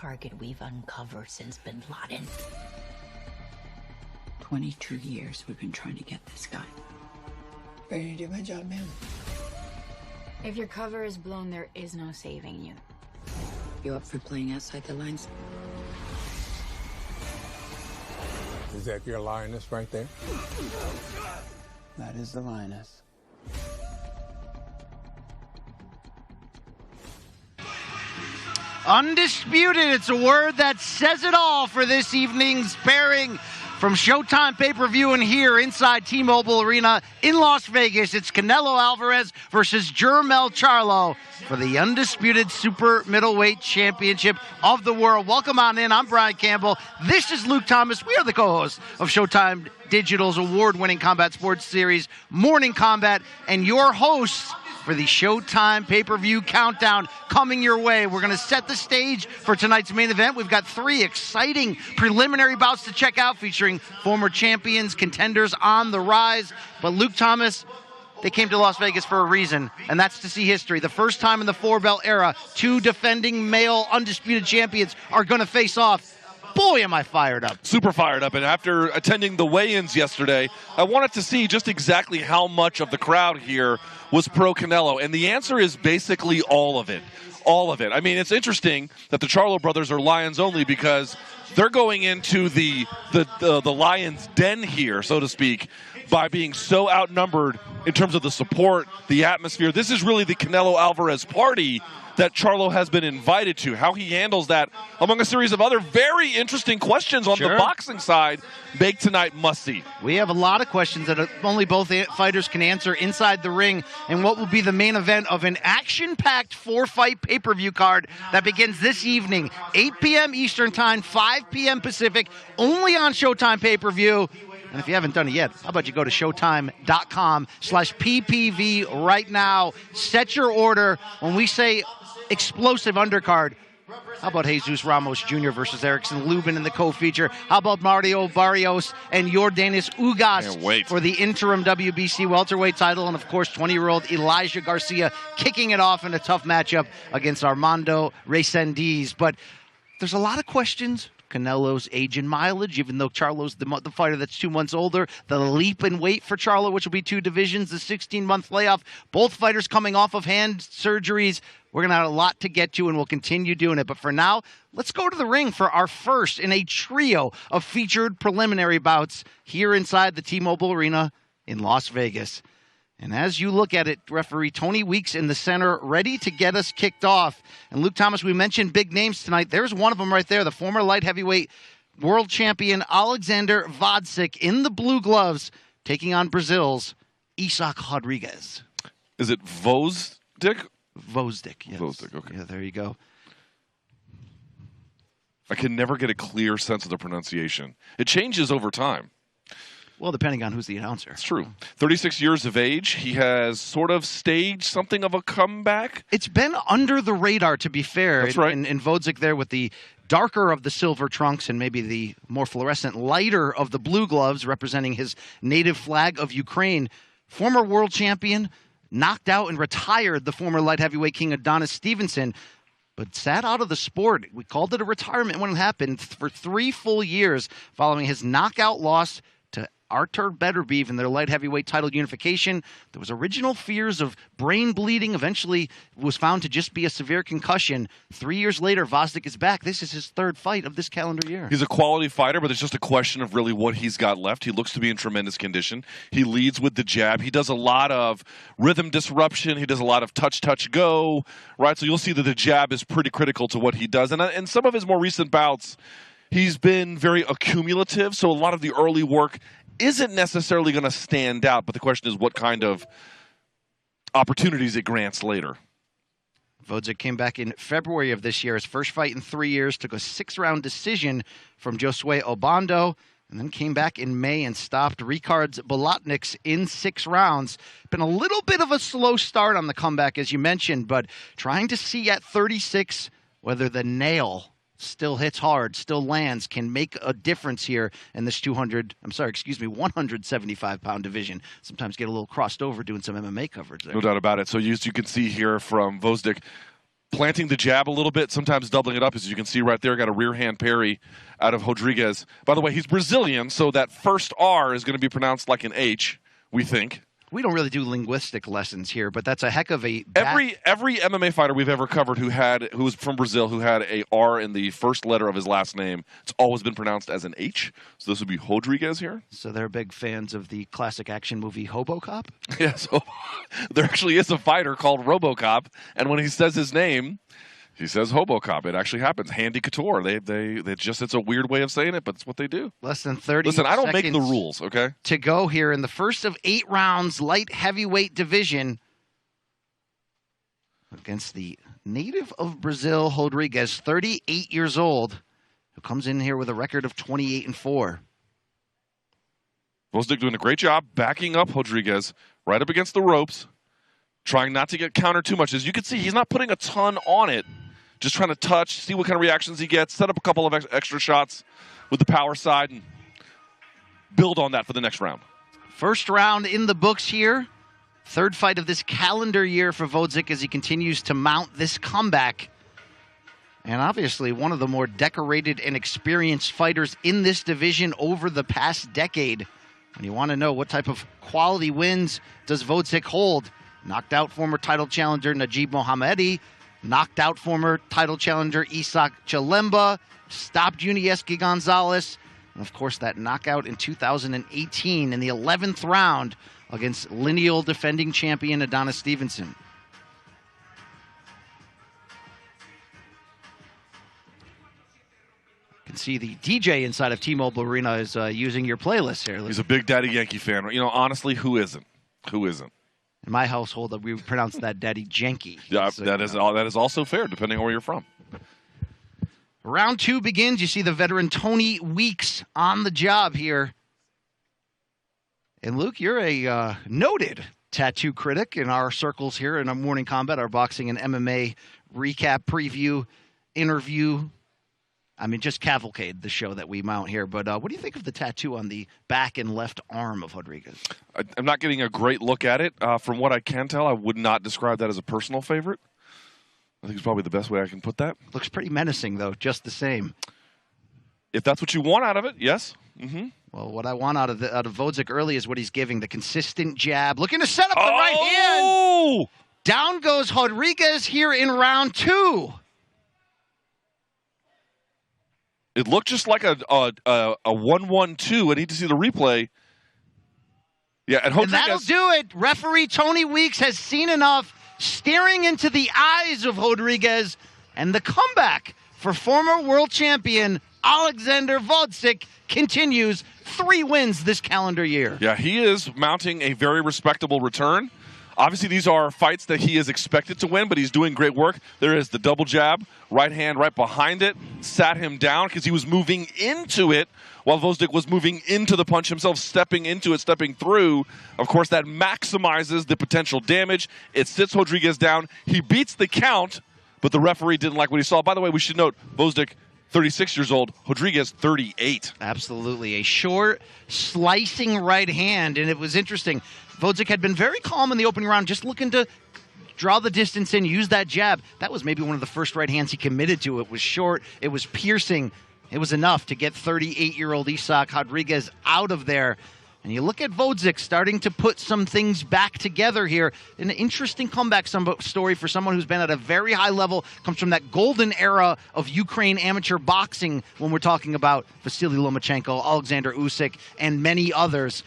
target we've uncovered since Bin Laden. 22 years we've been trying to get this guy. Ready to do my job, man? If your cover is blown, there is no saving you. You up for playing outside the lines? Is that your lioness right there? That is the lioness. Undisputed, it's a word that says it all for this evening's pairing from Showtime pay-per-view and here inside T-Mobile Arena in Las Vegas. It's Canelo Alvarez versus Jermell Charlo for the undisputed super middleweight championship of the world. Welcome on in. I'm Brian Campbell. This is Luke Thomas. We are the co-hosts of Showtime Digital's award-winning combat sports series, Morning Combat, and your hosts for the Showtime pay-per-view countdown coming your way. We're going to set the stage for tonight's main event. We've got 3 exciting preliminary bouts to check out featuring former champions, contenders on the rise. But Luke Thomas, they came to Las Vegas for a reason, and that's to see history. The first time in the 4-belt era, 2 defending male undisputed champions are going to face off. Boy, am I fired up. Super fired up. And after attending the weigh-ins yesterday, I wanted to see just exactly how much of the crowd here was pro Canelo. And the answer is basically all of it. All of it. I mean, it's interesting that the Charlo brothers are Lions only because they're going into the Lions' den here, so to speak, by being so outnumbered in terms of the support, the atmosphere. This is really the Canelo Alvarez party that Charlo has been invited to. How he handles that, among a series of other very interesting questions on the boxing side, make tonight must-see. We have a lot of questions that only both fighters can answer inside the ring, and what will be the main event of an action-packed 4-fight pay-per-view card that begins this evening, 8 p.m. Eastern Time, 5 p.m. Pacific, only on Showtime pay-per-view. And if you haven't done it yet, how about you go to showtime.com/PPV right now. Set your order. When we say explosive undercard, how about Jesus Ramos Jr. versus Erickson Lubin in the co-feature? How about Mario Barrios and Yordanis Ugas for the interim WBC welterweight title? And, of course, 20-year-old Elijah Garcia kicking it off in a tough matchup against Armando Resendiz. But there's a lot of questions. Canelo's age and mileage, even though Charlo's the fighter that's 2 months older. The leap in weight for Charlo, which will be 2 divisions, the 16-month layoff. Both fighters coming off of hand surgeries. We're going to have a lot to get to, and we'll continue doing it. But for now, let's go to the ring for our first in a trio of featured preliminary bouts here inside the T-Mobile Arena in Las Vegas. And as you look at it, referee Tony Weeks in the center, ready to get us kicked off. And Luke Thomas, we mentioned big names tonight. There's one of them right there, the former light heavyweight world champion Alexander Gvozdyk in the blue gloves, taking on Brazil's Isaac Rodrigues. Is it Gvozdyk? Gvozdyk, yes. Gvozdyk, okay. Yeah, there you go. I can never get a clear sense of the pronunciation. It changes over time. Well, depending on who's the announcer. It's true. 36 years of age. He has sort of staged something of a comeback. It's been under the radar, to be fair. That's right. And Gvozdyk there with the darker of the silver trunks and maybe the more fluorescent lighter of the blue gloves representing his native flag of Ukraine. Former world champion, knocked out and retired the former light heavyweight king Adonis Stevenson, but sat out of the sport. We called it a retirement when it happened for 3 full years following his knockout loss to Artur Beterbiev in their light heavyweight title unification. There was original fears of brain bleeding. Eventually was found to just be a severe concussion. 3 years later, Gvozdyk is back. This is his 3rd fight of this calendar year. He's a quality fighter, but it's just a question of really what he's got left. He looks to be in tremendous condition. He leads with the jab. He does a lot of rhythm disruption. He does a lot of touch, go, right? So you'll see that the jab is pretty critical to what he does. And some of his more recent bouts, he's been very accumulative, so a lot of the early work isn't necessarily going to stand out, but the question is what kind of opportunities it grants later. Gvozdyk came back in February of this year. His first fight in 3 years, took a 6-round decision from Josue Obando, and then came back in May and stopped Ricards Bolotniks in 6 rounds. Been a little bit of a slow start on the comeback, as you mentioned, but trying to see at 36 whether the nail still hits hard, still lands, can make a difference here in this 175-pound division. Sometimes get a little crossed over doing some MMA coverage there. No doubt about it. So as you can see here from Gvozdyk, planting the jab a little bit, sometimes doubling it up, as you can see right there. Got a rear hand parry out of Rodrigues. By the way, he's Brazilian, so that first R is going to be pronounced like an H, we think. We don't really do linguistic lessons here, but that's a heck of a... Every MMA fighter we've ever covered who was from Brazil, who had a R in the first letter of his last name, it's always been pronounced as an H. So this would be Rodrigues here. So they're big fans of the classic action movie RoboCop? Yeah, so there actually is a fighter called RoboCop, and when he says his name, he says RoboCop. It actually happens. Handy couture. It's a weird way of saying it, but it's what they do. Less than 30 Listen, I don't make the seconds rules, okay? to go here in the first of 8 rounds, light heavyweight division against the native of Brazil, Rodrigues, 38 years old, who comes in here with a record of 28-4. Gvozdyk doing a great job backing up Rodrigues right up against the ropes, trying not to get countered too much. As you can see, he's not putting a ton on it. Just trying to touch, see what kind of reactions he gets, set up a couple of extra shots with the power side, and build on that for the next round. First round in the books here. Third fight of this calendar year for Gvozdyk as he continues to mount this comeback. And obviously one of the more decorated and experienced fighters in this division over the past decade. And you want to know what type of quality wins does Gvozdyk hold? Knocked out former title challenger Najib Mohammadi, knocked out former title challenger Isak Chalemba, stopped Yunieski Gonzalez, and of course that knockout in 2018 in the 11th round against lineal defending champion Adonis Stevenson. You can see the DJ inside of T-Mobile Arena is using your playlist here. He's a big Daddy Yankee fan. You know, honestly, who isn't? Who isn't? In my household, we would pronounce that Daddy Janky. Yeah, so, that is also fair, depending on where you're from. Round 2 begins. You see the veteran Tony Weeks on the job here. And Luke, you're a noted tattoo critic in our circles here in our Morning Combat, our boxing and MMA recap, preview, interview. I mean, just cavalcade the show that we mount here. But what do you think of the tattoo on the back and left arm of Rodrigues? I'm not getting a great look at it. From what I can tell, I would not describe that as a personal favorite. I think it's probably the best way I can put that. Looks pretty menacing, though, just the same. If that's what you want out of it, yes. Mm-hmm. Well, what I want out of Gvozdyk early is what he's giving, the consistent jab. Looking to set up the right hand. Down goes Rodrigues here in round 2. It looked just like a 1-1-2. I need to see the replay. Yeah, and that'll do it. Referee Tony Weeks has seen enough, staring into the eyes of Rodrigues, and the comeback for former world champion Alexander Gvozdyk continues. 3 wins this calendar year. Yeah, he is mounting a very respectable return. Obviously, these are fights that he is expected to win, but he's doing great work. There is the double jab, right hand right behind it, sat him down because he was moving into it while Gvozdyk was moving into the punch himself, stepping into it, stepping through. Of course, that maximizes the potential damage. It sits Rodrigues down. He beats the count, but the referee didn't like what he saw. By the way, we should note, Gvozdyk, 36 years old, Rodrigues, 38. Absolutely. A short, slicing right hand, and it was interesting. Gvozdyk had been very calm in the opening round, just looking to draw the distance in, use that jab. That was maybe one of the first right hands he committed to. It was short. It was piercing. It was enough to get 38-year-old Isak Rodrigues out of there. And you look at Gvozdyk starting to put some things back together here. An interesting comeback story for someone who's been at a very high level, comes from that golden era of Ukraine amateur boxing when we're talking about Vasily Lomachenko, Alexander Usyk, and many others.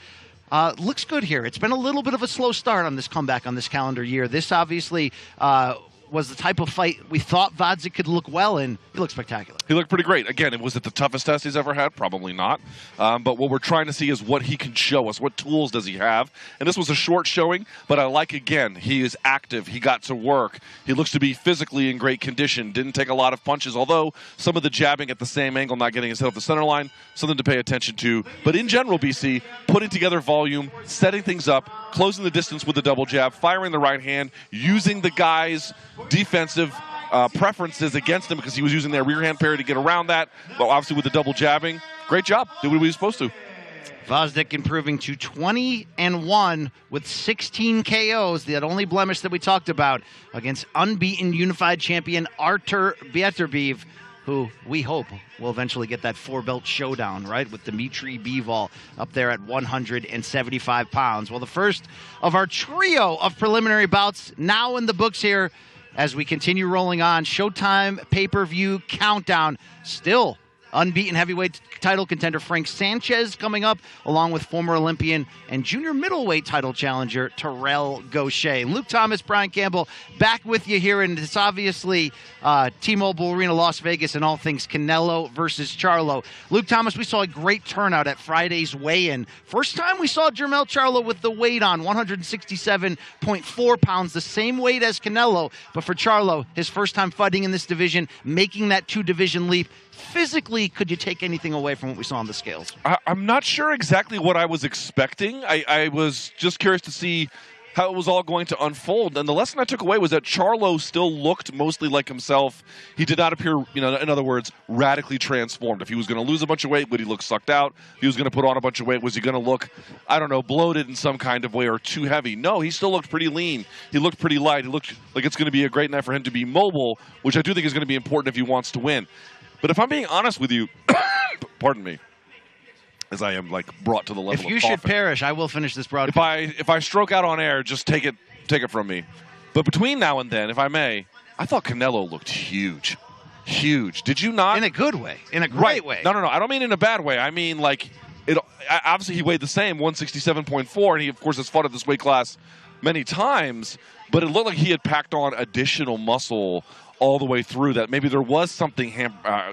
Looks good here. It's been a little bit of a slow start on this comeback on this calendar year. This obviously was the type of fight we thought Gvozdyk could look well in. He looked spectacular. He looked pretty great. Again, was it the toughest test he's ever had? Probably not. But what we're trying to see is what he can show us. What tools does he have? And this was a short showing, but I like, again, he is active. He got to work. He looks to be physically in great condition. Didn't take a lot of punches, although some of the jabbing at the same angle, not getting his head off the center line, something to pay attention to. But in general, BC, putting together volume, setting things up, closing the distance with the double jab, firing the right hand, using the guy's defensive preferences against him because he was using their rear hand parry to get around that. But obviously with the double jabbing, great job. Did what he was supposed to. Gvozdyk improving to 20-1 with 16 KOs, that only blemish that we talked about, against unbeaten unified champion Artur Beterbiev, who we hope will eventually get that 4-belt showdown, right, with Dmitry Bivol up there at 175 pounds. Well, the first of our trio of preliminary bouts now in the books here as we continue rolling on. Showtime pay-per-view countdown. Still unbeaten heavyweight title contender Frank Sanchez coming up, along with former Olympian and junior middleweight title challenger Terrell Gausha. Luke Thomas, Brian Campbell, back with you here, and it's obviously T-Mobile Arena, Las Vegas, and all things Canelo versus Charlo. Luke Thomas, we saw a great turnout at Friday's weigh-in. First time we saw Jermell Charlo with the weight on, 167.4 pounds, the same weight as Canelo, but for Charlo, his first time fighting in this division, making that two-division leap. Physically, could you take anything away from what we saw on the scales? I'm not sure exactly what I was expecting. I was just curious to see how it was all going to unfold. And the lesson I took away was that Charlo still looked mostly like himself. He did not appear, in other words, radically transformed. If he was going to lose a bunch of weight, would he look sucked out? If he was going to put on a bunch of weight, was he going to look, bloated in some kind of way or too heavy? No, he still looked pretty lean. He looked pretty light. He looked like it's going to be a great night for him to be mobile, which I do think is going to be important if he wants to win. But if I'm being honest with you, pardon me, as I am brought to the level of coughing. If you should perish, I will finish this broadcast. If I stroke out on air, just take it from me. But between now and then, if I may, I thought Canelo looked huge. Huge. Did you not? In a good way. In a great way. No. I don't mean in a bad way. I mean, obviously he weighed the same, 167.4, and he, of course, has fought at this weight class many times, but it looked like he had packed on additional muscle all the way through, that maybe there was something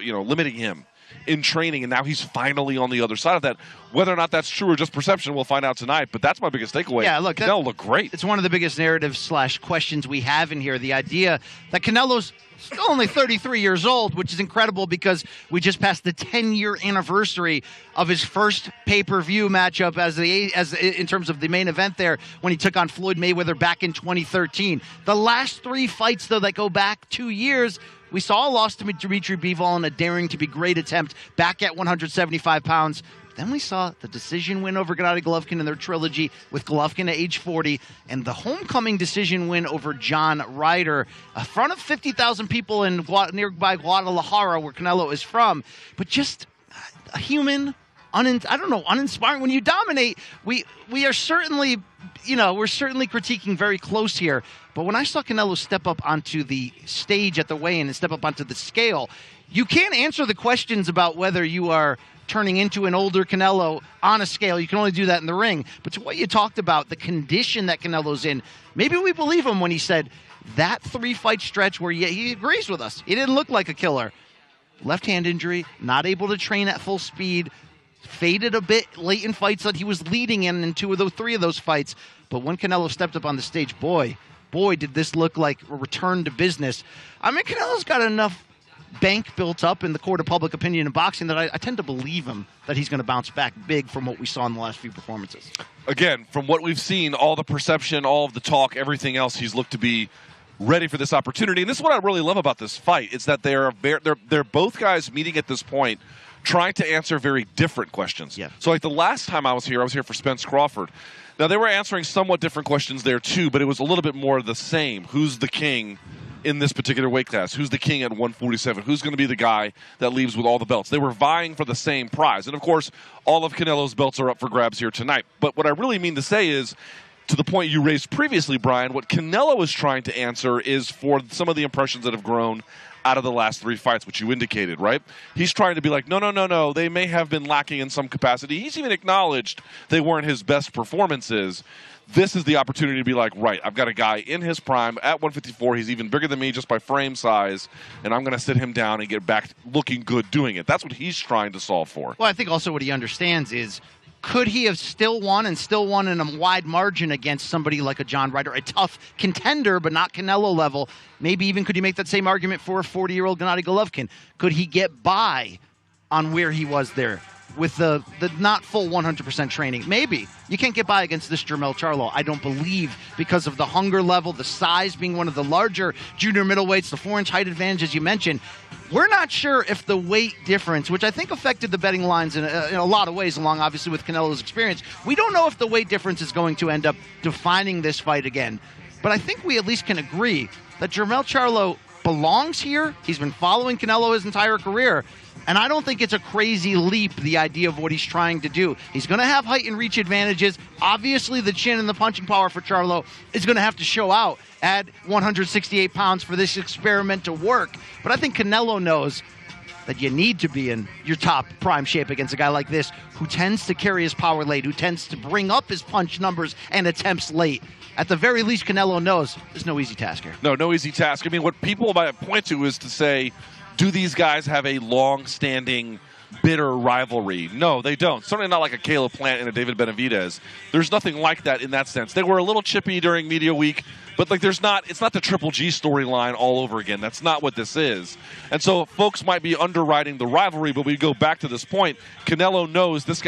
limiting him in training, and now he's finally on the other side of that. Whether or not that's true or just perception, we'll find out tonight, but that's my biggest takeaway. Yeah, look, Canelo looked great. It's one of the biggest narratives / questions we have in here, the idea that Canelo's still only 33 years old, which is incredible because we just passed the 10-year anniversary of his first pay-per-view matchup as in terms of the main event there, when he took on Floyd Mayweather back in 2013. The last 3 fights, though, that go back 2 years, we saw a loss to Dmitry Bivol in a daring-to-be-great attempt back at 175 pounds. Then we saw the decision win over Gennady Golovkin in their trilogy with Golovkin at age 40, and the homecoming decision win over John Ryder, in front of 50,000 people in nearby Guadalajara, where Canelo is from. But just a human, uninspiring. When you dominate, we are certainly, we're certainly critiquing very close here. But when I saw Canelo step up onto the stage at the weigh-in and step up onto the scale, you can't answer the questions about whether you are turning into an older Canelo on a scale. You can only do that in the ring. But to what you talked about, the condition that Canelo's in, maybe we believe him when he said that 3-fight stretch where he agrees with us. He didn't look like a killer. Left hand injury, not able to train at full speed, faded a bit late in fights that he was leading in 3 of those fights. But when Canelo stepped up on the stage, boy, did this look like a return to business. I mean, Canelo's got enough bank built up in the court of public opinion in boxing that I tend to believe him that he's going to bounce back big from what we saw in the last few performances. Again, from what we've seen, all the perception, all of the talk, everything else, he's looked to be ready for this opportunity. And this is what I really love about this fight, is that they're both guys meeting at this point trying to answer very different questions. Yeah. So the last time I was here for Spence Crawford. Now, they were answering somewhat different questions there too, but it was a little bit more the same. Who's the king in this particular weight class? Who's the king at 147? Who's going to be the guy that leaves with all the belts? They were vying for the same prize. And, of course, all of Canelo's belts are up for grabs here tonight. But what I really mean to say is, to the point you raised previously, Brian, what Canelo is trying to answer is for some of the impressions that have grown out of the last 3 fights, which you indicated, right? He's trying to be like, no, they may have been lacking in some capacity. He's even acknowledged they weren't his best performances. This is the opportunity to be like, right, I've got a guy in his prime at 154. He's even bigger than me just by frame size, and I'm going to sit him down and get back looking good doing it. That's what he's trying to solve for. Well, I think also what he understands is, could he have still won in a wide margin against somebody like a John Ryder, a tough contender, but not Canelo level? Maybe even could you make that same argument for a 40-year-old Gennady Golovkin? Could he get by on where he was there? with the not full 100% training. Maybe. You can't get by against this Jermell Charlo, I don't believe, because of the hunger level, the size being one of the larger junior middleweights, the 4-inch height advantage, as you mentioned. We're not sure if the weight difference, which I think affected the betting lines in a lot of ways, along obviously with Canelo's experience, we don't know if the weight difference is going to end up defining this fight again. But I think we at least can agree that Jermell Charlo belongs here. He's been following Canelo his entire career. And I don't think it's a crazy leap, the idea of what he's trying to do. He's going to have height and reach advantages. Obviously, the chin and the punching power for Charlo is going to have to show out at 168 pounds for this experiment to work. But I think Canelo knows that you need to be in your top prime shape against a guy like this who tends to carry his power late, who tends to bring up his punch numbers and attempts late. At the very least, Canelo knows there's no easy task here. No easy task. I mean, what people might point to is to say, do these guys have a long-standing, bitter rivalry? No, they don't. Certainly not like a Caleb Plant and a David Benavidez. There's nothing like that in that sense. They were a little chippy during media week, but like it's not the Triple G storyline all over again. That's not what this is. And so folks might be underwriting the rivalry, but we go back to this point. Canelo knows this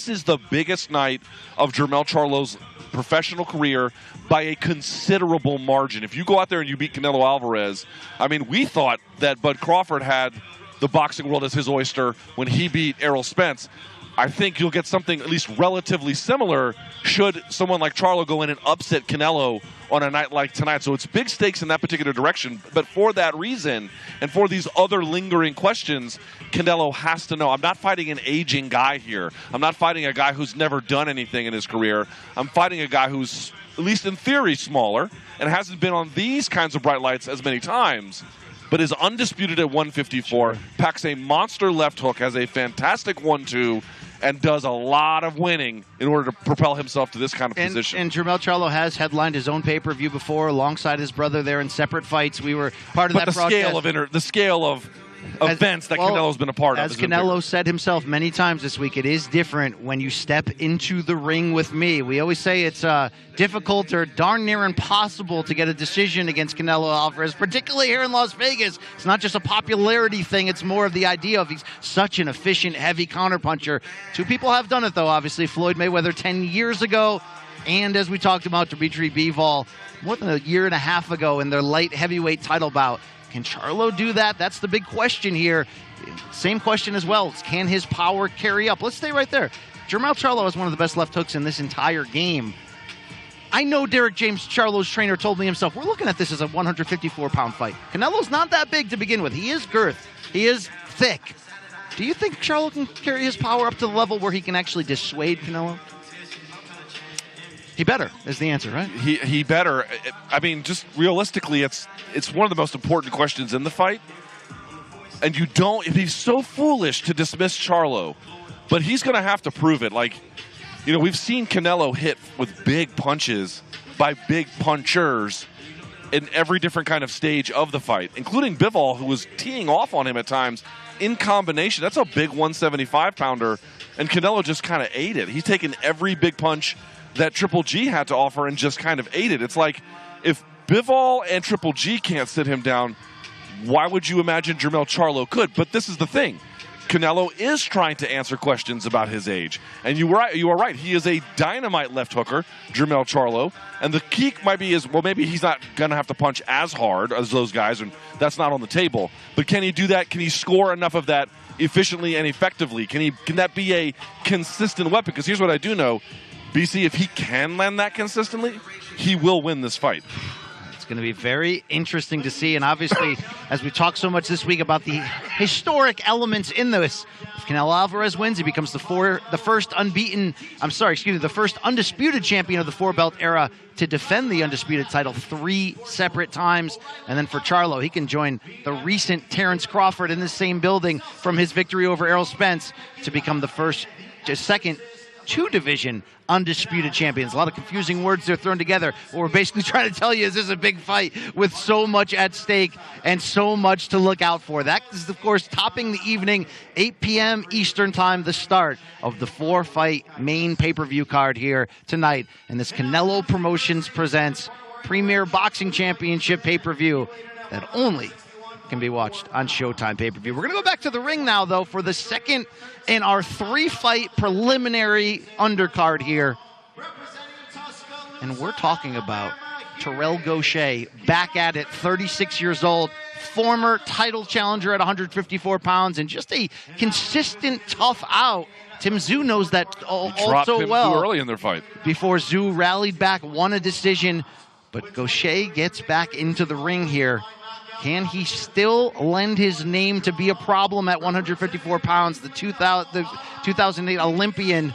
is the biggest night of Jermell Charlo's professional career by a considerable margin. If you go out there and you beat Canelo Alvarez, I mean, we thought that Bud Crawford had the boxing world as his oyster when he beat Errol Spence. I think you'll get something at least relatively similar should someone like Charlo go in and upset Canelo on a night like tonight. So it's big stakes in that particular direction. But for that reason, and for these other lingering questions, Canelo has to know, I'm not fighting an aging guy here. I'm not fighting a guy who's never done anything in his career. I'm fighting a guy who's, at least in theory, smaller and hasn't been on these kinds of bright lights as many times, but is undisputed at 154, packs a monster left hook, has a fantastic 1-2, and does a lot of winning in order to propel himself to this kind of position. And Jermell Charlo has headlined his own pay-per-view before alongside his brother there in separate fights. We were part of that broadcast. The scale of events that Canelo's been a part of. As Canelo said himself many times this week, it is different when you step into the ring with me. We always say it's difficult or darn near impossible to get a decision against Canelo Alvarez, particularly here in Las Vegas. It's not just a popularity thing. It's more of the idea of he's such an efficient, heavy counterpuncher. Two people have done it, though, obviously. Floyd Mayweather 10 years ago, and as we talked about, Dimitri Bivol more than a year and a half ago in their light heavyweight title bout. Can Charlo do that? That's the big question here. Same question as well. Can his power carry up? Let's stay right there. Jermell Charlo has one of the best left hooks in this entire game. I know Derek James, Charlo's trainer, told me himself, we're looking at this as a 154-pound fight. Canelo's not that big to begin with. He is girth. He is thick. Do you think Charlo can carry his power up to the level where he can actually dissuade Canelo? He better is the answer, right? He better. I mean, just realistically, it's one of the most important questions in the fight. And you don't, if he's so foolish to dismiss Charlo, but he's going to have to prove it. Like, you know, we've seen Canelo hit with big punches by big punchers in every different kind of stage of the fight, including Bivol, who was teeing off on him at times in combination. That's a big 175-pounder, and Canelo just kind of ate it. He's taken every big punch that Triple G had to offer and just kind of ate it. It's like, if Bivol and Triple G can't sit him down, why would you imagine Jermell Charlo could? But this is the thing. Canelo is trying to answer questions about his age. And you are right. He is a dynamite left hooker, Jermell Charlo. And the key might be maybe he's not going to have to punch as hard as those guys, and that's not on the table. But can he do that? Can he score enough of that efficiently and effectively? Can that be a consistent weapon? Because here's what I do know. BC, if he can land that consistently, he will win this fight. It's going to be very interesting to see. And obviously, as we talk so much this week about the historic elements in this, if Canelo Alvarez wins, he becomes the first undisputed champion of the four-belt era to defend the undisputed title 3 separate times. And then for Charlo, he can join the recent Terrence Crawford in the same building from his victory over Errol Spence to become the second two-division undisputed champions. A lot of confusing words they're thrown together. What we're basically trying to tell you is this is a big fight with so much at stake and so much to look out for. That is, of course, topping the evening, 8 p.m. Eastern time, the start of the 4-fight main pay-per-view card here tonight. And this Canelo Promotions presents Premier Boxing Championship pay-per-view that only can be watched on Showtime pay-per-view. We're going to go back to the ring now, though, for the second in our 3-fight preliminary undercard here. And we're talking about Terrell Gausha, back at it, 36 years old, former title challenger at 154 pounds, and just a consistent, tough out. Tim Tszyu knows that also well. Early in their fight. Before Tszyu rallied back, won a decision, but Gausha gets back into the ring here. Can he still lend his name to be a problem at 154 pounds? The 2008 Olympian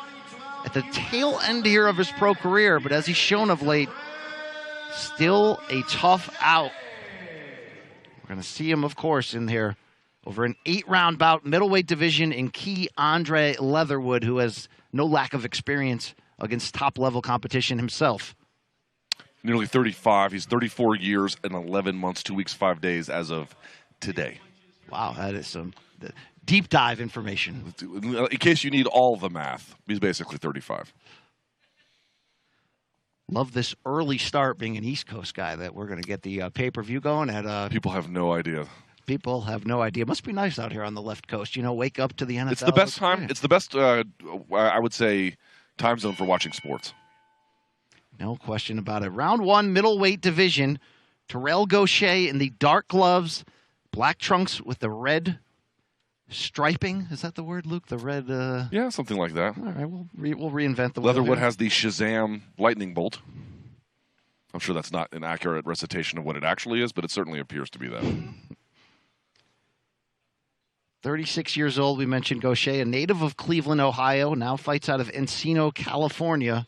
at the tail end here of his pro career, but as he's shown of late, still a tough out. We're going to see him, of course, in here over an 8-round bout, middleweight division in key Andre Leatherwood, who has no lack of experience against top-level competition himself. Nearly 35. He's 34 years and 11 months, 2 weeks, 5 days as of today. Wow, that is some deep dive information. In case you need all the math, he's basically 35. Love this early start, being an East Coast guy, that we're going to get the pay-per-view going at. People have no idea. People have no idea. It must be nice out here on the left coast. You know, wake up to the NFL. It's the best time. It's the best, I would say, time zone for watching sports. No question about it. Round 1, middleweight division. Terrell Gausha in the dark gloves, black trunks with the red striping. Is that the word, Luke? The red... Yeah, something like that. All right, we'll reinvent the word. Leatherwood has the Shazam lightning bolt. I'm sure that's not an accurate recitation of what it actually is, but it certainly appears to be that. 36 years old, we mentioned Gausha, a native of Cleveland, Ohio, now fights out of Encino, California.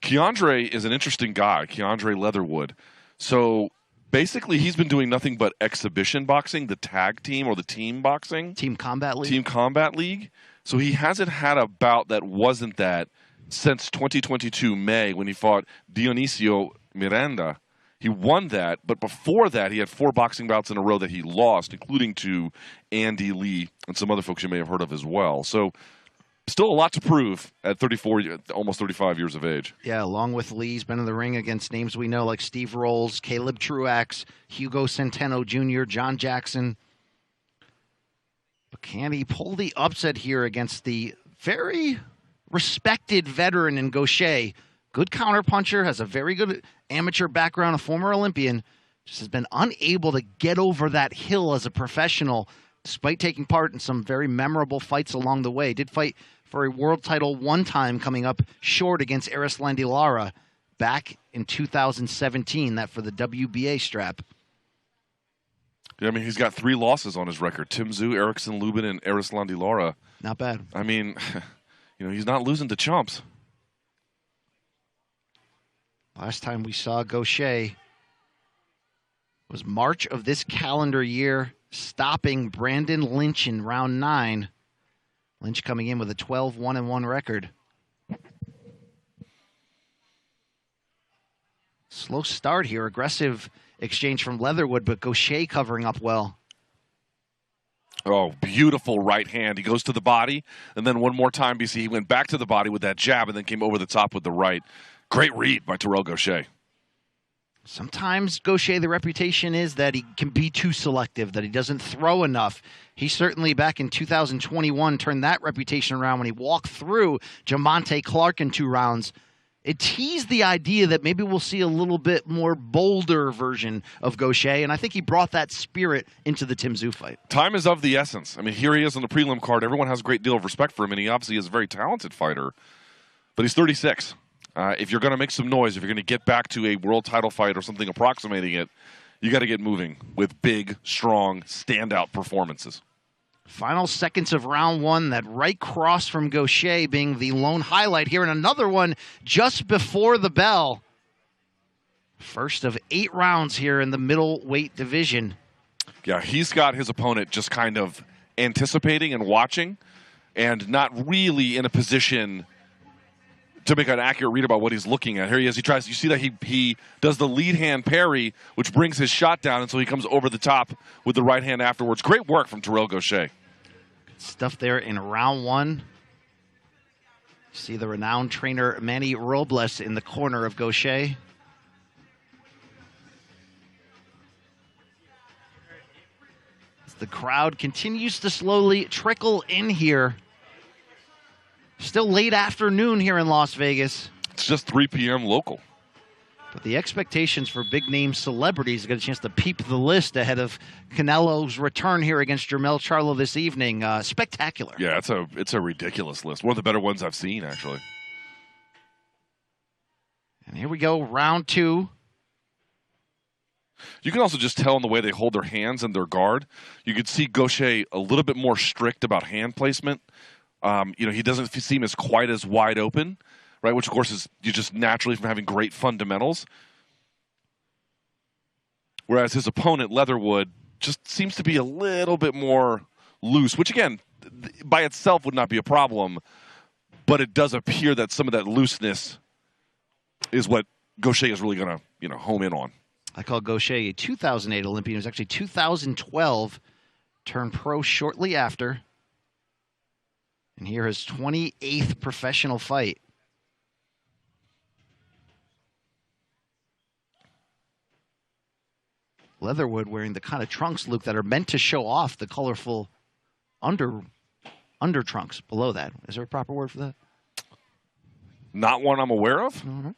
Keandre is an interesting guy, Keandre Leatherwood. So basically he's been doing nothing but exhibition boxing, the tag team or the team boxing. Team Combat League. Team Combat League. So he hasn't had a bout that wasn't that since 2022 May when he fought Dionisio Miranda. He won that, but before that, he had 4 boxing bouts in a row that he lost, including to Andy Lee and some other folks you may have heard of as well. So still a lot to prove at 34, almost 35 years of age. Yeah, along with Lee, he's been in the ring against names we know like Steve Rolls, Caleb Truax, Hugo Centeno Jr., John Jackson. But can he pull the upset here against the very respected veteran in Gausha? Good counterpuncher, has a very good amateur background, a former Olympian, just has been unable to get over that hill as a professional, despite taking part in some very memorable fights along the way. Did fight for a world title one time, coming up short against Erislandy Lara back in 2017, that for the WBA strap. Yeah, I mean, he's got 3 losses on his record. Tim Tszyu, Erickson Lubin, and Erislandy Lara. Not bad. I mean, you know, he's not losing to chumps. Last time we saw Gausha was March of this calendar year, stopping Brandon Lynch in round 9. Lynch coming in with a 12-1-1 record. Slow start here. Aggressive exchange from Leatherwood, but Gausha covering up well. Oh, beautiful right hand. He goes to the body, and then one more time, BC, he went back to the body with that jab and then came over the top with the right. Great read by Terrell Gausha. Sometimes Gausha, the reputation is that he can be too selective, that he doesn't throw enough. He certainly, back in 2021, turned that reputation around when he walked through Jamonte Clark in 2 rounds. It teased the idea that maybe we'll see a little bit more bolder version of Gausha, and I think he brought that spirit into the Tim Tszyu fight. Time is of the essence. I mean, here he is on the prelim card. Everyone has a great deal of respect for him, and he obviously is a very talented fighter, but he's 36. If you're going to make some noise, if you're going to get back to a world title fight or something approximating it, you got to get moving with big, strong, standout performances. Final seconds of round 1, that right cross from Gausha being the lone highlight here, and another one just before the bell. First of 8 rounds here in the middleweight division. Yeah, he's got his opponent just kind of anticipating and watching and not really in a position to make an accurate read about what he's looking at. Here he is. He tries. You see that he does the lead hand parry, which brings his shot down, and so he comes over the top with the right hand afterwards. Great work from Terrell Gausha. Stuff there in round 1. See the renowned trainer Manny Robles in the corner of Gausha. The crowd continues to slowly trickle in here. Still late afternoon here in Las Vegas. It's just 3 p.m. local. But the expectations for big-name celebrities get a chance to peep the list ahead of Canelo's return here against Jermell Charlo this evening. Spectacular. Yeah, it's a ridiculous list. One of the better ones I've seen, actually. And here we go, round 2. You can also just tell in the way they hold their hands and their guard. You could see Gausha a little bit more strict about hand placement. He doesn't seem as quite as wide open, right? Which, of course, is you just naturally from having great fundamentals. Whereas his opponent, Leatherwood, just seems to be a little bit more loose, which, again, by itself would not be a problem. But it does appear that some of that looseness is what Gausha is really going to, home in on. I call Gausha a 2008 Olympian. It was actually 2012, turned pro shortly after. And here his 28th professional fight. Leatherwood wearing the kind of trunks, Luke, that are meant to show off the colorful under trunks below that. Is there a proper word for that? Not one I'm aware of. Mm-hmm.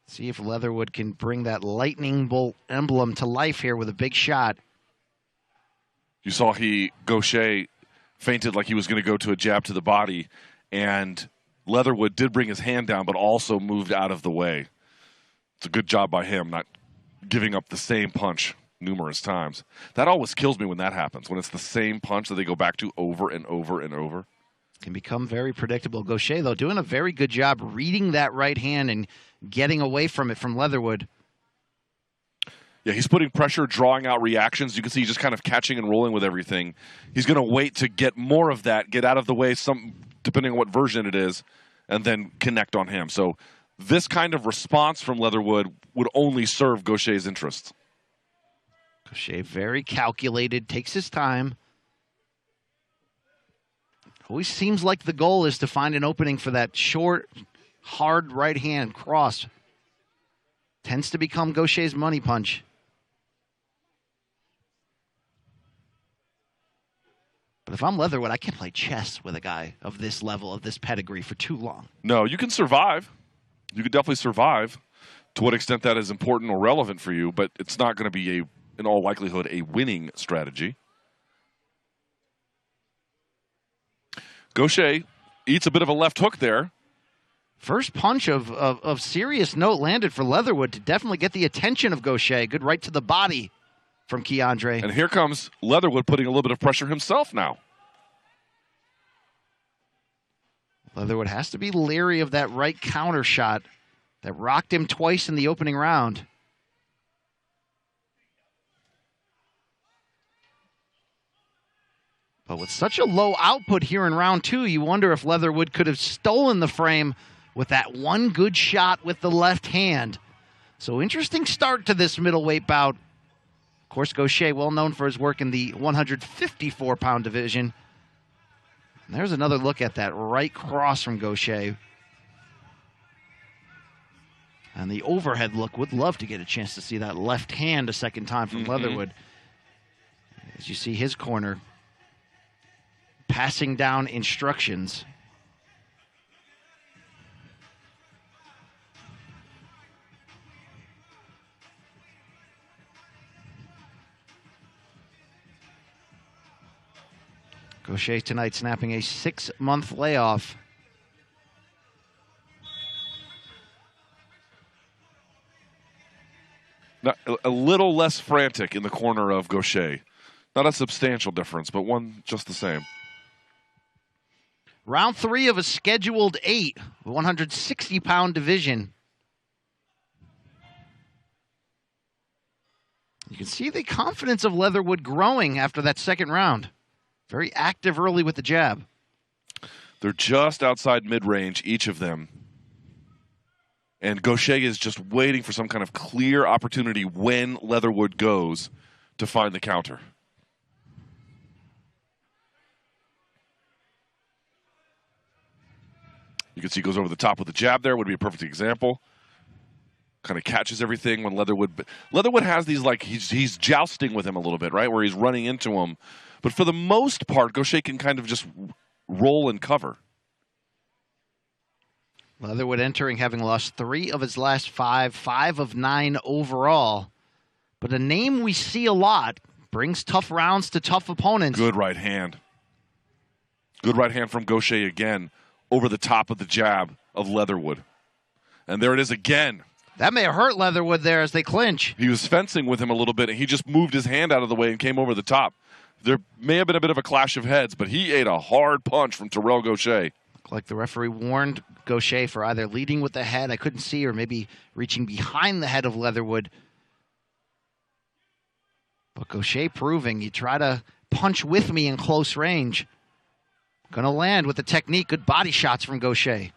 See if Leatherwood can bring that lightning bolt emblem to life here with a big shot. You saw Gausha feinted like he was going to go to a jab to the body, and Leatherwood did bring his hand down, but also moved out of the way. It's a good job by him, not giving up the same punch numerous times. That always kills me when that happens, when it's the same punch that they go back to over and over and over. Can become very predictable. Gausha, though, doing a very good job reading that right hand and getting away from it from Leatherwood. Yeah, he's putting pressure, drawing out reactions. You can see he's just kind of catching and rolling with everything. He's going to wait to get more of that, get out of the way, depending on what version it is, and then connect on him. So this kind of response from Leatherwood would only serve Gausha's interests. Gausha, very calculated, takes his time. Always seems like the goal is to find an opening for that short, hard right hand cross. Tends to become Gausha's money punch. But if I'm Leatherwood, I can't play chess with a guy of this level, of this pedigree, for too long. No, you can survive. You could definitely survive. To what extent that is important or relevant for you, but it's not going to be, in all likelihood, a winning strategy. Gausha eats a bit of a left hook there. First punch of serious note landed for Leatherwood to definitely get the attention of Gausha. Good right to the body from Keandre. And here comes Leatherwood putting a little bit of pressure himself now. Leatherwood has to be leery of that right counter shot that rocked him twice in the opening round. But with such a low output here in round 2, you wonder if Leatherwood could have stolen the frame with that one good shot with the left hand. So interesting start to this middleweight bout. Of course, Gausha, well known for his work in the 154-pound division. And there's another look at that right cross from Gausha. And the overhead look. Would love to get a chance to see that left hand a second time from Leatherwood. As you see his corner passing down instructions. Gausha tonight snapping a 6-month layoff. A little less frantic in the corner of Gausha. Not a substantial difference, but one just the same. Round 3 of a scheduled 8, 160-pound division. You can see the confidence of Leatherwood growing after that second round. Very active early with the jab. They're just outside mid-range, each of them. And Gausha is just waiting for some kind of clear opportunity when Leatherwood goes to find the counter. You can see he goes over the top with the jab there, would be a perfect example. kind of catches everything when Leatherwood has these, like, he's jousting with him a little bit, right, where he's running into him. But for the most part, Gausha can kind of just roll and cover. Leatherwood entering, having lost 3 of his last 5, 5 of 9 overall. But a name we see a lot, brings tough rounds to tough opponents. Good right hand. Good right hand from Gausha again, over the top of the jab of Leatherwood. And there it is again. That may have hurt Leatherwood there as they clinch. He was fencing with him a little bit, and he just moved his hand out of the way and came over the top. There may have been a bit of a clash of heads, but he ate a hard punch from Terrell Gausha. Looked like the referee warned Gausha for either leading with the head, I couldn't see, or maybe reaching behind the head of Leatherwood. But Gausha proving, you try to punch with me in close range. Gonna land with the technique. Good body shots from Gausha.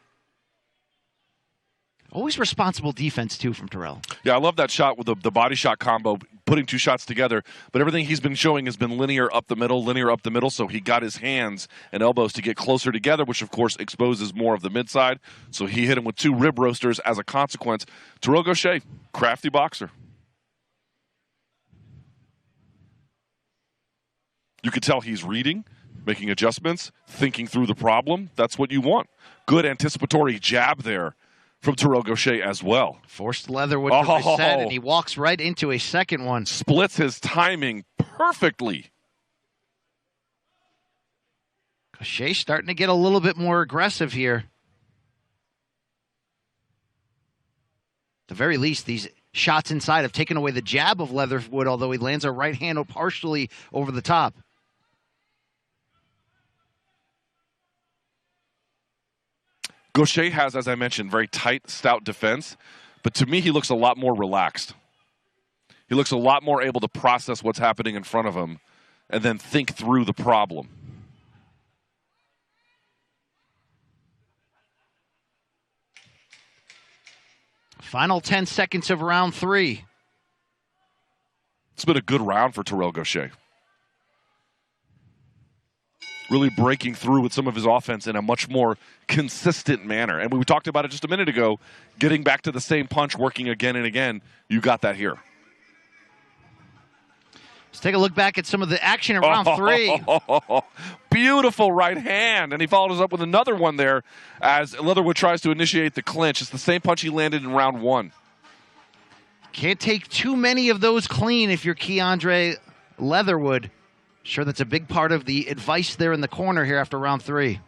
Always responsible defense, too, from Terrell. Yeah, I love that shot with the body shot combo, putting 2 shots together. But everything he's been showing has been linear up the middle, so he got his hands and elbows to get closer together, which, of course, exposes more of the midside. So he hit him with 2 rib roasters as a consequence. Terrell Gausha, crafty boxer. You could tell he's reading, making adjustments, thinking through the problem. That's what you want. Good anticipatory jab there from Terrell Gausha as well. Forced Leatherwood to reset, and he walks right into a second one. Splits his timing perfectly. Gausha starting to get a little bit more aggressive here. At the very least, these shots inside have taken away the jab of Leatherwood, although he lands a right hand partially over the top. Gausha has, as I mentioned, very tight, stout defense, but to me, he looks a lot more relaxed. He looks a lot more able to process what's happening in front of him and then think through the problem. Final 10 seconds of round 3. It's been a good round for Terrell Gausha. Really breaking through with some of his offense in a much more consistent manner. And we talked about it just a minute ago, getting back to the same punch, working again and again. You got that here. Let's take a look back at some of the action of round 3. Beautiful right hand. And he followed us up with another one there as Leatherwood tries to initiate the clinch. It's the same punch he landed in round 1. Can't take too many of those clean if you're Keandre Leatherwood. Sure, that's a big part of the advice there in the corner here after round 3.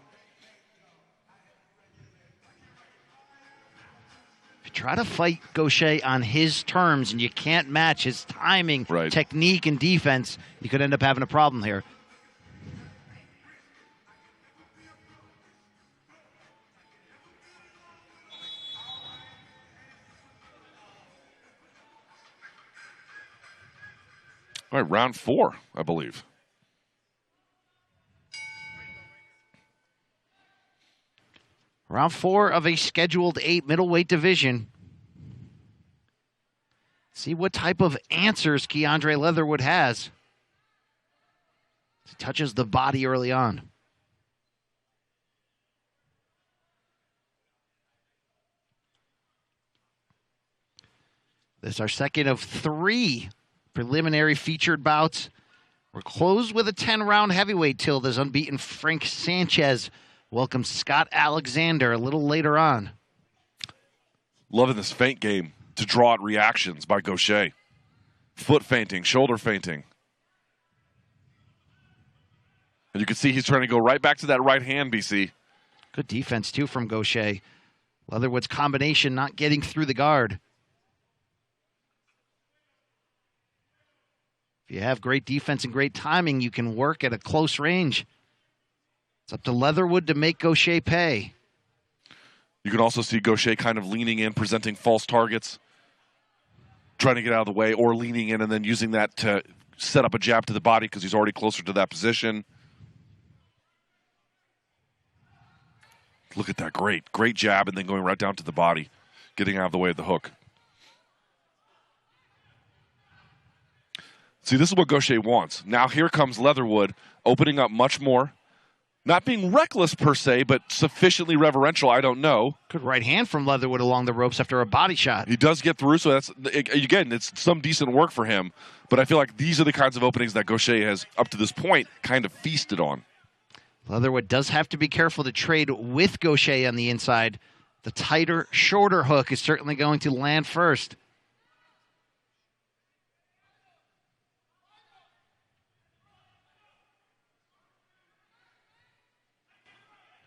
If you try to fight Gausha on his terms and you can't match his timing, right, technique, and defense, you could end up having a problem here. All right, round 4, I believe. Round 4 of a scheduled 8 middleweight division. See what type of answers Keandre Leatherwood has. He touches the body early on. This is our second of 3 preliminary featured bouts. We're closed with a 10-round heavyweight tilt as unbeaten Frank Sanchez welcomes Scott Alexander a little later on. Loving this feint game to draw out reactions by Gausha. Foot feinting, shoulder feinting. And you can see he's trying to go right back to that right hand, BC. Good defense, too, from Gausha. Leatherwood's combination not getting through the guard. If you have great defense and great timing, you can work at a close range. It's up to Leatherwood to make Gausha pay. You can also see Gausha kind of leaning in, presenting false targets, trying to get out of the way, or leaning in and then using that to set up a jab to the body because he's already closer to that position. Look at that, great jab, and then going right down to the body, getting out of the way of the hook. See, this is what Gausha wants. Now here comes Leatherwood, opening up much more, Not being reckless per se, but sufficiently reverential, I don't know. Good right hand from Leatherwood along the ropes after a body shot. He does get through, so that's, again, it's some decent work for him. But I feel like these are the kinds of openings that Gausha has, up to this point, kind of feasted on. Leatherwood does have to be careful to trade with Gausha on the inside. The tighter, shorter hook is certainly going to land first.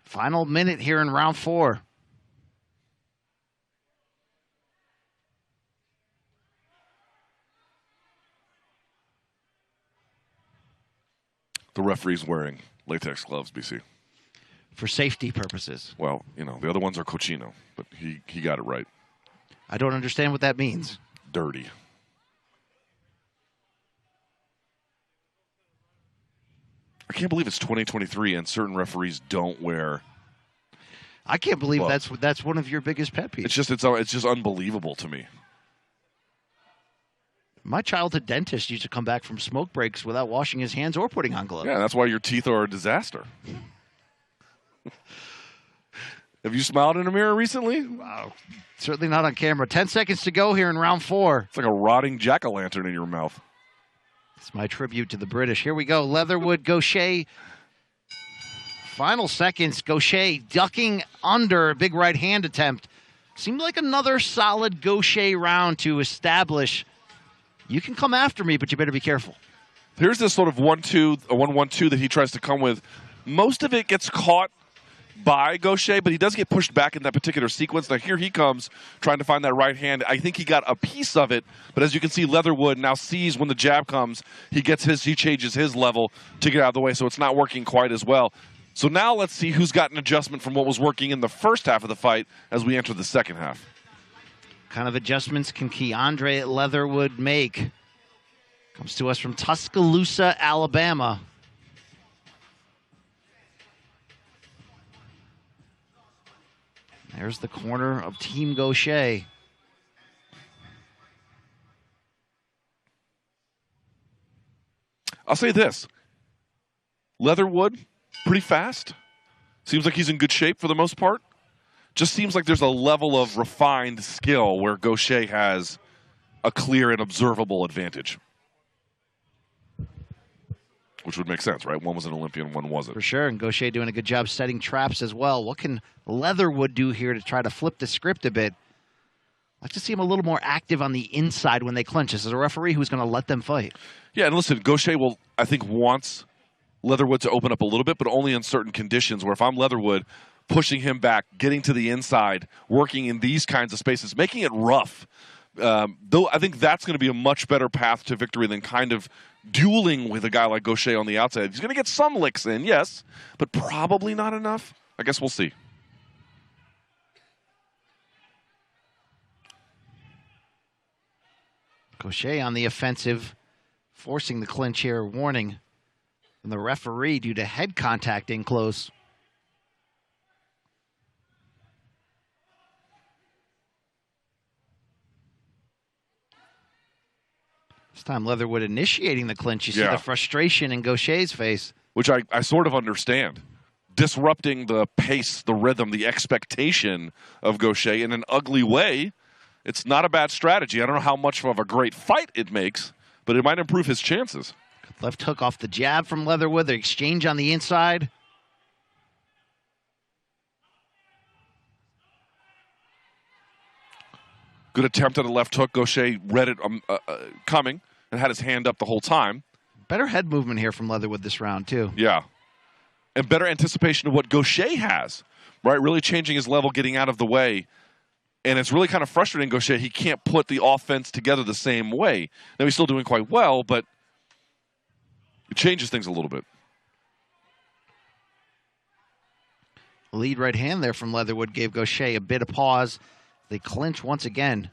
Final minute here in round 4. The referee's wearing latex gloves, BC. For safety purposes. Well, you know, the other ones are cochino, but he got it right. I don't understand what that means. Dirty. I can't believe it's 2023 and certain referees don't wear. I can't believe gloves. that's one of your biggest pet peeves. It's just unbelievable to me. My childhood dentist used to come back from smoke breaks without washing his hands or putting on gloves. Yeah, that's why your teeth are a disaster. Have you smiled in a mirror recently? Wow. Certainly not on camera. 10 seconds to go here in round 4. It's like a rotting jack-o'-lantern in your mouth. It's my tribute to the British. Here we go. Leatherwood, Gausha. Final seconds. Gausha ducking under a big right hand attempt. Seemed like another solid Gausha round to establish. You can come after me, but you better be careful. Here's this sort of 1-2, a 1-1-2 that he tries to come with. Most of it gets caught by Gausha, but he does get pushed back in that particular sequence. Now here he comes trying to find that right hand. I think he got a piece of it, but as you can see, Leatherwood now sees when the jab comes, he changes his level to get out of the way, so it's not working quite as well. So now let's see who's got an adjustment from what was working in the first half of the fight as we enter the second half. What kind of adjustments can Keandre Leatherwood make? Comes to us from Tuscaloosa, Alabama. There's the corner of Team Gausha. I'll say this. Leatherwood, pretty fast. Seems like he's in good shape for the most part. Just seems like there's a level of refined skill where Gausha has a clear and observable advantage. Which would make sense, right? One was an Olympian, one wasn't. For sure, and Gausha doing a good job setting traps as well. What can Leatherwood do here to try to flip the script a bit? I'd like to see him a little more active on the inside when they clinch. This is a referee who's going to let them fight. Yeah, and listen, Gausha I think, wants Leatherwood to open up a little bit, but only in certain conditions, where if I'm Leatherwood, pushing him back, getting to the inside, working in these kinds of spaces, making it rough. Though I think that's going to be a much better path to victory than kind of dueling with a guy like Gausha on the outside. He's going to get some licks in, yes, but probably not enough. I guess we'll see. Gausha on the offensive, forcing the clinch here. Warning from the referee due to head contact in close. This time Leatherwood initiating the clinch. You see the frustration in Gausha's face. Which I sort of understand. Disrupting the pace, the rhythm, the expectation of Gausha in an ugly way. It's not a bad strategy. I don't know how much of a great fight it makes, but it might improve his chances. Left hook off the jab from Leatherwood. The exchange on the inside. Good attempt at a left hook. Gausha read it coming and had his hand up the whole time. Better head movement here from Leatherwood this round, too. Yeah. And better anticipation of what Gausha has, right? Really changing his level, getting out of the way. And it's really kind of frustrating, Gausha. He can't put the offense together the same way. Now, he's still doing quite well, but it changes things a little bit. Lead right hand there from Leatherwood gave Gausha a bit of pause. They clinch once again.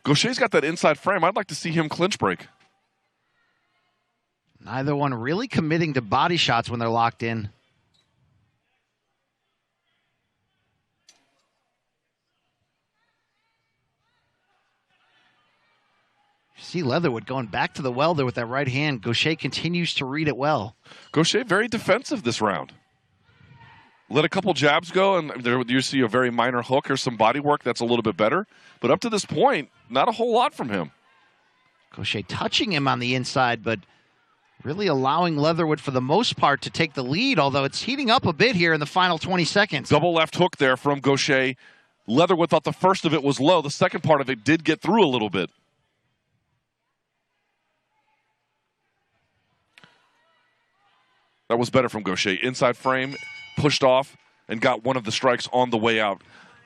Gausha's got that inside frame. I'd like to see him clinch break. Neither one really committing to body shots when they're locked in. You see Leatherwood going back to the well there with that right hand. Gausha continues to read it well. Gausha very defensive this round. let a couple jabs go, and there you see a very minor hook or some body work that's a little bit better. But up to this point, not a whole lot from him. Gausha touching him on the inside, but really allowing Leatherwood for the most part to take the lead, although it's heating up a bit here in the final 20 seconds. Double left hook there from Gausha. Leatherwood thought the first of it was low. The second part of it did get through a little bit. That was better from Gausha. Inside frame, pushed off, and got one of the strikes on the way out.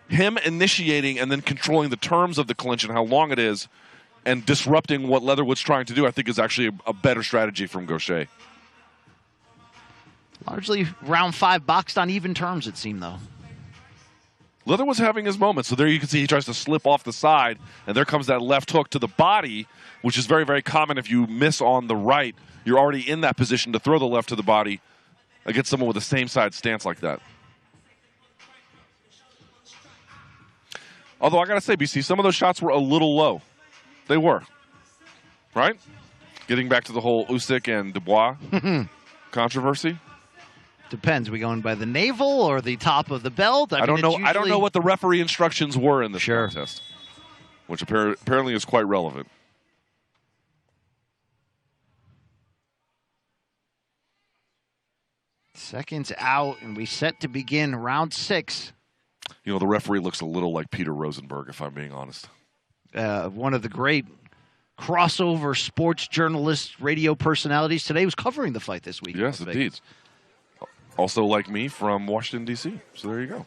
Him initiating and then controlling the terms of the clinch and how long it is and disrupting what Leatherwood's trying to do, I think is actually a better strategy from Gausha. Largely round 5 boxed on even terms, it seemed, though. Leatherwood's having his moment. So there you can see he tries to slip off the side, and there comes that left hook to the body, which is very, very common. If you miss on the right, you're already in that position to throw the left to the body against someone with the same side stance like that. Although I got to say, BC, some of those shots were a little low. They were. Right? Getting back to the whole Usyk and Dubois controversy. Depends. We going by the navel or the top of the belt? I don't know. I don't know what the referee instructions were in this contest, which apparently is quite relevant. Seconds out, and we set to begin round 6. You know, the referee looks a little like Peter Rosenberg, if I'm being honest. One of the great crossover sports journalists, radio personalities today was covering the fight this week. Yes, indeed. Also like me from Washington, D.C. So there you go.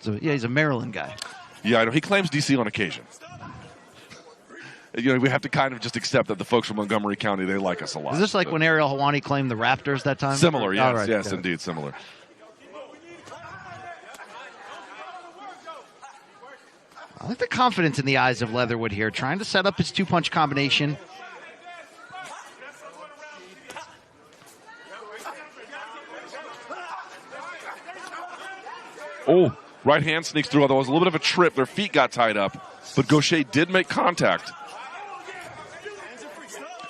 So, yeah, he's a Maryland guy. Yeah, I know. He claims D.C. on occasion. You know, we have to kind of just accept that the folks from Montgomery County, they like us a lot. Is this like when Ariel Helwani claimed the Raptors that time? Similar, yes. Right, yes, indeed, similar. I like the confidence in the eyes of Leatherwood here, trying to set up his 2-punch combination. Oh, right hand sneaks through. Although it was a little bit of a trip. Their feet got tied up. But Gausha did make contact.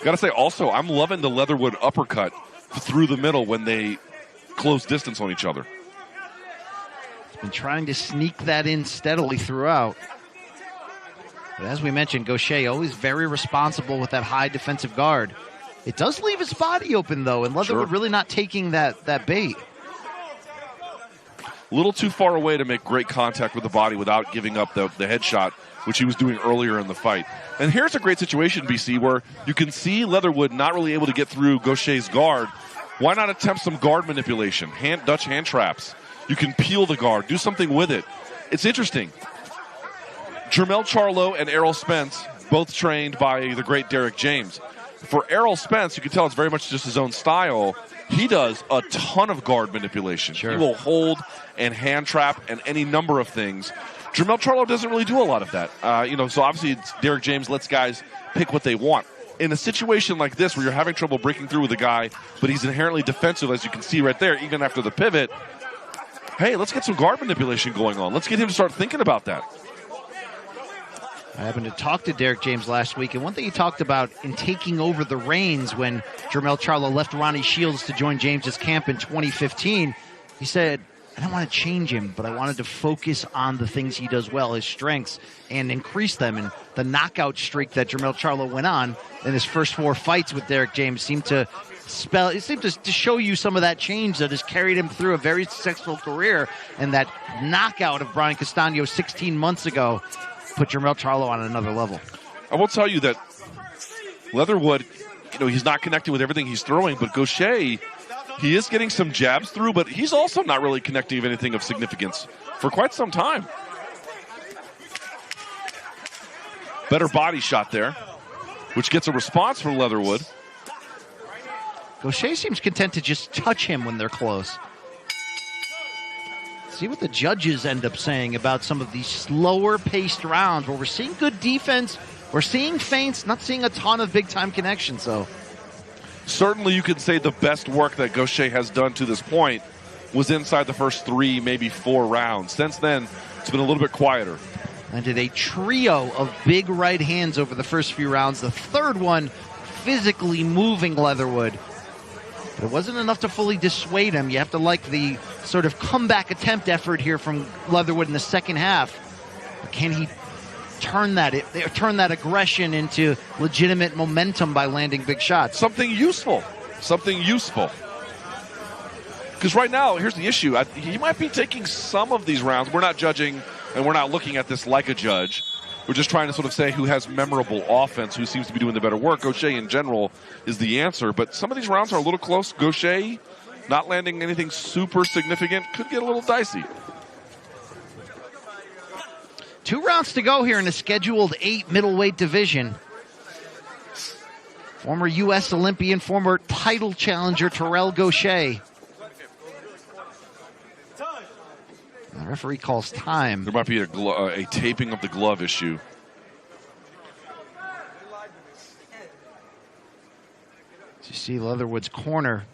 Got to say, also, I'm loving the Leatherwood uppercut through the middle when they close distance on each other. He's been trying to sneak that in steadily throughout. But as we mentioned, Gausha always very responsible with that high defensive guard. It does leave his body open, though, and Leatherwood really not taking that bait. A little too far away to make great contact with the body without giving up the headshot, which he was doing earlier in the fight. And here's a great situation, BC, where you can see Leatherwood not really able to get through Gausha's guard. Why not attempt some guard manipulation, Dutch hand traps? You can peel the guard, do something with it. It's interesting. Jermell Charlo and Errol Spence, both trained by the great Derek James. For Errol Spence, you can tell it's very much just his own style. He does a ton of guard manipulation. Sure. He will hold and hand trap and any number of things. Jermell Charlo doesn't really do a lot of that. So obviously Derek James lets guys pick what they want. In a situation like this where you're having trouble breaking through with a guy, but he's inherently defensive, as you can see right there, even after the pivot, hey, let's get some guard manipulation going on. Let's get him to start thinking about that. I happened to talk to Derek James last week, and one thing he talked about in taking over the reins when Jermell Charlo left Ronnie Shields to join James's camp in 2015, he said, I don't want to change him, but I wanted to focus on the things he does well, his strengths, and increase them. And the knockout streak that Jermell Charlo went on in his first 4 fights with Derek James seemed to show you some of that change that has carried him through a very successful career. And that knockout of Brian Castano 16 months ago put Jermell Charlo on another level. I will tell you that Leatherwood, he's not connecting with everything he's throwing, but Gausha, he is getting some jabs through, but he's also not really connecting with anything of significance for quite some time. Better body shot there, which gets a response from Leatherwood. Gausha seems content to just touch him when they're close. See what the judges end up saying about some of these slower-paced rounds where we're seeing good defense, we're seeing feints, not seeing a ton of big-time connections. So certainly you could say the best work that Gausha has done to this point was inside the first 3, maybe 4 rounds. Since then, it's been a little bit quieter. And did a trio of big right hands over the first few rounds. The third one physically moving Leatherwood. But it wasn't enough to fully dissuade him. You have to like the sort of comeback attempt effort here from Leatherwood in the second half. But can he turn that aggression into legitimate momentum by landing big shots? Something useful. Something useful. Because right now, here's the issue. He might be taking some of these rounds. We're not judging, and we're not looking at this like a judge. We're just trying to sort of say who has memorable offense, who seems to be doing the better work. Gausha, in general, is the answer. But some of these rounds are a little close. Gausha not landing anything super significant could get a little dicey. 2 rounds to go here in the scheduled 8 middleweight division. Former U.S. Olympian, former title challenger Terrell Gausha. The referee calls time. There might be a taping of the glove issue. You see Leatherwood's corner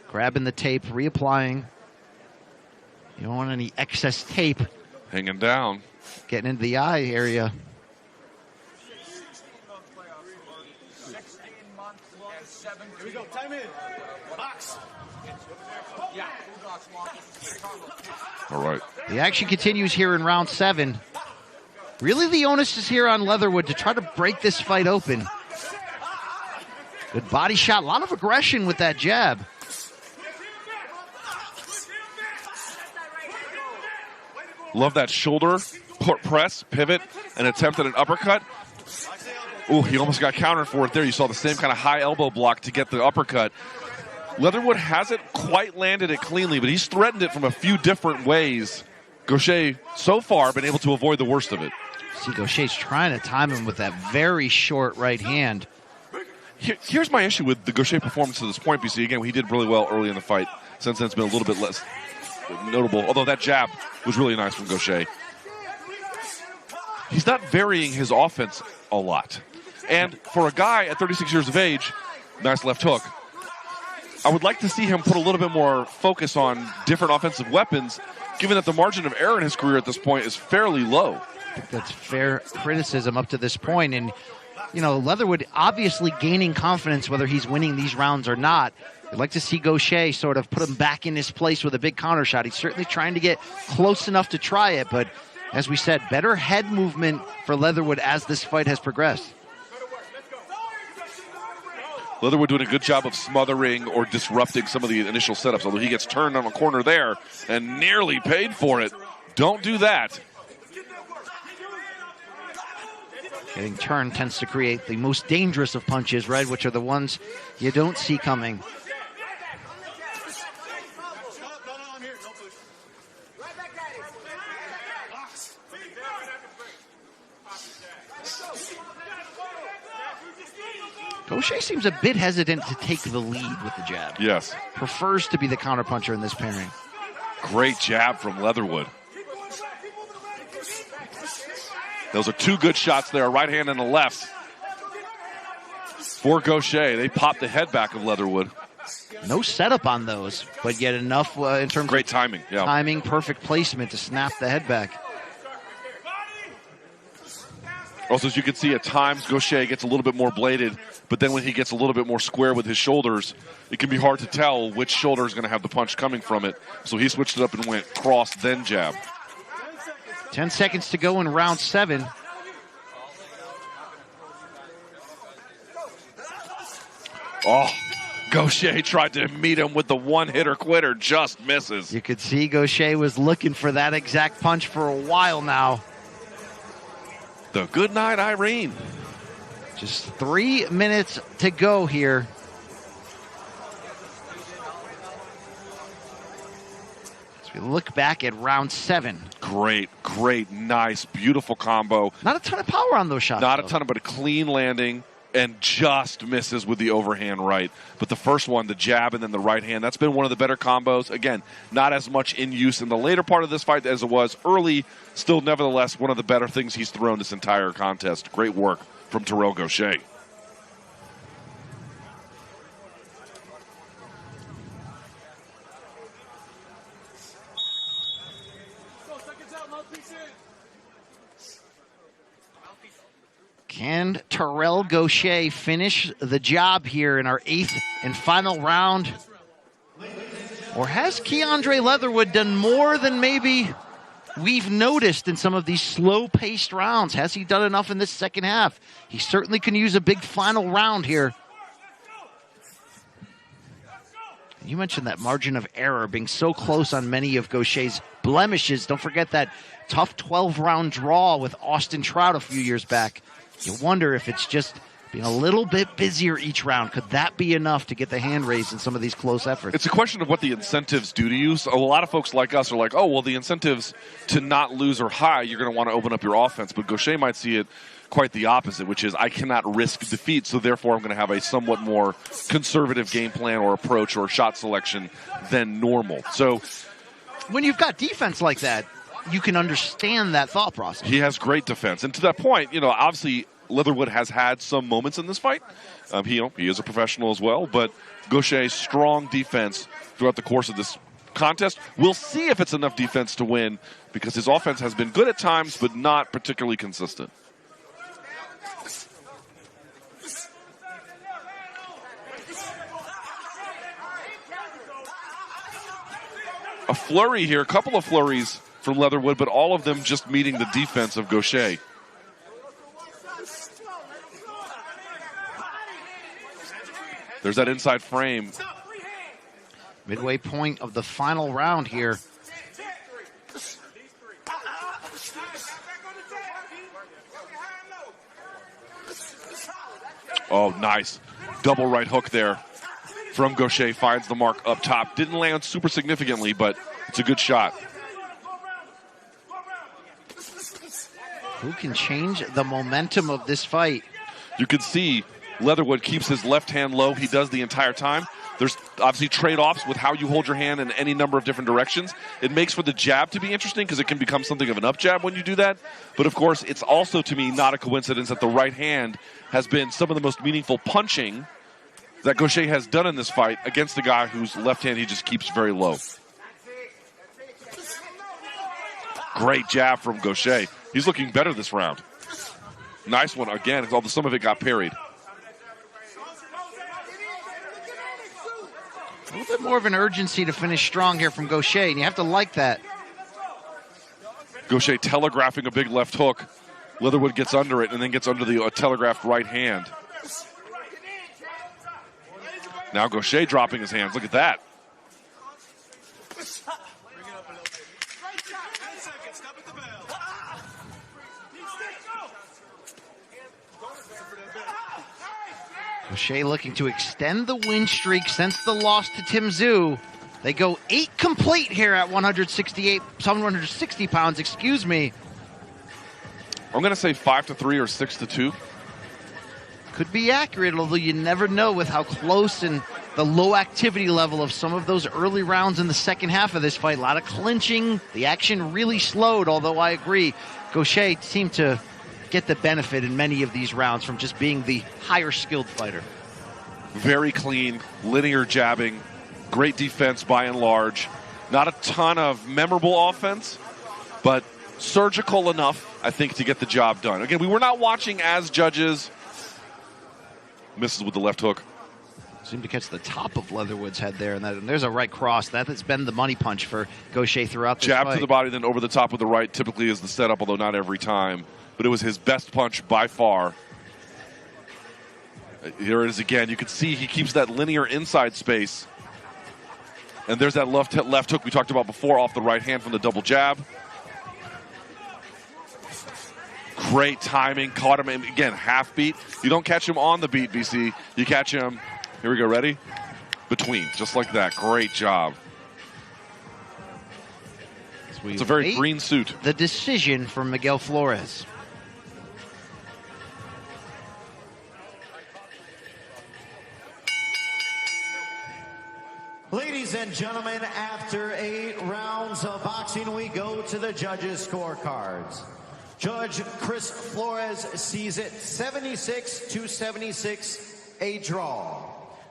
grabbing the tape, reapplying. You don't want any excess tape hanging down, getting into the eye area. Here we go. Time in. Box. Yeah. All right. The action continues here in round 7. Really, the onus is here on Leatherwood to try to break this fight open. Good body shot, a lot of aggression with that jab. Love that shoulder press, pivot, and attempt at an uppercut. Ooh, he almost got countered for it there. You saw the same kind of high elbow block to get the uppercut. Leatherwood hasn't quite landed it cleanly, but he's threatened it from a few different ways. Gausha, so far, been able to avoid the worst of it. See, Gausha's trying to time him with that very short right hand. Here's my issue with the Gausha performance to this point, BC. Again, he did really well early in the fight. Since then, it's been a little bit less notable, although that jab was really nice from Gausha. He's not varying his offense a lot. And for a guy at 36 years of age, nice left hook, I would like to see him put a little bit more focus on different offensive weapons, given that the margin of error in his career at this point is fairly low. I think that's fair criticism up to this point. And, you know, Leatherwood obviously gaining confidence whether he's winning these rounds or not. I'd like to see Gausha sort of put him back in his place with a big counter shot. He's certainly trying to get close enough to try it, but as we said, better head movement for Leatherwood as this fight has progressed. Leatherwood doing a good job of smothering or disrupting some of the initial setups, although he gets turned on a corner there and nearly paid for it. Don't do that. Getting turned tends to create the most dangerous of punches, right, which are the ones you don't see coming. Gausha seems a bit hesitant to take the lead with the jab. Yes. Prefers to be the counterpuncher in this pairing. Great jab from Leatherwood. Those are 2 good shots there, a right hand and a left. For Gausha, they popped the head back of Leatherwood. No setup on those, but yet enough in terms great of timing. Yeah. Timing, perfect placement to snap the head back. Also, as you can see, at times Gausha gets a little bit more bladed, but then when he gets a little bit more square with his shoulders, it can be hard to tell which shoulder is going to have the punch coming from it. So he switched it up and went cross, then jab. 10 seconds to go in round 7. Oh, Gausha tried to meet him with the one-hitter quitter, just misses. You could see Gausha was looking for that exact punch for a while now. The good night, Irene. Just 3 minutes to go here. As we look back at round 7. Great, nice, beautiful combo. Not a ton of power on those shots. Not a ton, but a clean landing and just misses with the overhand right. But the first one, the jab and then the right hand, that's been one of the better combos. Again, not as much in use in the later part of this fight as it was early. Still, nevertheless, one of the better things he's thrown this entire contest. Great work from Terrell Gausha. Can Terrell Gausha finish the job here in our 8th and final round? Or has Keandre Leatherwood done more than maybe we've noticed in some of these slow-paced rounds? Has he done enough in this second half? He certainly can use a big final round here. You mentioned that margin of error being so close on many of Gausha's blemishes. Don't forget that tough 12-round draw with Austin Trout a few years back. You wonder if it's just being a little bit busier each round. Could that be enough to get the hand raised in some of these close efforts? It's a question of what the incentives do to you. So a lot of folks like us are like, oh, well, the incentives to not lose are high. You're going to want to open up your offense. But Gausha might see it quite the opposite, which is I cannot risk defeat, so therefore I'm going to have a somewhat more conservative game plan or approach or shot selection than normal. So when you've got defense like that, you can understand that thought process. He has great defense. And to that point, you know, obviously Leatherwood has had some moments in this fight. He is a professional as well, but Gausha's strong defense throughout the course of this contest. We'll see if it's enough defense to win, because his offense has been good at times, but not particularly consistent. A flurry here, a couple of flurries from Leatherwood, but all of them just meeting the defense of Gausha. There's that inside frame. Midway point of the final round here. Oh, nice. Double right hook there from Gausha. Finds the mark up top. Didn't land super significantly, but it's a good shot. Who can change the momentum of this fight? You can see Leatherwood keeps his left hand low. He does the entire time. There's obviously trade-offs with how you hold your hand in any number of different directions. It makes for the jab to be interesting because it can become something of an up jab when you do that. But of course, it's also, to me, not a coincidence that the right hand has been some of the most meaningful punching that Gausha has done in this fight against a guy whose left hand he just keeps very low. Great jab from Gausha. He's looking better this round. Nice one again, although some of it got parried. A little bit more of an urgency to finish strong here from Gausha, and you have to like that. Gausha telegraphing a big left hook. Leatherwood gets under it and then gets under the telegraphed right hand. Now Gausha dropping his hands. Look at that. Gausha looking to extend the win streak since the loss to Tim Tszyu. They go 8 complete here at 160 pounds, excuse me. I'm going to say 5-3 or 6-2. Could be accurate, although you never know with how close and the low activity level of some of those early rounds in the second half of this fight. A lot of clinching. The action really slowed, although I agree, Gausha seemed to get the benefit in many of these rounds from just being the higher skilled fighter. Very clean, linear jabbing, great defense by and large. Not a ton of memorable offense, but surgical enough, I think, to get the job done. Again, we were not watching as judges. Misses with the left hook. Seemed to catch the top of Leatherwood's head there, and there's a right cross. That has been the money punch for Gausha throughout this Jab fight. to the body, then over the top with the right typically is the setup, although not every time. But it was his best punch by far. Here it is again. You can see he keeps that linear inside space. And there's that left hook we talked about before off the right hand from the double jab. Great timing. Caught him, again, half beat. You don't catch him on the beat, BC. You catch him, here we go, ready? Between, just like that. Great job. It's a very green suit. The decision from Miguel Flores. Ladies and gentlemen, after 8 rounds of boxing, we go to the judges' scorecards. Judge Chris Flores sees it 76-76, a draw.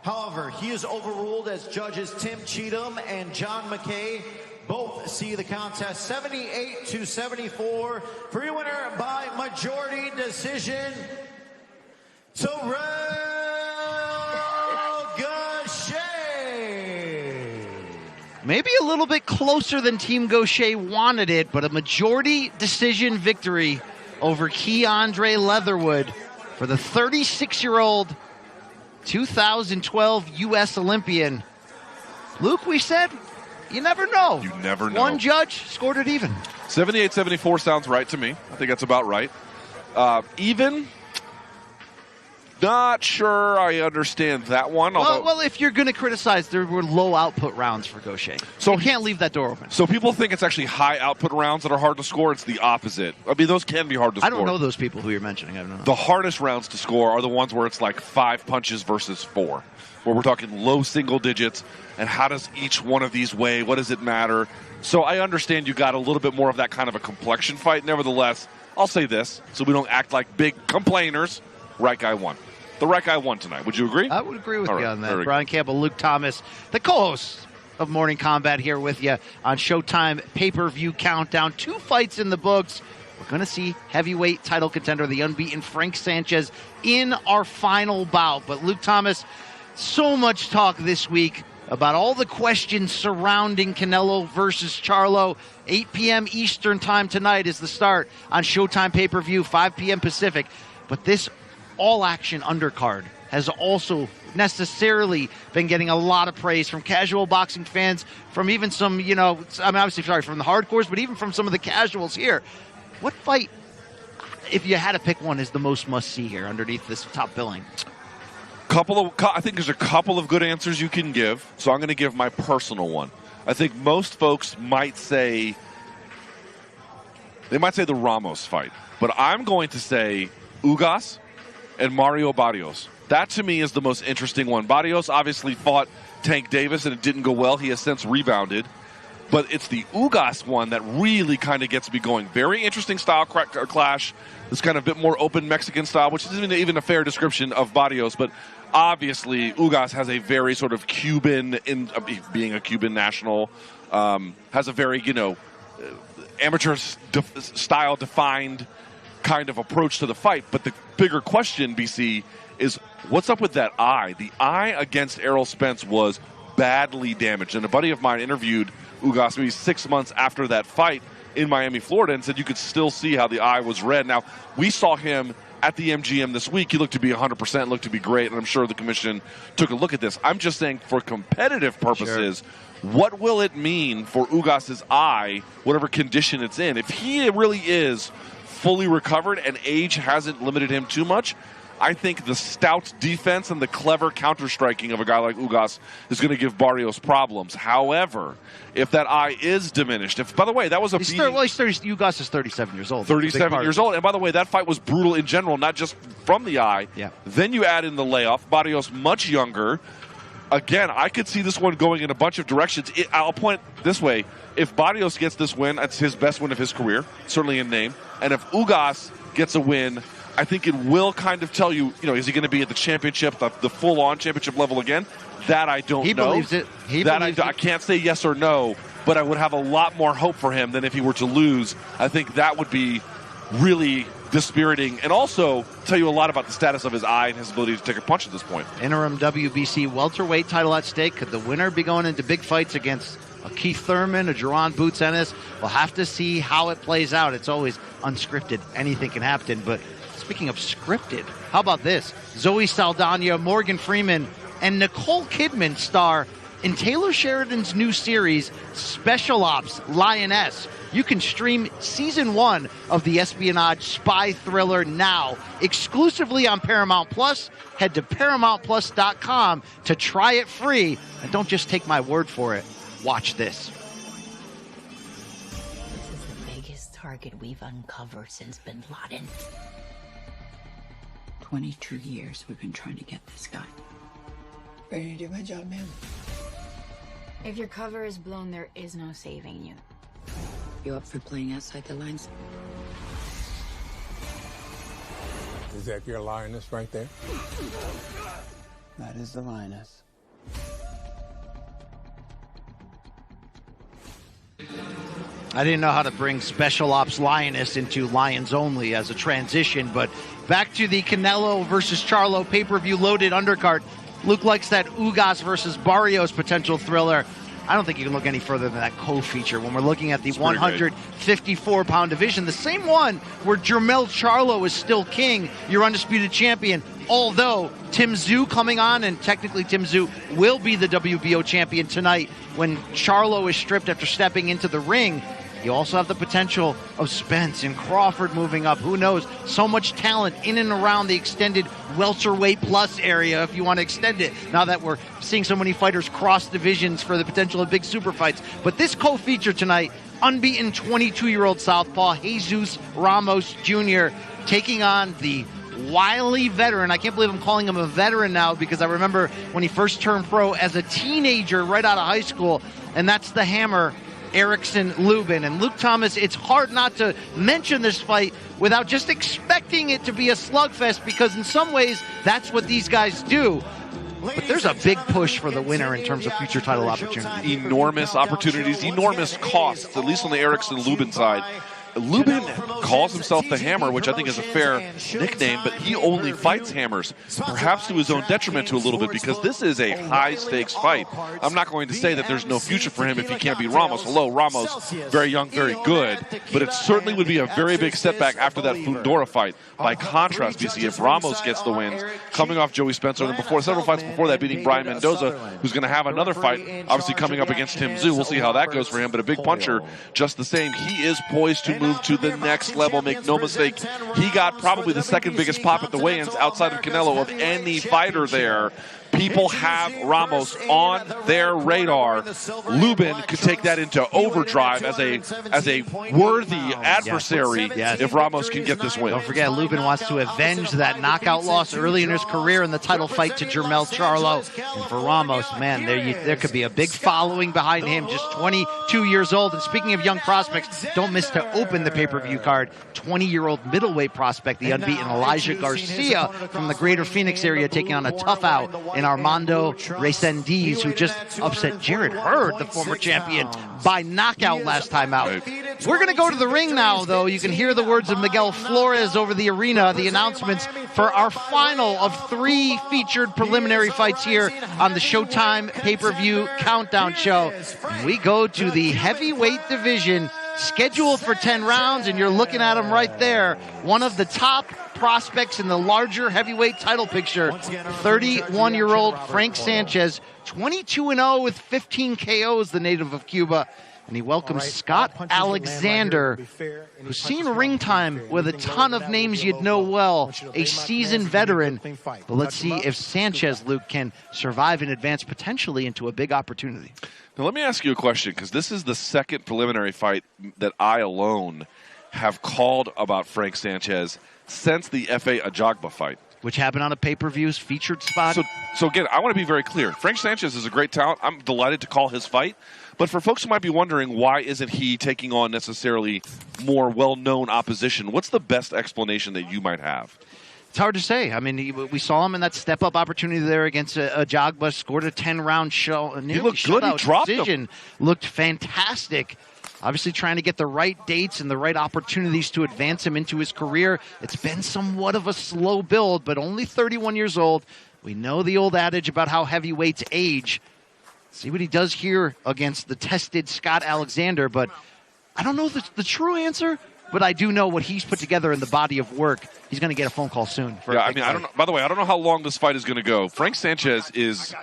However, he is overruled as judges Tim Cheatham and John McKay both see the contest 78-74 for your winner by majority decision, Terrell Gausha. Maybe a little bit closer than Team Gausha wanted it, but a majority decision victory over Keandre Leatherwood for the 36-year-old 2012 U.S. Olympian. Luke, we said, you never know. You never know. One judge scored it even. 78-74 sounds right to me. I think that's about right. Even, not sure I understand that one. Well, if you're going to criticize, there were low output rounds for Gausha. So you can't leave that door open. So people think it's actually high output rounds that are hard to score. It's the opposite. I mean, those can be hard to score. I don't know those people who you're mentioning. I don't know. The hardest rounds to score are the ones where it's like 5 punches versus 4, where we're talking low single digits. And how does each one of these weigh? What does it matter? So I understand you got a little bit more of that kind of a complexion fight. Nevertheless, I'll say this, so we don't act like big complainers. Right guy won. The right guy won tonight. Would you agree? I would agree with you on that. Brian Campbell, Luke Thomas, the co-host of Morning Combat here with you on Showtime Pay-Per-View Countdown. 2 fights in the books. We're going to see heavyweight title contender, the unbeaten Frank Sanchez, in our final bout. But Luke Thomas, so much talk this week about all the questions surrounding Canelo versus Charlo. 8 p.m. Eastern time tonight is the start on Showtime Pay-Per-View, 5 p.m. Pacific. But this all-action undercard has also necessarily been getting a lot of praise from casual boxing fans, from even some, obviously, from the hardcores, but even from some of the casuals here. What fight, if you had to pick one, is the most must-see here underneath this top billing? I think there's a couple of good answers you can give, so I'm going to give my personal one. I think most folks might say the Ramos fight, but I'm going to say Ugas and Mario Barrios. That, to me, is the most interesting one. Barrios obviously fought Tank Davis, and it didn't go well. He has since rebounded. But it's the Ugas one that really kind of gets me going. Very interesting style clash. This kind of bit more open Mexican style, which isn't even a fair description of Barrios. But obviously, Ugas has a very sort of Cuban, being a Cuban national, has a very, amateur style defined kind of approach to the fight. But the bigger question, BC, is what's up with that eye? The eye against Errol Spence was badly damaged. And a buddy of mine interviewed Ugas maybe 6 months after that fight in Miami, Florida, and said you could still see how the eye was red. Now, we saw him at the MGM this week. He looked to be 100%, looked to be great, and I'm sure the commission took a look at this. I'm just saying, for competitive purposes, what will it mean for Ugas's eye, whatever condition it's in? If he really is fully recovered and age hasn't limited him too much, I think the stout defense and the clever counter-striking of a guy like Ugas is going to give Barrios problems. However, if that eye is diminished, by the way, that was a beating. Ugas is 37 years old. 37 years old. And by the way, that fight was brutal in general, not just from the eye. Yeah. Then you add in the layoff. Barrios much younger. Again, I could see this one going in a bunch of directions. I'll point this way. If Barrios gets this win, that's his best win of his career, certainly in name. And if Ugas gets a win, I think it will kind of tell you, is he going to be at the championship, the full-on championship level again? That I don't know. He believes it. I can't say yes or no, but I would have a lot more hope for him than if he were to lose. I think that would be really dispiriting, and also tell you a lot about the status of his eye and his ability to take a punch at this point. Interim WBC welterweight title at stake. Could the winner be going into big fights against a Keith Thurman, a Jerron Boots Ennis? We'll have to see how it plays out. It's always unscripted. Anything can happen, but speaking of scripted, how about this? Zoe Saldana, Morgan Freeman, and Nicole Kidman star in Taylor Sheridan's new series, Special Ops Lioness. You can stream Season 1 of the espionage spy thriller now, exclusively on Paramount+. Head to ParamountPlus.com to try it free. And don't just take my word for it. Watch this. This is the biggest target we've uncovered since Bin Laden. 22 years we've been trying to get this guy. Ready to do my job, ma'am? If your cover is blown, there is no saving you. You up for playing outside the lines? Is that your lioness right there? That is the lioness. I didn't know how to bring Special Ops Lioness into Lions Only as a transition, but back to the Canelo versus Charlo pay-per-view loaded undercard. Luke likes that Ugas versus Barrios potential thriller. I don't think you can look any further than that co-feature when we're looking at the 154-pound division, the same one where Jermell Charlo is still king, your undisputed champion, although Tim Tszyu coming on, and technically Tim Tszyu will be the WBO champion tonight when Charlo is stripped after stepping into the ring. You also have the potential of Spence and Crawford moving up. Who knows? So much talent in and around the extended welterweight plus area, if you want to extend it, now that we're seeing so many fighters cross divisions for the potential of big super fights. But this co-feature tonight, unbeaten 22-year-old southpaw Jesus Ramos Jr. taking on the wily veteran. I can't believe I'm calling him a veteran now, because I remember when he first turned pro as a teenager right out of high school, and that's the Hammer, Erickson Lubin. And Luke Thomas, it's hard not to mention this fight without just expecting it to be a slugfest, because in some ways that's what these guys do. But there's a big push for the winner in terms of future title opportunities. Enormous opportunities, enormous costs, at least on the Erickson Lubin side. Lubin calls himself the Hammer, which I think is a fair nickname, but he only fights hammers, perhaps to his own detriment to a little bit, because this is a high-stakes fight. I'm not going to say that there's no future for him if he can't beat Ramos. Hello, Ramos, very young, very good, but it certainly would be a very big setback after that Fundora fight. By contrast, BC, if Ramos gets the wins, coming off Joey Spencer, and before several fights before that, beating Brian Mendoza, who's going to have another fight, obviously coming up against Tim Tszyu. We'll see how that goes for him, but a big puncher just the same. He is poised to move to the next level. Make no mistake, he got probably the second biggest pop at the weigh-ins outside of Canelo of any fighter there. People have Ramos on their radar. Lubin could take that into overdrive as a worthy adversary if Ramos can get this win. Don't forget, Lubin wants to avenge that knockout loss early in his career in the title fight to Jermell Charlo. And for Ramos, man, there could be a big following behind him, just 22 years old. And speaking of young prospects, don't miss to open the pay-per-view card, 20-year-old middleweight prospect, the unbeaten Elijah Garcia from the greater Phoenix area, taking on a tough out in Armando Resendiz, who just upset Jared Hurd, the former champion, by knockout last time out. We're going to go to the ring now, though. You can hear the words of Miguel Flores over the arena, the announcements for our final of 3 featured preliminary fights here on the Showtime pay-per-view countdown show. And we go to the heavyweight division, scheduled for 10 rounds, and you're looking at him right there. One of the top prospects in the larger heavyweight title picture, 31-year-old Frank Sanchez, 22-0 with 15 KOs, the native of Cuba. And he welcomes Scott Alexander, who's seen ring time with a ton of names you'd know well, a seasoned veteran. But let's see if Sanchez, Luke, can survive and advance potentially into a big opportunity. Now, let me ask you a question, because this is the second preliminary fight that I alone have called about Frank Sanchez since the F.A. Ajagba fight, which happened on a pay-per-view's featured spot. So again, I want to be very clear. Frank Sanchez is a great talent. I'm delighted to call his fight. But for folks who might be wondering, why isn't he taking on necessarily more well-known opposition? What's the best explanation that you might have? It's hard to say. I mean, we saw him in that step-up opportunity there against Ajagba, scored a 10-round show. He looked good. He dropped him. Looked fantastic. Obviously trying to get the right dates and the right opportunities to advance him into his career. It's been somewhat of a slow build, but only 31 years old. We know the old adage about how heavyweights age. See what he does here against the tested Scott Alexander, but I don't know the true answer, but I do know what he's put together in the body of work. He's going to get a phone call soon. I don't know. By the way, I don't know how long this fight is going to go. Frank Sanchez is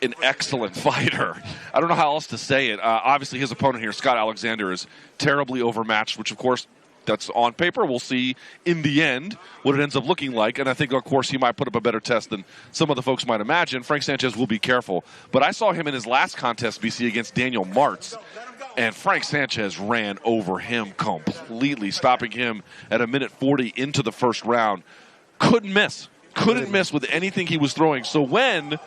an excellent fighter. I don't know how else to say it. Obviously, his opponent here, Scott Alexander, is terribly overmatched, which, of course, that's on paper. We'll see in the end what it ends up looking like. And I think, of course, he might put up a better test than some of the folks might imagine. Frank Sanchez will be careful. But I saw him in his last contest, BC, against Daniel Martz. And Frank Sanchez ran over him completely, stopping him at 1:40 into the first round. Couldn't miss. Couldn't miss with anything he was throwing. So when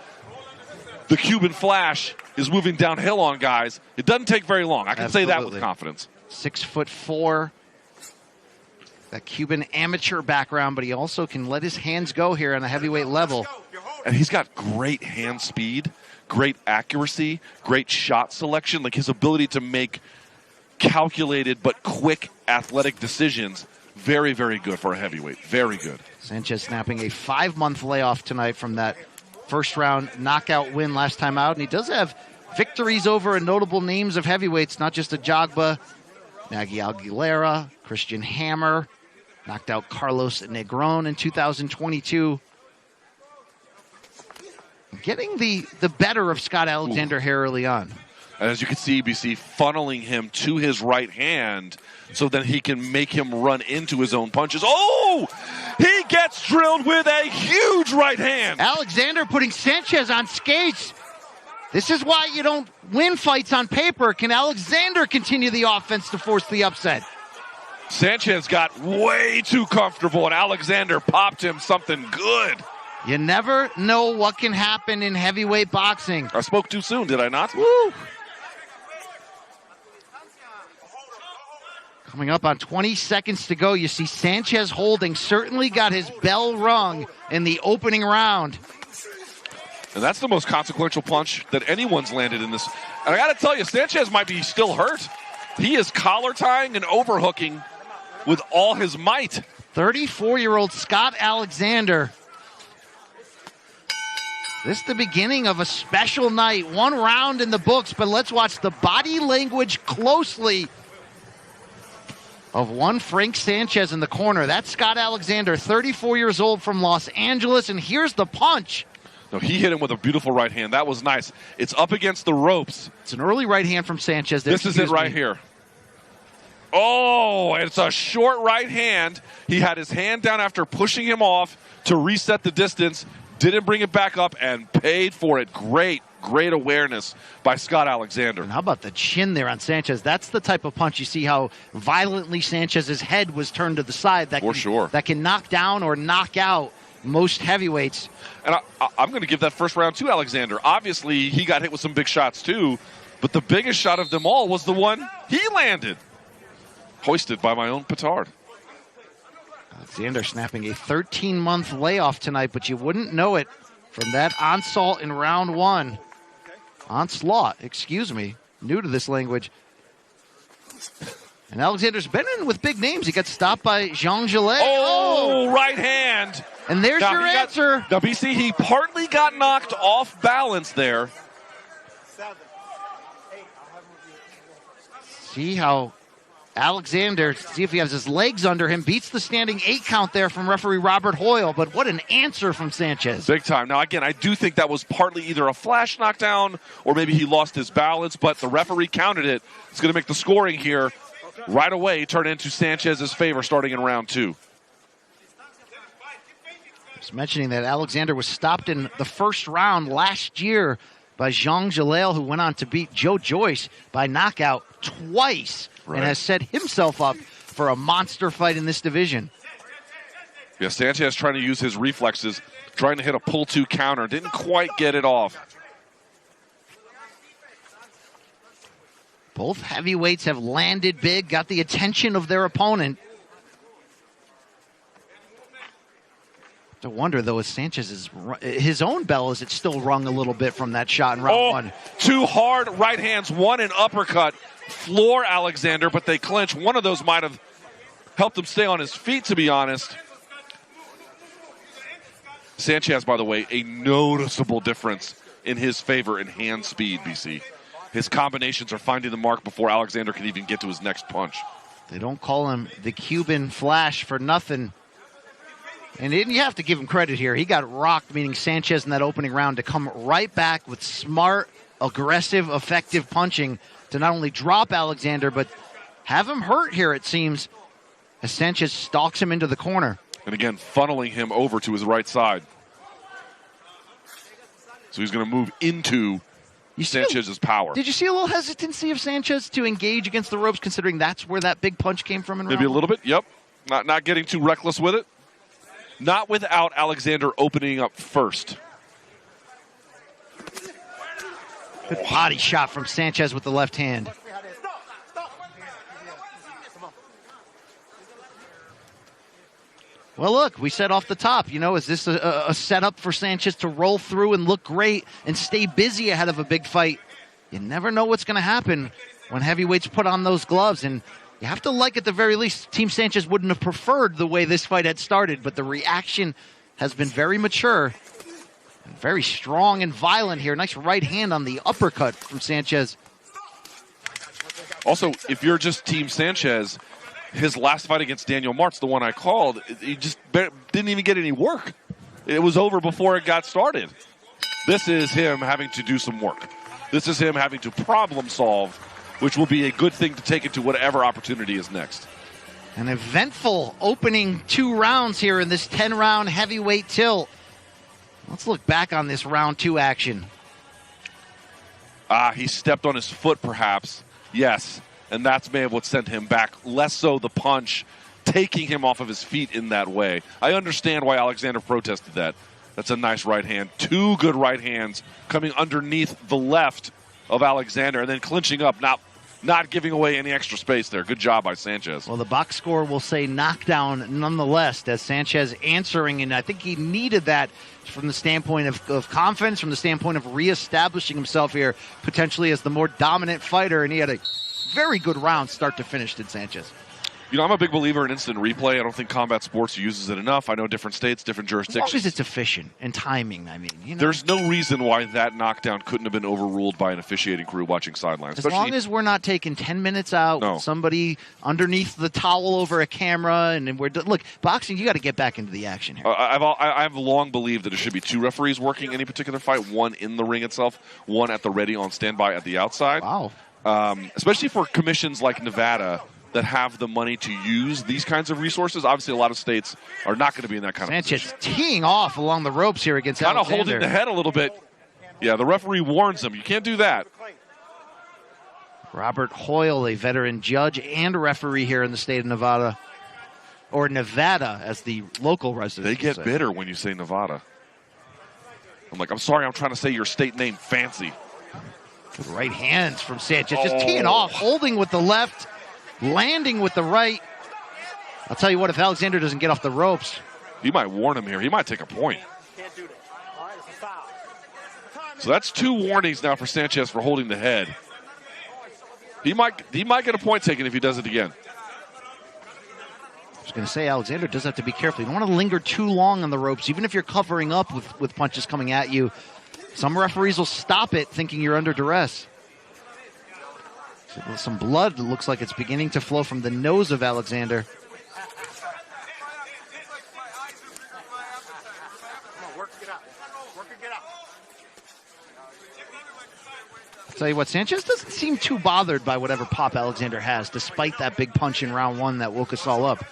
the Cuban Flash is moving downhill on guys, it doesn't take very long. I can say that with confidence. 6'4", that Cuban amateur background, but he also can let his hands go here on a heavyweight level. And he's got great hand speed, great accuracy, great shot selection. Like his ability to make calculated but quick athletic decisions, very, very good for a heavyweight. Very good. Sanchez snapping a 5-month layoff tonight from that first round knockout win last time out. And he does have victories over notable names of heavyweights, not just Ajagba, Maggie Aguilera, Christian Hammer, knocked out Carlos Negron in 2022. Getting the better of Scott Alexander here early on. And as you can see, BC funneling him to his right hand so that he can make him run into his own punches. Oh! He gets drilled with a huge right hand. Alexander putting Sanchez on skates. This is why you don't win fights on paper. Can Alexander continue the offense to force the upset? Sanchez got way too comfortable, and Alexander popped him something good. You never know what can happen in heavyweight boxing. I spoke too soon, did I not? Woo! Coming up on 20 seconds to go, you see Sanchez holding. Certainly got his bell rung in the opening round. And that's the most consequential punch that anyone's landed in this. And I got to tell you, Sanchez might be still hurt. He is collar tying and overhooking with all his might. 34-year-old Scott Alexander. This is the beginning of a special night. One round in the books, but let's watch the body language closely of one Frank Sanchez in the corner. That's Scott Alexander, 34 years old from Los Angeles, and here's the punch. No, he hit him with a beautiful right hand. That was nice. It's up against the ropes. It's an early right hand from Sanchez. This is it right here. Oh, it's a short right hand. He had his hand down after pushing him off to reset the distance, didn't bring it back up, and paid for it. Great awareness by Scott Alexander. And how about the chin there on Sanchez? That's the type of punch. You see how violently Sanchez's head was turned to the side. That can knock down or knock out most heavyweights. And I'm going to give that first round to Alexander. Obviously, he got hit with some big shots too, but the biggest shot of them all was the one he landed. Hoisted by my own petard. Alexander snapping a 13-month layoff tonight, but you wouldn't know it from that onslaught in round one. Onslaught, excuse me. New to this language. And Alexander's been in with big names. He got stopped by Jean Gillet. Oh, right hand. And there's your answer. Now, BC, he partly got knocked off balance there. See how Alexander, see if he has his legs under him, beats the standing 8 count there from referee Robert Hoyle, but what an answer from Sanchez. Big time. Now, again, I do think that was partly either a flash knockdown or maybe he lost his balance, but the referee counted it. It's going to make the scoring here right away turn into Sanchez's favor starting in round 2. Just mentioning that Alexander was stopped in the first round last year by Jean Gillet, who went on to beat Joe Joyce by knockout twice. Right. And has set himself up for a monster fight in this division. Yeah, Sanchez trying to use his reflexes, trying to hit a pull-to counter. Didn't quite get it off. Both heavyweights have landed big, got the attention of their opponent. To wonder, though, is Sanchez's his own bell, is it still rung a little bit from that shot in round one? 2 hard right hands, 1 an uppercut. Floor Alexander, but they clinch. One of those might have helped him stay on his feet, to be honest. Sanchez, by the way, a noticeable difference in his favor in hand speed, BC. His combinations are finding the mark before Alexander can even get to his next punch. They don't call him the Cuban Flash for nothing. And you have to give him credit here. He got rocked, meaning Sanchez in that opening round, to come right back with smart, aggressive, effective punching to not only drop Alexander, but have him hurt here, it seems, as Sanchez stalks him into the corner. And again, funneling him over to his right side. So he's going to move into Sanchez's power. Did you see a little hesitancy of Sanchez to engage against the ropes, considering that's where that big punch came from? Maybe a little bit, yep. Not getting too reckless with it. Not without Alexander opening up first. Good body shot from Sanchez with the left hand. Well, look, we said off the top, is this a setup for Sanchez to roll through and look great and stay busy ahead of a big fight? You never know what's going to happen when heavyweights put on those gloves, and you have to like, at the very least, Team Sanchez wouldn't have preferred the way this fight had started, but the reaction has been very mature, Very strong and violent here. Nice right hand on the uppercut from Sanchez. Also, if you're just Team Sanchez, his last fight against Daniel Martz, the one I called, he just didn't even get any work. It was over before it got started. This is him having to do some work. This is him having to problem solve, which will be a good thing to take into whatever opportunity is next. An eventful opening 2 rounds here in this 10-round heavyweight tilt. Let's look back on this round 2 action. He stepped on his foot, perhaps. Yes, and that's may have what sent him back. Less so the punch taking him off of his feet in that way. I understand why Alexander protested that. That's a nice right hand. 2 good right hands coming underneath the left of Alexander and then clinching up, not giving away any extra space there. Good job by Sanchez. Well, the box score will say knockdown nonetheless, as Sanchez answering, and I think he needed that from the standpoint of confidence, from the standpoint of reestablishing himself here, potentially as the more dominant fighter, and he had a very good round start to finish, did Sanchez. You know, I'm a big believer in instant replay. I don't think combat sports uses it enough. I know different states, different jurisdictions. As long as it's efficient and timing, I mean. You know. There's no reason why that knockdown couldn't have been overruled by an officiating crew watching sidelines. As long as we're not taking 10 minutes out with somebody underneath the towel over a camera, and we're look, boxing, you got to get back into the action here. I've long believed that there should be 2 referees working any particular fight, one in the ring itself, one at the ready on standby at the outside. Wow. Especially for commissions like Nevada that have the money to use these kinds of resources. Obviously, a lot of states are not going to be in that kind of position. Sanchez teeing off along the ropes here against Alexander. Alexander. Kind of holding the head a little bit. Yeah, the referee warns him. You can't do that. Robert Hoyle, a veteran judge and referee here in the state of Nevada. Or Nevada, as the local residents They get bitter when you say Nevada. I'm like, I'm sorry, I'm trying to say your state name fancy. Good right hands from Sanchez. Just teeing off, holding with the left, landing with the right. I'll tell you what, if Alexander doesn't get off the ropes. He might warn him here. He might take a point. So that's 2 warnings now for Sanchez for holding the head. He might get a point taken if he does it again. I was going to say, Alexander does have to be careful. You don't want to linger too long on the ropes, even if you're covering up with punches coming at you. Some referees will stop it thinking you're under duress. So some blood looks like it's beginning to flow from the nose of Alexander. I'll tell you what, Sanchez doesn't seem too bothered by whatever pop Alexander has, despite that big punch in round 1 that woke us all up.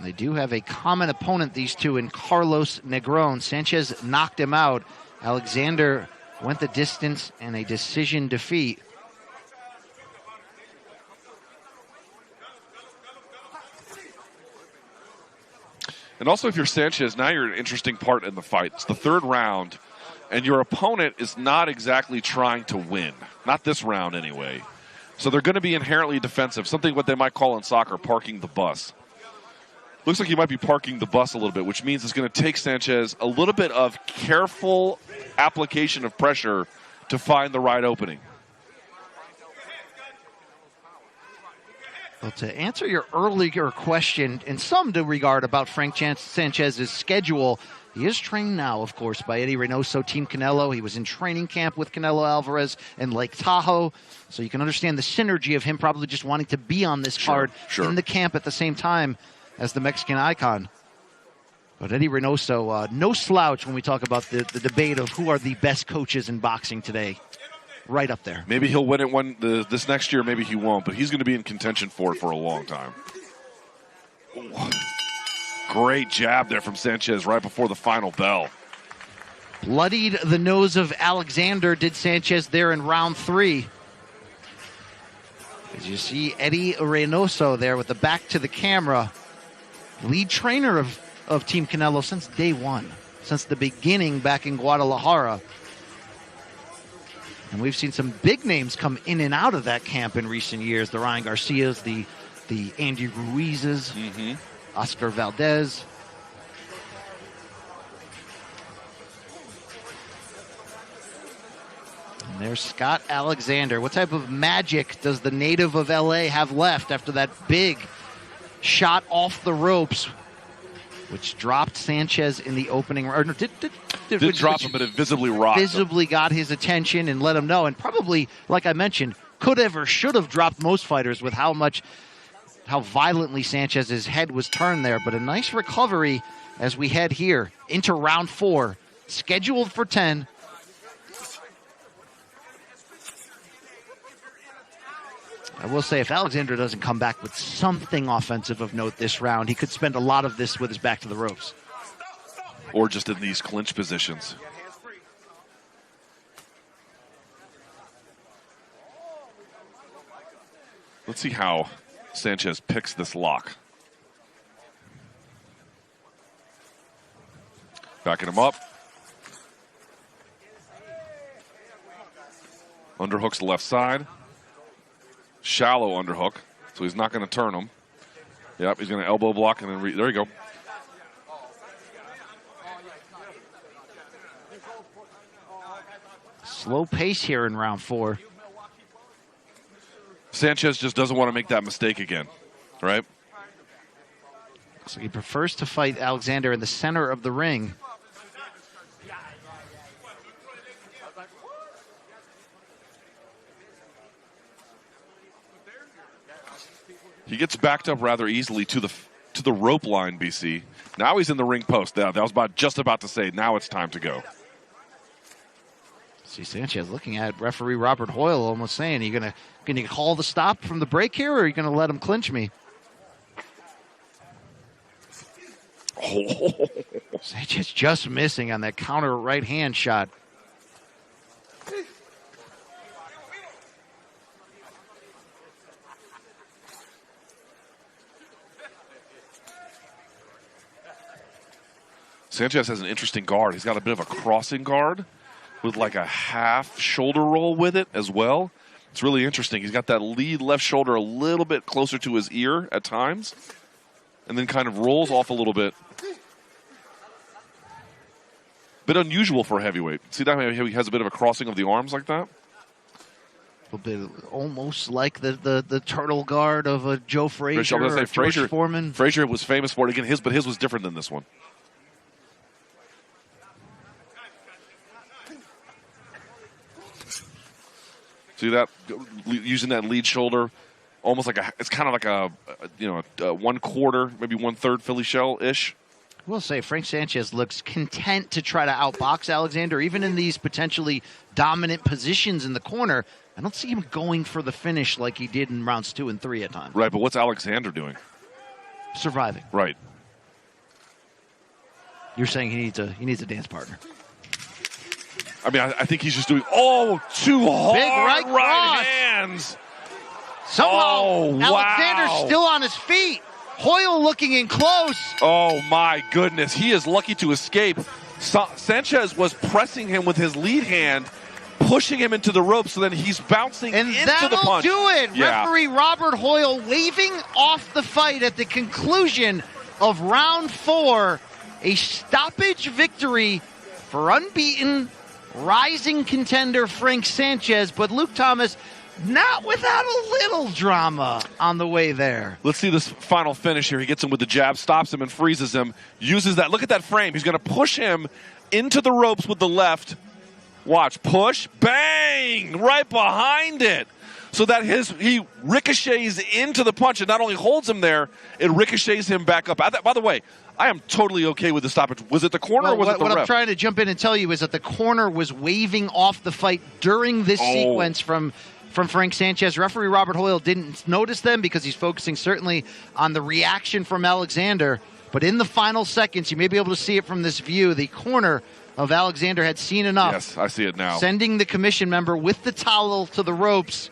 They do have a common opponent, these two, in Carlos Negron. Sanchez knocked him out. Alexander went the distance in a decision defeat. And also, if you're Sanchez, now you're an interesting part in the fight. It's the 3rd round, and your opponent is not exactly trying to win. Not this round, anyway. So they're going to be inherently defensive, something what they might call in soccer parking the bus. Looks like he might be parking the bus a little bit, which means it's going to take Sanchez a little bit of careful application of pressure to find the right opening. Well, to answer your earlier question, in some regard about Frank Sanchez's schedule, he is trained now, of course, by Eddie Reynoso, Team Canelo. He was in training camp with Canelo Alvarez in Lake Tahoe, so you can understand the synergy of him probably just wanting to be on this card in the camp at the same time as the Mexican icon. But Eddie Reynoso, no slouch when we talk about the debate of who are the best coaches in boxing today. Right up there. Maybe he'll win it this next year, maybe he won't, but he's going to be in contention for it for a long time. Ooh. Great jab there from Sanchez right before the final bell. Bloodied the nose of Alexander, did Sanchez there in round 3. As you see Eddie Reynoso there with the back to the camera. Lead trainer of Team Canelo since day 1, since the beginning back in Guadalajara. And we've seen some big names come in and out of that camp in recent years. The Ryan Garcias, the Andy Ruizes, Oscar Valdez. And There's Scott Alexander. What type of magic does the native of LA have left after that big shot off the ropes, which dropped Sanchez in the opening round? Did drop him, but it visibly rocked him. Visibly got his attention and let him know. And probably, like I mentioned, could have or should have dropped most fighters with how violently Sanchez's head was turned there. But a nice recovery as we head here into round 4, scheduled for 10. I will say, if Alexander doesn't come back with something offensive of note this round, he could spend a lot of this with his back to the ropes. Or just in these clinch positions. Let's see how Sanchez picks this lock. Backing him up. Underhooks the left side. Shallow underhook, so he's not going to turn him. Yep, he's going to elbow block and then there you go. Slow pace here in round 4. Sanchez just doesn't want to make that mistake again, right? So he prefers to fight Alexander in the center of the ring. He gets backed up rather easily to the rope line, BC. Now he's in the ring post. Now, that was just about to say, now it's time to go. See Sanchez looking at referee Robert Hoyle, almost saying, "Are you gonna call the stop from the break here, or are you gonna let him clinch me?" Oh. Sanchez just missing on that counter right hand shot. Sanchez has an interesting guard. He's got a bit of a crossing guard with like a half shoulder roll with it as well. It's really interesting. He's got that lead left shoulder a little bit closer to his ear at times and then kind of rolls off a little bit. Bit unusual for a heavyweight. See that he has a bit of a crossing of the arms like that? A little bit almost like the turtle guard of a Joe Frazier or George Foreman. Frazier was famous for it. Again, but his was different than this one. See that? Using that lead shoulder, almost like it's kind of like a 1/4, maybe 1/3 Philly shell-ish. I will say Frank Sanchez looks content to try to outbox Alexander, even in these potentially dominant positions in the corner. I don't see him going for the finish like he did in rounds 2 and 3 at times. Right, but what's Alexander doing? Surviving. Right. You're saying he needs a dance partner. I mean, I think he's just doing, two hard big right hands. Somehow, Alexander's still on his feet. Hoyle looking in close. Oh, my goodness. He is lucky to escape. Sanchez was pressing him with his lead hand, pushing him into the rope, so then he's bouncing into the punch. And that'll do it. Yeah. Referee Robert Hoyle waving off the fight at the conclusion of round 4. A stoppage victory for unbeaten rising contender Frank Sanchez, but Luke Thomas not without a little drama on the way there. Let's see this final finish here. He gets him with the jab, stops him and freezes him, uses that. Look at that frame. He's going to push him into the ropes with the left. Watch, push, bang, right behind it. So that he ricochets into the punch and not only holds him there, it ricochets him back up. By the way, I am totally okay with the stoppage. Was it the corner or was it the ref? What I'm trying to jump in and tell you is that the corner was waving off the fight during this sequence from Frank Sanchez. Referee Robert Hoyle didn't notice them because he's focusing certainly on the reaction from Alexander. But in the final seconds, you may be able to see it from this view, the corner of Alexander had seen enough. Yes, I see it now. Sending the commission member with the towel to the ropes.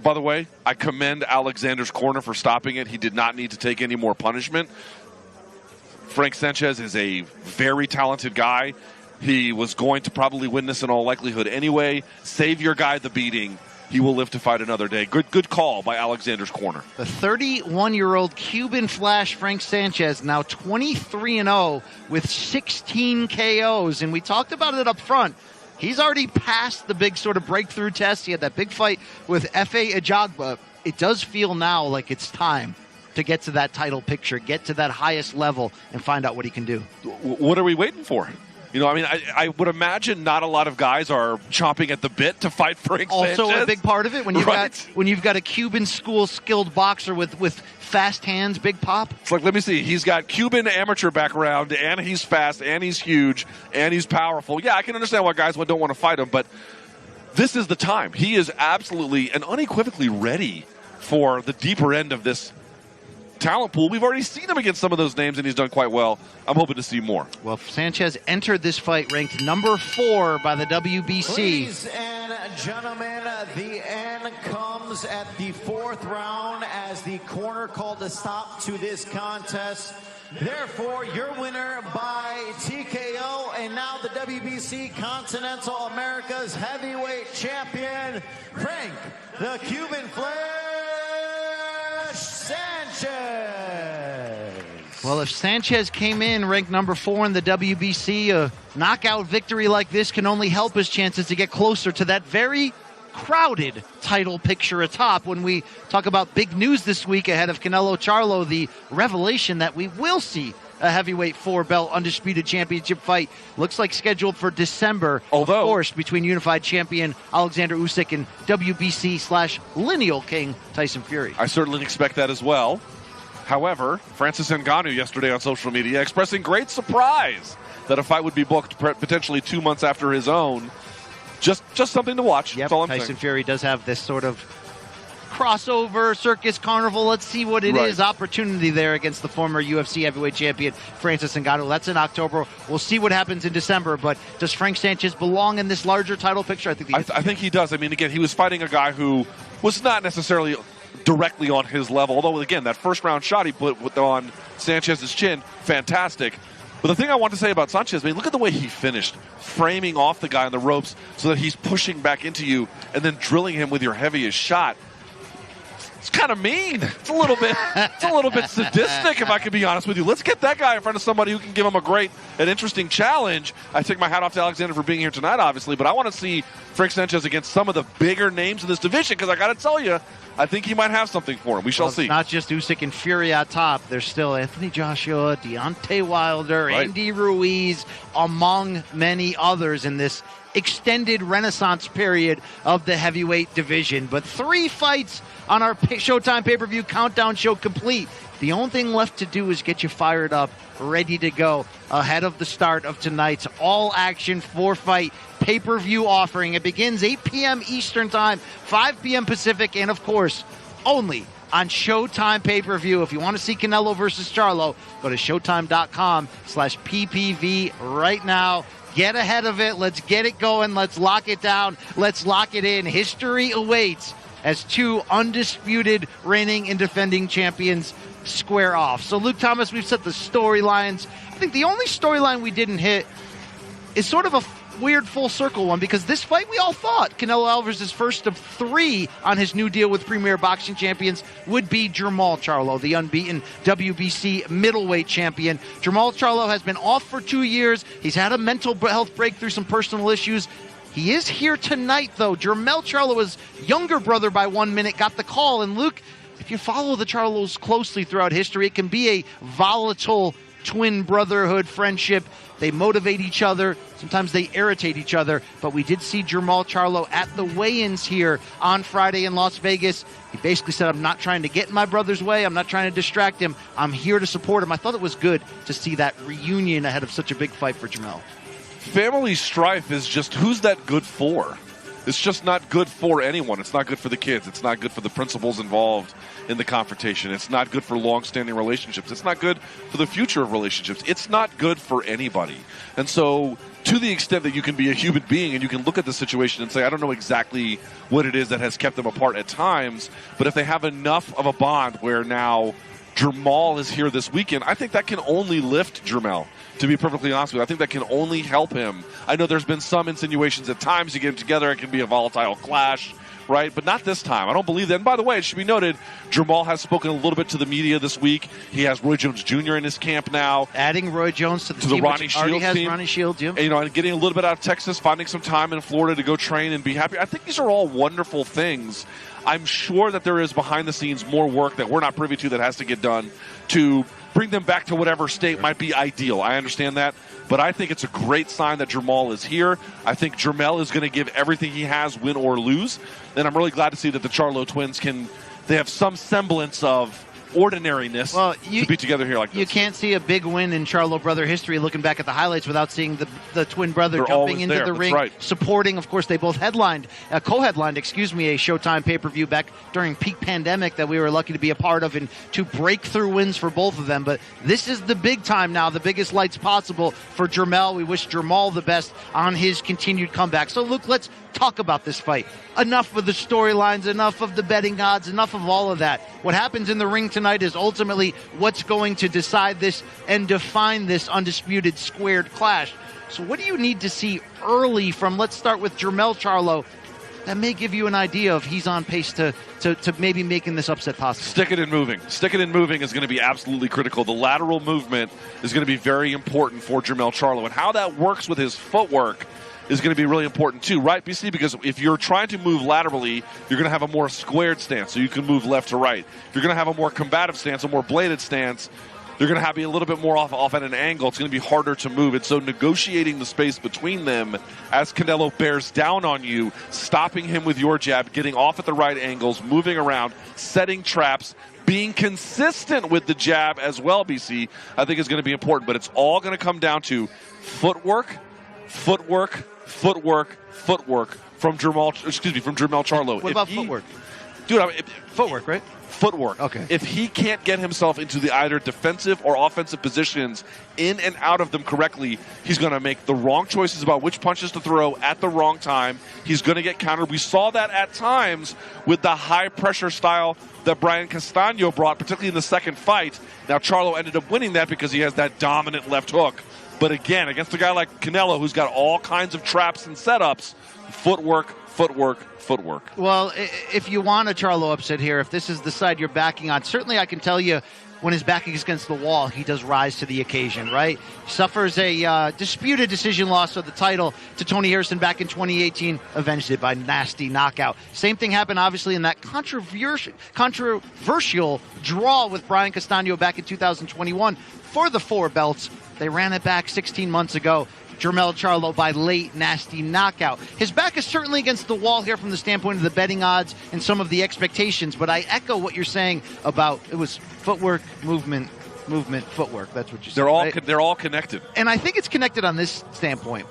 By the way, I commend Alexander's corner for stopping it. He did not need to take any more punishment. Frank Sanchez is a very talented guy. He was going to probably win this in all likelihood anyway. Save your guy the beating. He will live to fight another day. Good call by Alexander's corner. The 31-year-old Cuban Flash Frank Sanchez now 23-0 with 16 KOs. And we talked about it up front. He's already passed the big sort of breakthrough test. He had that big fight with F.A. Ajagba. It does feel now like it's time to get to that title picture, get to that highest level, and find out what he can do. What are we waiting for? I would imagine not a lot of guys are chomping at the bit to fight Frank Sanchez. Also a big part of it when you've got a Cuban school skilled boxer with fast hands, big pop. It's like, let me see. He's got Cuban amateur background, and he's fast, and he's huge, and he's powerful. Yeah, I can understand why guys don't want to fight him, but this is the time. He is absolutely and unequivocally ready for the deeper end of this talent pool. We've already seen him against some of those names, and he's done quite well. I'm hoping to see more. Well, Sanchez entered this fight ranked number 4 by the WBC. Ladies and gentlemen, the end comes at the 4th round as the corner called a stop to this contest. Therefore, your winner by TKO, and now the WBC Continental America's heavyweight champion, Frank the Cuban Flash Sanchez. Well, if Sanchez came in ranked number 4 in the WBC, a knockout victory like this can only help his chances to get closer to that very crowded title picture atop. When we talk about big news this week ahead of Canelo Charlo, the revelation that we will see a heavyweight 4-belt undisputed championship fight looks like scheduled for December. Although, of course, between unified champion Alexander Usyk and WBC/lineal king Tyson Fury. I certainly expect that as well. However, Francis Ngannou yesterday on social media expressing great surprise that a fight would be booked potentially 2 months after his own. Just something to watch. Yep, that's all I'm Tyson saying. Fury does have this sort of crossover, circus, carnival, let's see what it is, opportunity there against the former UFC heavyweight champion Francis Ngannou. That's in October. We'll see what happens in December, but does Frank Sanchez belong in this larger title picture? I think he does. I mean, again, he was fighting a guy who was not necessarily directly on his level, although, again, that first round shot he put on Sanchez's chin, fantastic. But the thing I want to say about Sanchez, I mean, look at the way he finished, framing off the guy on the ropes so that he's pushing back into you and then drilling him with your heaviest shot. It's kind of mean. It's a little bit sadistic, if I can be honest with you. Let's get that guy in front of somebody who can give him a great and interesting challenge. I take my hat off to Alexander for being here tonight, obviously, but I want to see Frank Sanchez against some of the bigger names in this division, because I got to tell you, I think he might have something for him. We shall see. It's not just Usyk and Fury at top. There's still Anthony Joshua, Deontay Wilder, Andy Ruiz, among many others in this extended renaissance period of the heavyweight division. But 3 fights on our Showtime pay-per-view countdown show complete. The only thing left to do is get you fired up, ready to go ahead of the start of tonight's all-action 4-fight pay-per-view offering. It begins 8 p.m. Eastern Time, 5 p.m. Pacific, and, of course, only on Showtime pay-per-view. If you want to see Canelo versus Charlo, go to Showtime.com/PPV right now. Get ahead of it. Let's get it going. Let's lock it down. Let's lock it in. History awaits as 2 undisputed reigning and defending champions square off. So, Luke Thomas, we've set the storylines. I think the only storyline we didn't hit is sort of a weird full circle one, because this fight we all thought Canelo Alvarez's first of 3 on his new deal with Premier Boxing Champions would be Jermell Charlo, the unbeaten WBC middleweight champion. Jermell Charlo has been off for 2 years. He's had a mental health break through some personal issues. He is here tonight, though. Jermell Charlo, his younger brother by 1 minute, got the call. And Luke, if you follow the Charlos closely throughout history, it can be a volatile twin brotherhood friendship. They motivate each other. Sometimes they irritate each other. But we did see Jermell Charlo at the weigh-ins here on Friday in Las Vegas. He basically said, I'm not trying to get in my brother's way. I'm not trying to distract him. I'm here to support him. I thought it was good to see that reunion ahead of such a big fight for Jermell. Family strife is just, who's that good for? It's just not good for anyone. It's not good for the kids. It's not good for the principals involved in the confrontation. It's not good for long-standing relationships. It's not good for the future of relationships. It's not good for anybody. And so, to the extent that you can be a human being and you can look at the situation and say, I don't know exactly what it is that has kept them apart at times, but if they have enough of a bond where now Jermell is here this weekend, I think that can only lift Jermell. To be perfectly honest with you, I think that can only help him. I know there's been some insinuations at times you get them together, it can be a volatile clash, right? But not this time. I don't believe that. And by the way, it should be noted, Jermell has spoken a little bit to the media this week. He has Roy Jones Jr. in his camp now. Adding Roy Jones to the team, Ronnie which already Shields has team. Ronnie Shields, yeah. And, and getting a little bit out of Texas, finding some time in Florida to go train and be happy. I think these are all wonderful things. I'm sure that there is behind the scenes more work that we're not privy to that has to get done to bring them back to whatever state might be ideal. I understand that. But I think it's a great sign that Jermell is here. I think Jermell is going to give everything he has, win or lose. And I'm really glad to see that the Charlo twins they have some semblance of ordinariness to be together here like this. You can't see a big win in Charlo brother history looking back at the highlights without seeing the twin brother They're jumping into there. the That's ring, right. supporting. Of course, they both co-headlined, a Showtime pay-per-view back during peak pandemic that we were lucky to be a part of, and 2 breakthrough wins for both of them. But this is the big time now, the biggest lights possible for Jermell. We wish Jermell the best on his continued comeback. So, Luke, let's talk about this fight. Enough of the storylines, enough of the betting odds, enough of all of that. What happens in the ring tonight is ultimately what's going to decide this and define this undisputed squared clash. So what do you need to see early from, let's start with Jermell Charlo, that may give you an idea of he's on pace to maybe making this upset possible? Stick it and moving. Stick it and moving is going to be absolutely critical. The lateral movement is going to be very important for Jermell Charlo, and how that works with his footwork is going to be really important too, right, BC? Because if you're trying to move laterally, you're going to have a more squared stance, so you can move left to right. If you're going to have a more combative stance, a more bladed stance, you're going to have to be a little bit more off at an angle. It's going to be harder to move. And so negotiating the space between them as Canelo bears down on you, stopping him with your jab, getting off at the right angles, moving around, setting traps, being consistent with the jab as well, BC, I think is going to be important. But it's all going to come down to footwork from Jermell Charlo. What about footwork? Dude, footwork, right? Footwork. Okay. If he can't get himself into the either defensive or offensive positions in and out of them correctly, he's going to make the wrong choices about which punches to throw at the wrong time. He's going to get countered. We saw that at times with the high-pressure style that Brian Castano brought, particularly in the second fight. Now, Charlo ended up winning that because he has that dominant left hook. But again, against a guy like Canelo, who's got all kinds of traps and setups, footwork. Well, if you want a Charlo upset here, if this is the side you're backing on, certainly I can tell you when his back is against the wall, he does rise to the occasion, right? Suffers a disputed decision loss of the title to Tony Harrison back in 2018, avenged it by nasty knockout. Same thing happened, obviously, in that controversial draw with Brian Castano back in 2021 for the 4 belts. They ran it back 16 months ago. Jermell Charlo by late, nasty knockout. His back is certainly against the wall here from the standpoint of the betting odds and some of the expectations, but I echo what you're saying about it was footwork, movement, footwork. That's what you said. They're all connected. And I think it's connected on this standpoint.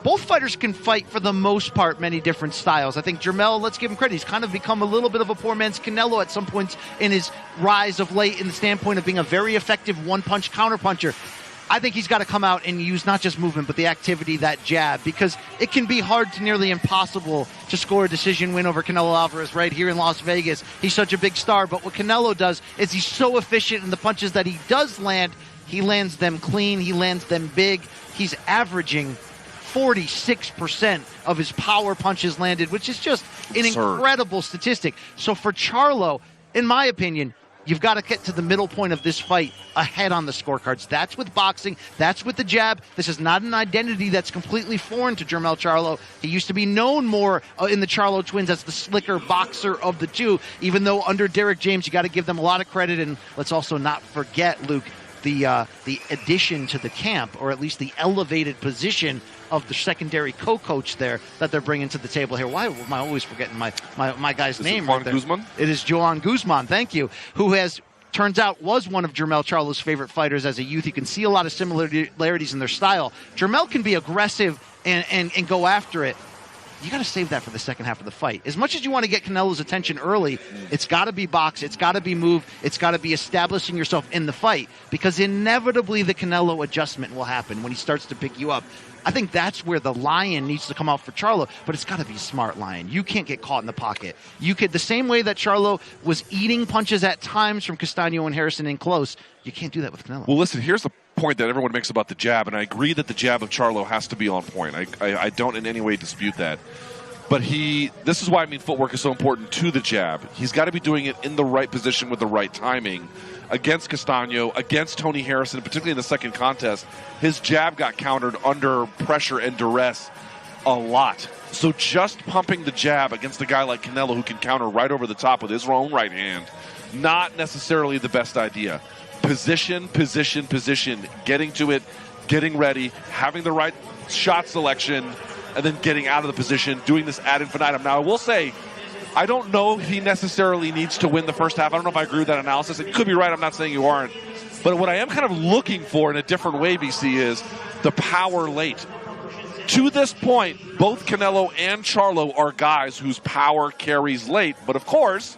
Both fighters can fight, for the most part, many different styles. I think Jermell, let's give him credit, he's kind of become a little bit of a poor man's Canelo at some points in his rise of late in the standpoint of being a very effective one-punch counterpuncher. I think he's got to come out and use not just movement, but the activity, that jab, because it can be hard to nearly impossible to score a decision win over Canelo Alvarez right here in Las Vegas. He's such a big star, but what Canelo does is he's so efficient in the punches that he does land. He lands them clean. He lands them big. He's averaging 46% of his power punches landed, which is just an incredible statistic. So for Charlo, in my opinion, you've got to get to the middle point of this fight ahead on the scorecards. That's with boxing. That's with the jab. This is not an identity that's completely foreign to Jermell Charlo. He used to be known more in the Charlo twins as the slicker boxer of the two, even though under Derek James, you got to give them a lot of credit. And let's also not forget, Luke, the addition to the camp, or at least the elevated position of the secondary co-coach there that they're bringing to the table here. Why am I always forgetting my guy's name? Juan Guzman? It is Juan Guzman, thank you, who turns out was one of Jermell Charlo's favorite fighters as a youth. You can see a lot of similarities in their style. Jermell can be aggressive and go after it. You got to save that for the second half of the fight. As much as you want to get Canelo's attention early, it's got to be box, it's got to be move, it's got to be establishing yourself in the fight, because inevitably the Canelo adjustment will happen when he starts to pick you up. I think that's where the lion needs to come out for Charlo, but it's got to be a smart lion. You can't get caught in the pocket. You could, the same way that Charlo was eating punches at times from Castano and Harrison in close, you can't do that with Canelo. Well, listen, here's the point that everyone makes about the jab, and I agree that the jab of Charlo has to be on point. I don't in any way dispute that. But this is why, I mean, footwork is so important to the jab. He's got to be doing it in the right position with the right timing. Against Castano, against Tony Harrison, particularly in the second contest, his jab got countered under pressure and duress a lot. So just pumping the jab against a guy like Canelo who can counter right over the top with his own right hand, not necessarily the best idea. Position, position, position, getting to it, getting ready, having the right shot selection, and then getting out of the position, doing this ad infinitum. Now, I will say, I don't know if he necessarily needs to win the first half. I don't know if I agree with that analysis. It could be right. I'm not saying you aren't. But what I am kind of looking for in a different way, BC, is the power late. To this point, both Canelo and Charlo are guys whose power carries late. But, of course,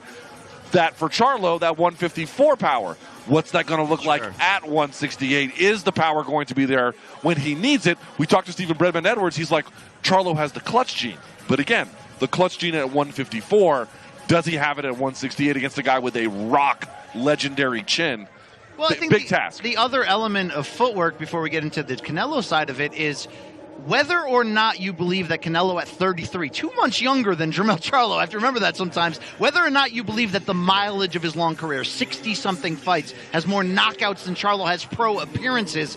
that for Charlo, that 154 power, what's that going to look like at 168? Is the power going to be there when he needs it? We talked to Stephen Bredman Edwards. He's like, Charlo has the clutch gene. But, again, the clutch gene at 154, does he have it at 168 against a guy with a rock legendary chin? Well, I think big task. The other element of footwork, before we get into the Canelo side of it, is whether or not you believe that Canelo at 33, 2 months younger than Jermell Charlo, I have to remember that sometimes, whether or not you believe that the mileage of his long career, 60-something fights, has more knockouts than Charlo has pro appearances,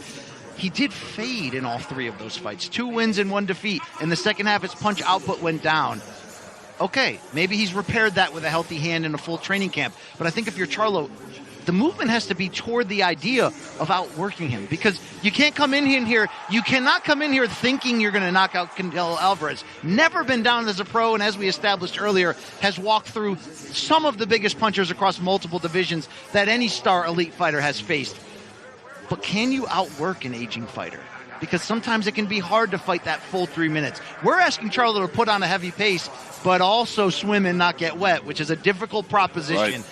he did fade in all 3 of those fights. 2 wins and 1 defeat. In the second half, his punch output went down. Okay, maybe he's repaired that with a healthy hand and a full training camp. But I think if you're Charlo, the movement has to be toward the idea of outworking him, because you can't come in here, you cannot come in here thinking you're going to knock out Canelo Alvarez. Never been down as a pro, and as we established earlier, has walked through some of the biggest punchers across multiple divisions that any star elite fighter has faced. But can you outwork an aging fighter? Because sometimes it can be hard to fight that full 3 minutes. We're asking Charlo to put on a heavy pace, but also swim and not get wet, which is a difficult proposition. Right.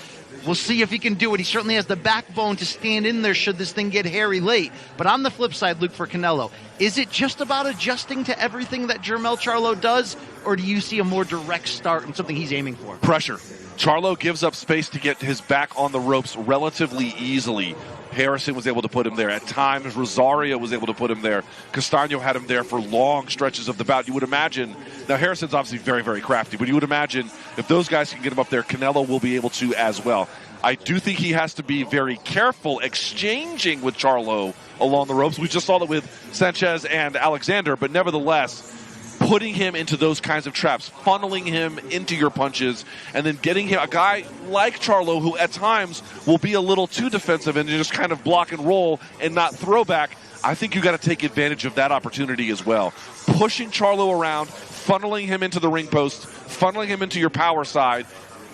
We'll see if he can do it. He certainly has the backbone to stand in there should this thing get hairy late. But on the flip side, Luke, for Canelo, is it just about adjusting to everything that Jermell Charlo does, or do you see a more direct start and something he's aiming for? Pressure. Charlo gives up space to get his back on the ropes relatively easily. Harrison was able to put him there. At times, Rosario was able to put him there. Castano had him there for long stretches of the bout. You would imagine, now Harrison's obviously very, very crafty, but you would imagine if those guys can get him up there, Canelo will be able to as well. I do think he has to be very careful exchanging with Charlo along the ropes. We just saw that with Sanchez and Alexander, but nevertheless, putting him into those kinds of traps, funneling him into your punches, and then getting him, a guy like Charlo who at times will be a little too defensive and just kind of block and roll and not throw back. I think you got to take advantage of that opportunity as well. Pushing Charlo around, funneling him into the ring post, funneling him into your power side,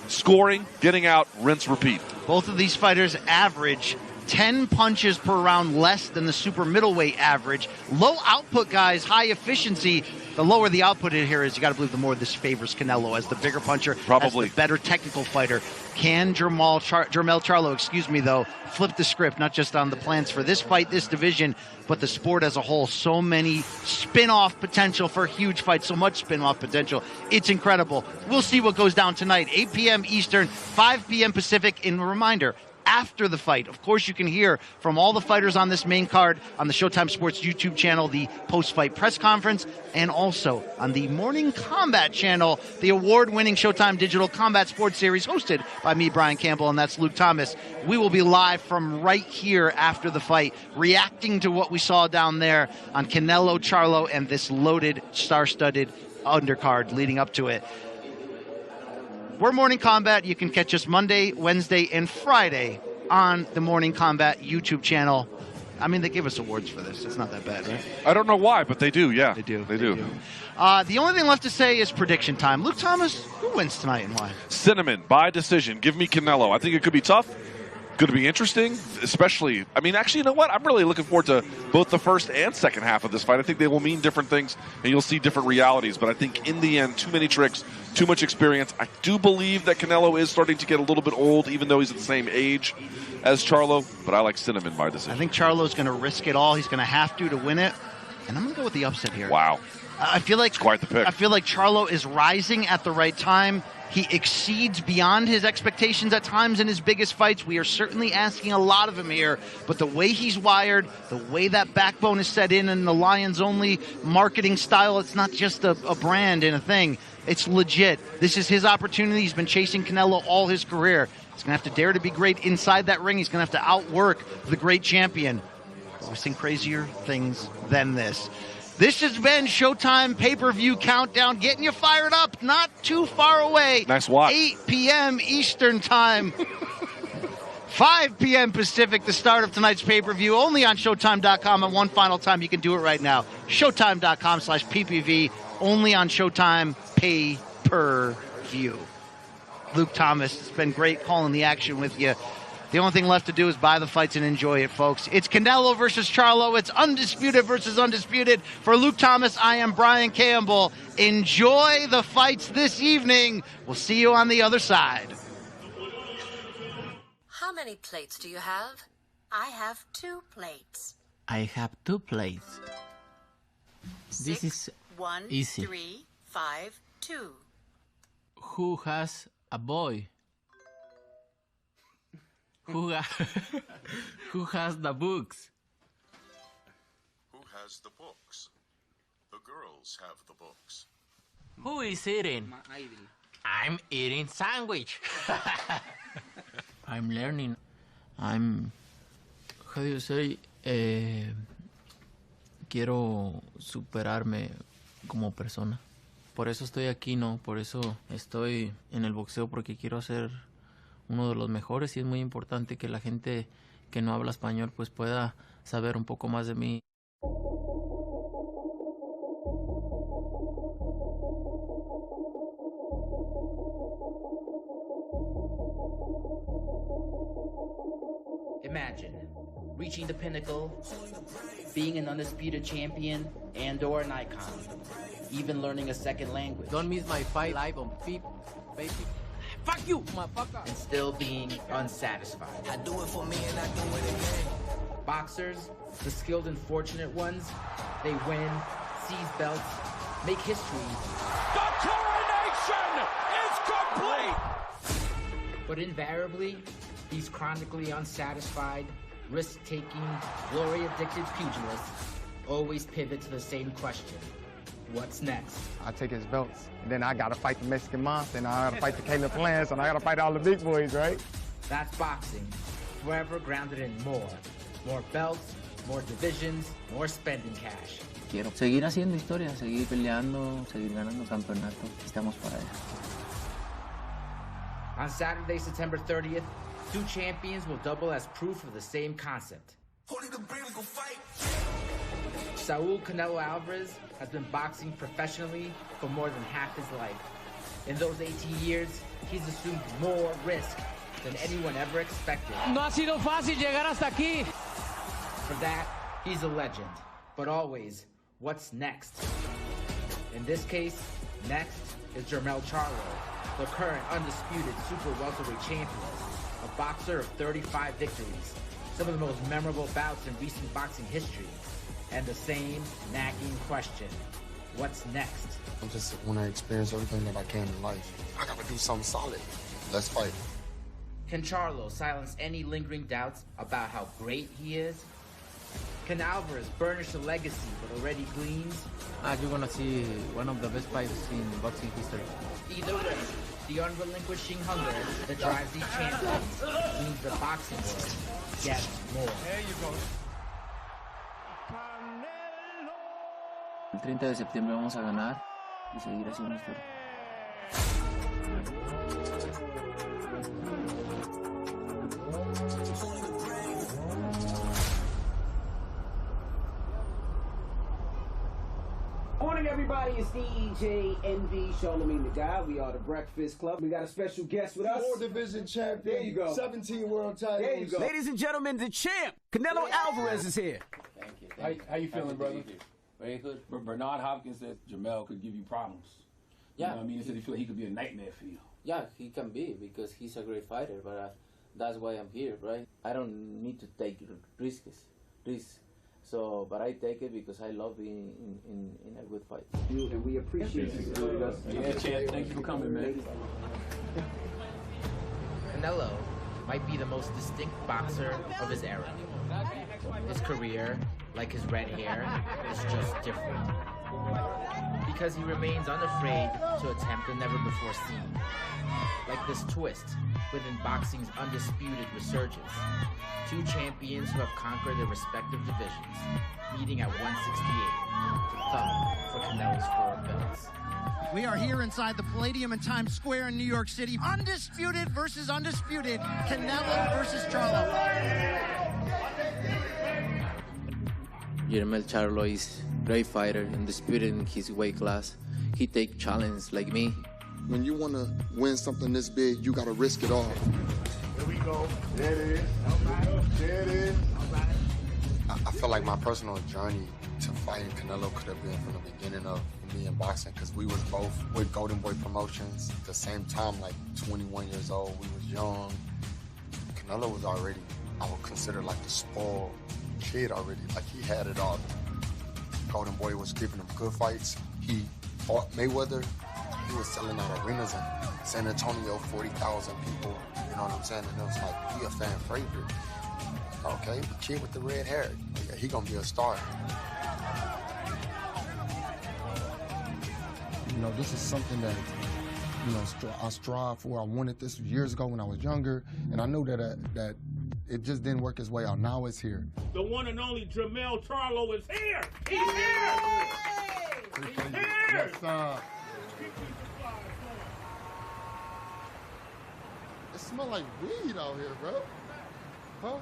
scoring, getting out, rinse, repeat. Both of these fighters average 10 punches per round less than the super middleweight average. Low output guys, high efficiency. The lower the output in here is, you got to believe the more this favors Canelo as the bigger puncher, probably as the better technical fighter. Can Jermell Charlo, though, flip the script, not just on the plans for this fight, this division, but the sport as a whole? So many spin-off potential for huge fights, so much spin-off potential. It's incredible. We'll see what goes down tonight, 8 p.m. Eastern, 5 p.m. Pacific. And a reminder, after the fight, of course, you can hear from all the fighters on this main card on the Showtime Sports YouTube channel, the post-fight press conference, and also on the Morning Combat channel, the award-winning Showtime Digital Combat Sports Series hosted by me, Brian Campbell, and that's Luke Thomas. We will be live from right here after the fight, reacting to what we saw down there on Canelo Charlo and this loaded, star-studded undercard leading up to it. We're Morning Combat. You can catch us Monday, Wednesday, and Friday on the Morning Combat YouTube channel. I mean, they give us awards for this. It's not that bad, right? I don't know why, but they do, yeah. They do. They do. The only thing left to say is prediction time. Luke Thomas, who wins tonight and why? Cinnamon, by decision. Give me Canelo. I think it could be tough. Going to be interesting, especially, I mean, actually, you know what? I'm really looking forward to both the first and second half of this fight. I think they will mean different things, and you'll see different realities. But I think in the end, too many tricks, too much experience. I do believe that Canelo is starting to get a little bit old, even though he's at the same age as Charlo. But I like Cinnamon by decision. I think Charlo's going to risk it all. He's going to have to win it. And I'm going to go with the upset here. Wow. I feel like it's quite the pick. I feel like Charlo is rising at the right time. He exceeds beyond his expectations at times in his biggest fights. We are certainly asking a lot of him here, but the way he's wired, the way that backbone is set in the Lions-only marketing style, it's not just a brand and a thing. It's legit. This is his opportunity. He's been chasing Canelo all his career. He's going to have to dare to be great inside that ring. He's going to have to outwork the great champion. We've seen crazier things than this. This has been Showtime Pay-Per-View Countdown, getting you fired up, not too far away. Nice watch. 8 p.m. Eastern Time, 5 p.m. Pacific, the start of tonight's pay-per-view, only on Showtime.com. And one final time, you can do it right now. Showtime.com/PPV, only on Showtime Pay-Per-View. Luke Thomas, it's been great calling the action with you. The only thing left to do is buy the fights and enjoy it, folks. It's Canelo versus Charlo. It's undisputed versus undisputed. For Luke Thomas, I am Brian Campbell. Enjoy the fights this evening. We'll see you on the other side. How many plates do you have? I have 2 plates. I have 2 plates. This is 1, easy. 3, 5, 2. Who has a boy? Who has the books? Who has the books? The girls have the books. Who is eating? I'm eating sandwich. I'm learning. How do you say? Quiero superarme como persona. Por eso estoy aquí, ¿no? Por eso estoy en el boxeo, porque quiero ser uno de los mejores, y es muy importante que la gente que no habla español pues pueda saber un poco más de mí. Imagine reaching the pinnacle, being an undisputed champion and/or an icon, even learning a second language. Don't miss my fight live on FIP, baby. Fuck you, motherfucker! And still being unsatisfied. I do it for me and I do it again. Boxers, the skilled and fortunate ones, they win, seize belts, make history. The coronation is complete! But invariably, these chronically unsatisfied, risk-taking, glory-addicted pugilists always pivot to the same question. What's next? I take his belts. Then I gotta fight the Mexican monster, and I gotta fight the Caleb Plants, and I gotta fight all the big boys, right? That's boxing, forever grounded in more. More belts, more divisions, more spending cash. Quiero seguir haciendo historia, seguir peleando, seguir ganando campeonatos. Estamos para eso. On Saturday, September 30th, 2 champions will double as proof of the same concept. Saul Canelo Alvarez has been boxing professionally for more than half his life. In those 18 years, he's assumed more risk than anyone ever expected. No ha sido fácil llegar hasta aquí. For that, he's a legend. But always, what's next? In this case, next is Jermell Charlo, the current undisputed super welterweight champion, a boxer of 35 victories, some of the most memorable bouts in recent boxing history. And the same nagging question, what's next? I just want to experience everything that I can in life. I gotta do something solid. Let's fight. Can Charlo silence any lingering doubts about how great he is? Can Alvarez burnish a legacy that already gleams? You're gonna see one of the best fights in boxing history. Either way, the unrelinquishing hunger that drives these champions means the boxing world gets more. There you go. El 30 de septiembre vamos a ganar y seguir haciendo historia. Morning, everybody. It's DJ NV, Charlemagne the Guy. We are the Breakfast Club. We got a special guest with us. 4 division champion. There you go. 17 world titles. There you go. Ladies and gentlemen, the champ, Canelo Alvarez is here. Thank you. How you feeling, brother? Very good. Bernard Hopkins said Jermell could give you problems. Yeah. You know what I mean? He said he feel he could be a nightmare for you. Yeah, he can be because he's a great fighter, but that's why I'm here, right? I don't need to take risks. So, but I take it because I love being in a good fight. And we appreciate you joining us. Yeah, Chad, thank you for coming, man. Canelo might be the most distinct boxer of his era. His career, like his red hair, is just different. Because he remains unafraid to attempt the never-before-seen. Like this twist within boxing's undisputed resurgence. Two champions who have conquered their respective divisions, meeting at 168 to thumb for Canelo's 4 belts. We are here inside the Palladium in Times Square in New York City. Undisputed versus undisputed. Canelo versus Charlo. Jermell Charlo is a great fighter, undisputed in his weight class. He takes challenge like me. When you want to win something this big, you got to risk it all. Here we go. There it is. There it is. I feel like my personal journey to fighting Canelo could have been from the beginning of me in boxing, because we was both with Golden Boy Promotions at the same time, like 21 years old. We was young. Canelo was already, I would consider, like the spoiled kid already. Like, he had it all. Golden Boy was giving him good fights. He fought Mayweather. He was selling out arenas in San Antonio, 40,000 people. You know what I'm saying? And it was like, he a fan favorite. Okay, the kid with the red hair, yeah, he gonna be a star. You know, this is something that, you know, I strive for. I wanted this years ago when I was younger, and I knew that it just didn't work its way out. Now it's here. The one and only Jermell Charlo is here. He's here. He's here. Yes, sir. It smells like weed out here, bro. Huh?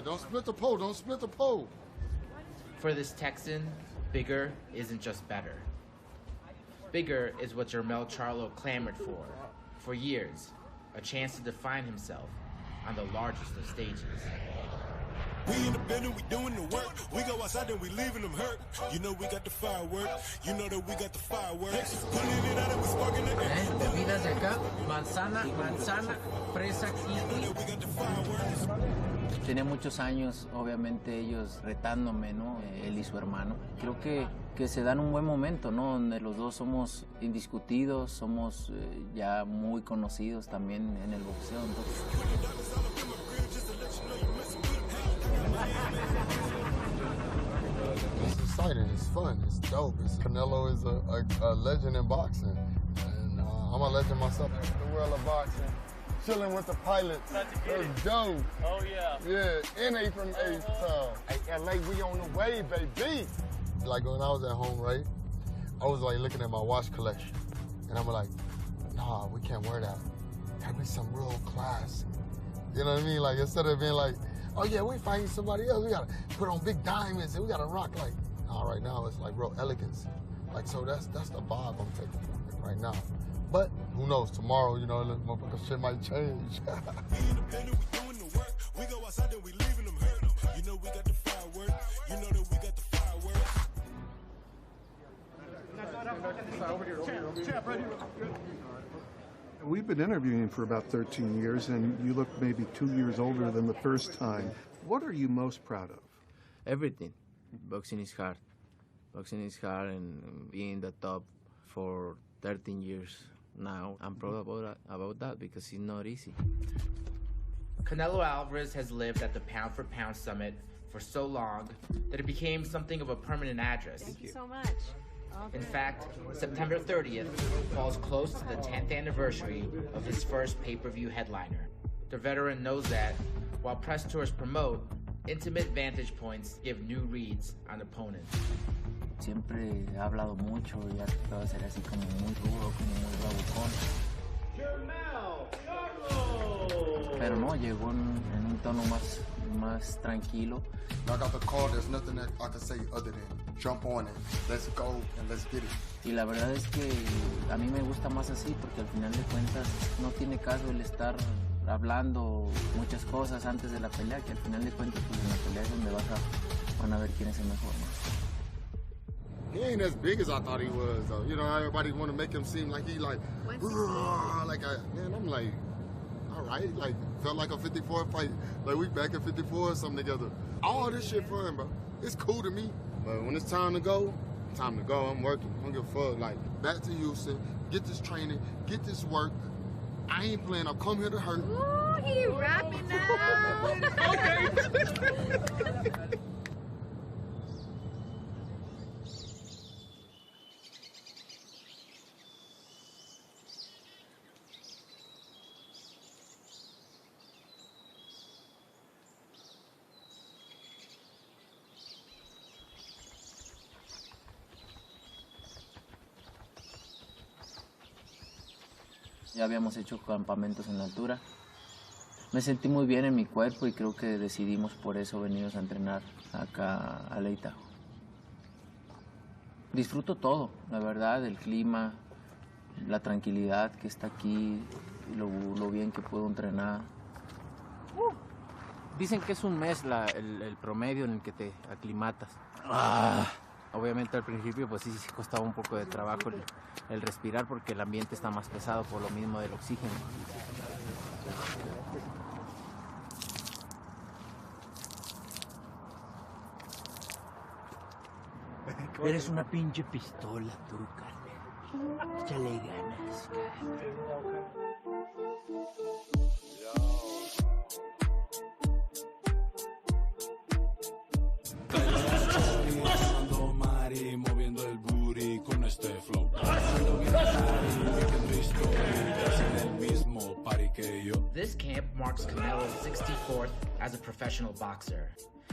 Don't split the pole. Don't split the pole. For this Texan, bigger isn't just better. Bigger is what Jermell Charlo clamored for years, a chance to define himself on the largest of stages. We in the building, we doing the work. We go outside and we leaving them hurt. You know we got the fireworks. You know that we got the fireworks. Pulling it out and we sparking it. Bebidas de acá, manzana, fresa, kiwi. We got the fireworks. Tenía muchos años, obviamente, ellos retándome, ¿no? Él y su hermano. Creo que se dan un buen momento, ¿no? Donde los dos somos indiscutidos, somos ya muy conocidos también en el boxeo. Entonces... It's exciting, it's fun, it's dope. Canelo is a legend in boxing, and I'm a legend myself. The world of boxing, chilling with the pilots. That's dope. Oh yeah. Yeah, NA from H-Town. Hey, LA, we on the way, baby. Like when I was at home, right? I was like looking at my watch collection, and I'm like, nah, we can't wear that. Gotta be some real class. You know what I mean? Like, instead of being like, oh yeah, we fighting somebody else, we gotta put on big diamonds and we gotta rock like, nah, right now it's like real elegance. Like, so that's the vibe I'm taking from it right now. But who knows, tomorrow, you know, motherfucker shit might change. We independent, we doing the work. We go outside and we leaving them hurt. You know we got the fireworks. You know that we got the fireworks. We've been interviewing for about 13 years, and you look maybe 2 years older than the first time. What are you most proud of? Everything. Boxing is hard. Boxing is hard, and being the top for 13 years now, I'm proud about that because it's not easy. Canelo Alvarez has lived at the pound-for-pound summit for so long that it became something of a permanent address. Thank you so much. In fact, September 30th falls close to the 10th anniversary of his first pay-per-view headliner. The veteran knows that, while press tours promote, intimate vantage points give new reads on opponents. Siempre he hablado mucho y ha tratado de ser así como muy rudo, como muy bravucón. Jermell Charlo. Pero no, llegó en un tono más tranquilo. I got the call, there's nothing that I can say other than jump on it, let's go and let's get it. Y la verdad es que a mí me gusta más así porque al final de cuentas no tiene caso el estar hablando muchas cosas antes de la pelea, que al final de cuentas pues en la pelea es donde van a ver quién es el mejor, ¿no? He ain't as big as I thought he was, though. You know, everybody want to make him seem like he like, man, I'm like, all right, like, felt like a 54 fight. Like, we back at 54 or something together. All this shit fun, bro. It's cool to me. But when it's time to go, I'm working. I don't give a fuck. Like, back to Houston, get this training, get this work. I ain't playing. I'll come here to hurt. Ooh, he rapping now. Okay. Ya habíamos hecho campamentos en la altura. Me sentí muy bien en mi cuerpo y creo que decidimos por eso venirnos a entrenar acá a Leita. Disfruto todo, la verdad, el clima, la tranquilidad que está aquí, lo bien que puedo entrenar. Dicen que es un mes el promedio en el que te aclimatas. Obviamente al principio pues sí costaba un poco de trabajo el respirar porque el ambiente está más pesado por lo mismo del oxígeno. Eres una pinche pistola tú, Carmen. Échale ganas, cabrón. Moviendo el booty con este flow. This camp marks Canelo's 64th as a professional boxer.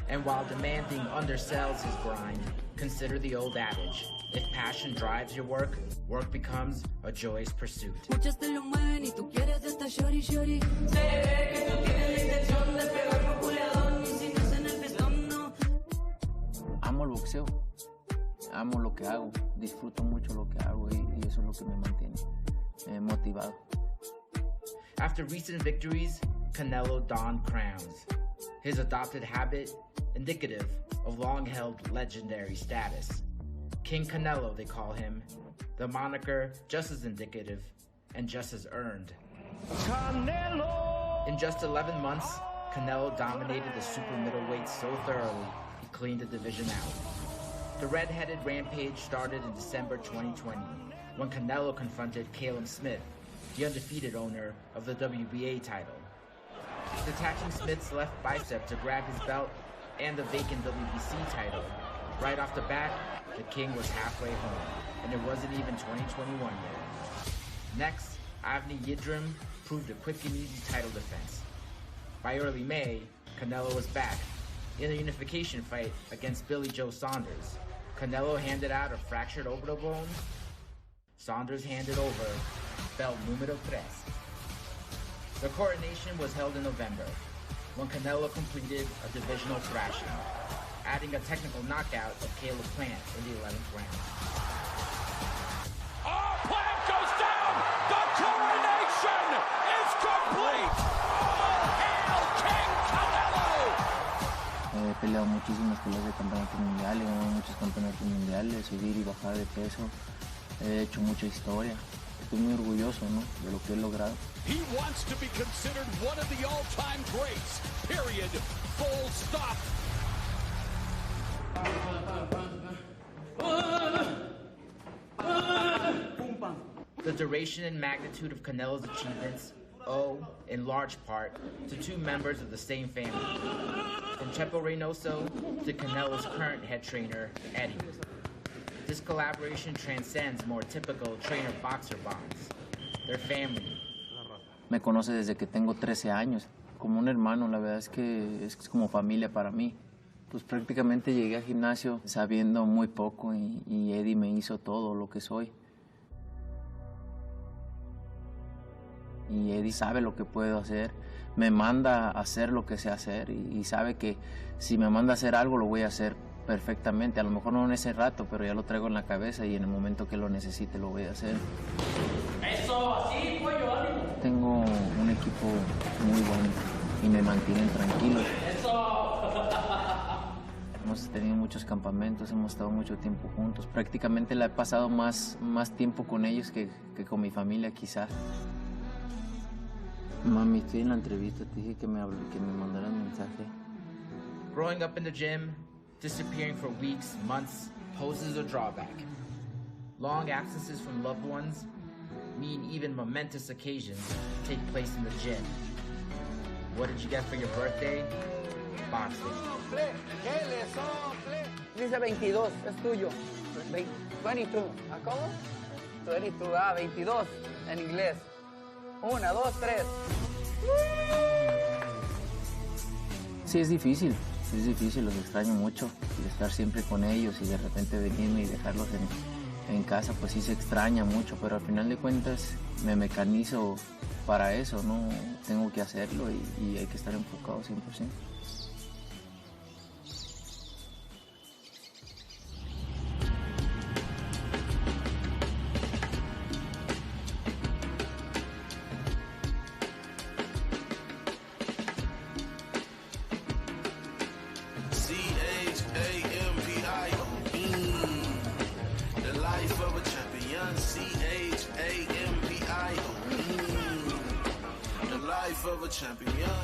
And while demanding undersells his grind, consider the old adage. If passion drives your work, work becomes a joyous pursuit. Muchos te lo mueven y tú quieres esta shorty shorty. Se ve que tú tienes la intención de pegar por culeadón y si no es en el pistón, no. Amo el boxeo, amo lo que hago, disfruto mucho lo que hago y eso es lo que me mantiene motivado. After recent victories, Canelo donned crowns. His adopted habit, indicative of long-held legendary status. King Canelo, they call him. The moniker just as indicative and just as earned. Canelo! In just 11 months, Canelo dominated the super middleweight so thoroughly, he cleaned the division out. The red-headed rampage started in December 2020, when Canelo confronted Caleb Smith, the undefeated owner of the WBA title. Detaching Smith's left bicep to grab his belt and the vacant WBC title, right off the bat, the King was halfway home, and it wasn't even 2021 yet. Next, Avni Yildirim proved a quick and easy title defense. By early May, Canelo was back in a unification fight against Billy Joe Saunders. Canelo handed out a fractured orbital bone. Saunders handed over belt numero 3. The coronation was held in November, when Canelo completed a divisional thrashing, adding a technical knockout of Caleb Plant in the 11th round. Plant goes down! The coronation is complete! All hail King Canelo! He peleado muchísimas peleas de campeonatos mundiales, he ganado muchos campeonatos mundiales, subir y bajar de peso. He hecho mucha historia. Estoy muy orgulloso, ¿no?, de lo que he logrado. He wants to be considered one of the all-time greats. Period. Full stop. The duration and magnitude of Canelo's achievements owe, in large part, to two members of the same family. From Chepo Reynoso to Canelo's current head trainer, Eddie. This collaboration transcends more typical trainer-boxer bonds. Their family. Me conoce desde que tengo 13 años. Como un hermano, la verdad es que es como familia para mí. Pues prácticamente llegué al gimnasio sabiendo muy poco y Eddie me hizo todo lo que soy. Y Eddie sabe lo que puedo hacer, me manda a hacer lo que sé hacer y sabe que si me manda a hacer algo lo voy a hacer perfectamente. A lo mejor no en ese rato, pero ya lo traigo en la cabeza y en el momento que lo necesite lo voy a hacer. Eso, así, pollo, ánimo. Tengo un equipo muy bueno y me mantienen tranquilos. Eso. Hemos tenido muchos campamentos, hemos estado mucho tiempo juntos. Prácticamente la he pasado más tiempo con ellos que con mi familia quizás. Mami, estoy en la entrevista, te dije que me mandaran mensaje. Growing up in the gym, Disappearing for weeks, months, poses a drawback. Long absences from loved ones mean even momentous occasions take place in the gym. What did you get for your birthday? Boxing. Dice 22, es tuyo. 22. ¿A cómo? 22, 22 en inglés. 1, 2, 3. Sí, es difícil, los extraño mucho. Y estar siempre con ellos y de repente venirme y dejarlos en casa, pues sí se extraña mucho, pero al final de cuentas me mecanizo para eso, ¿no? Tengo que hacerlo y hay que estar enfocado 100%.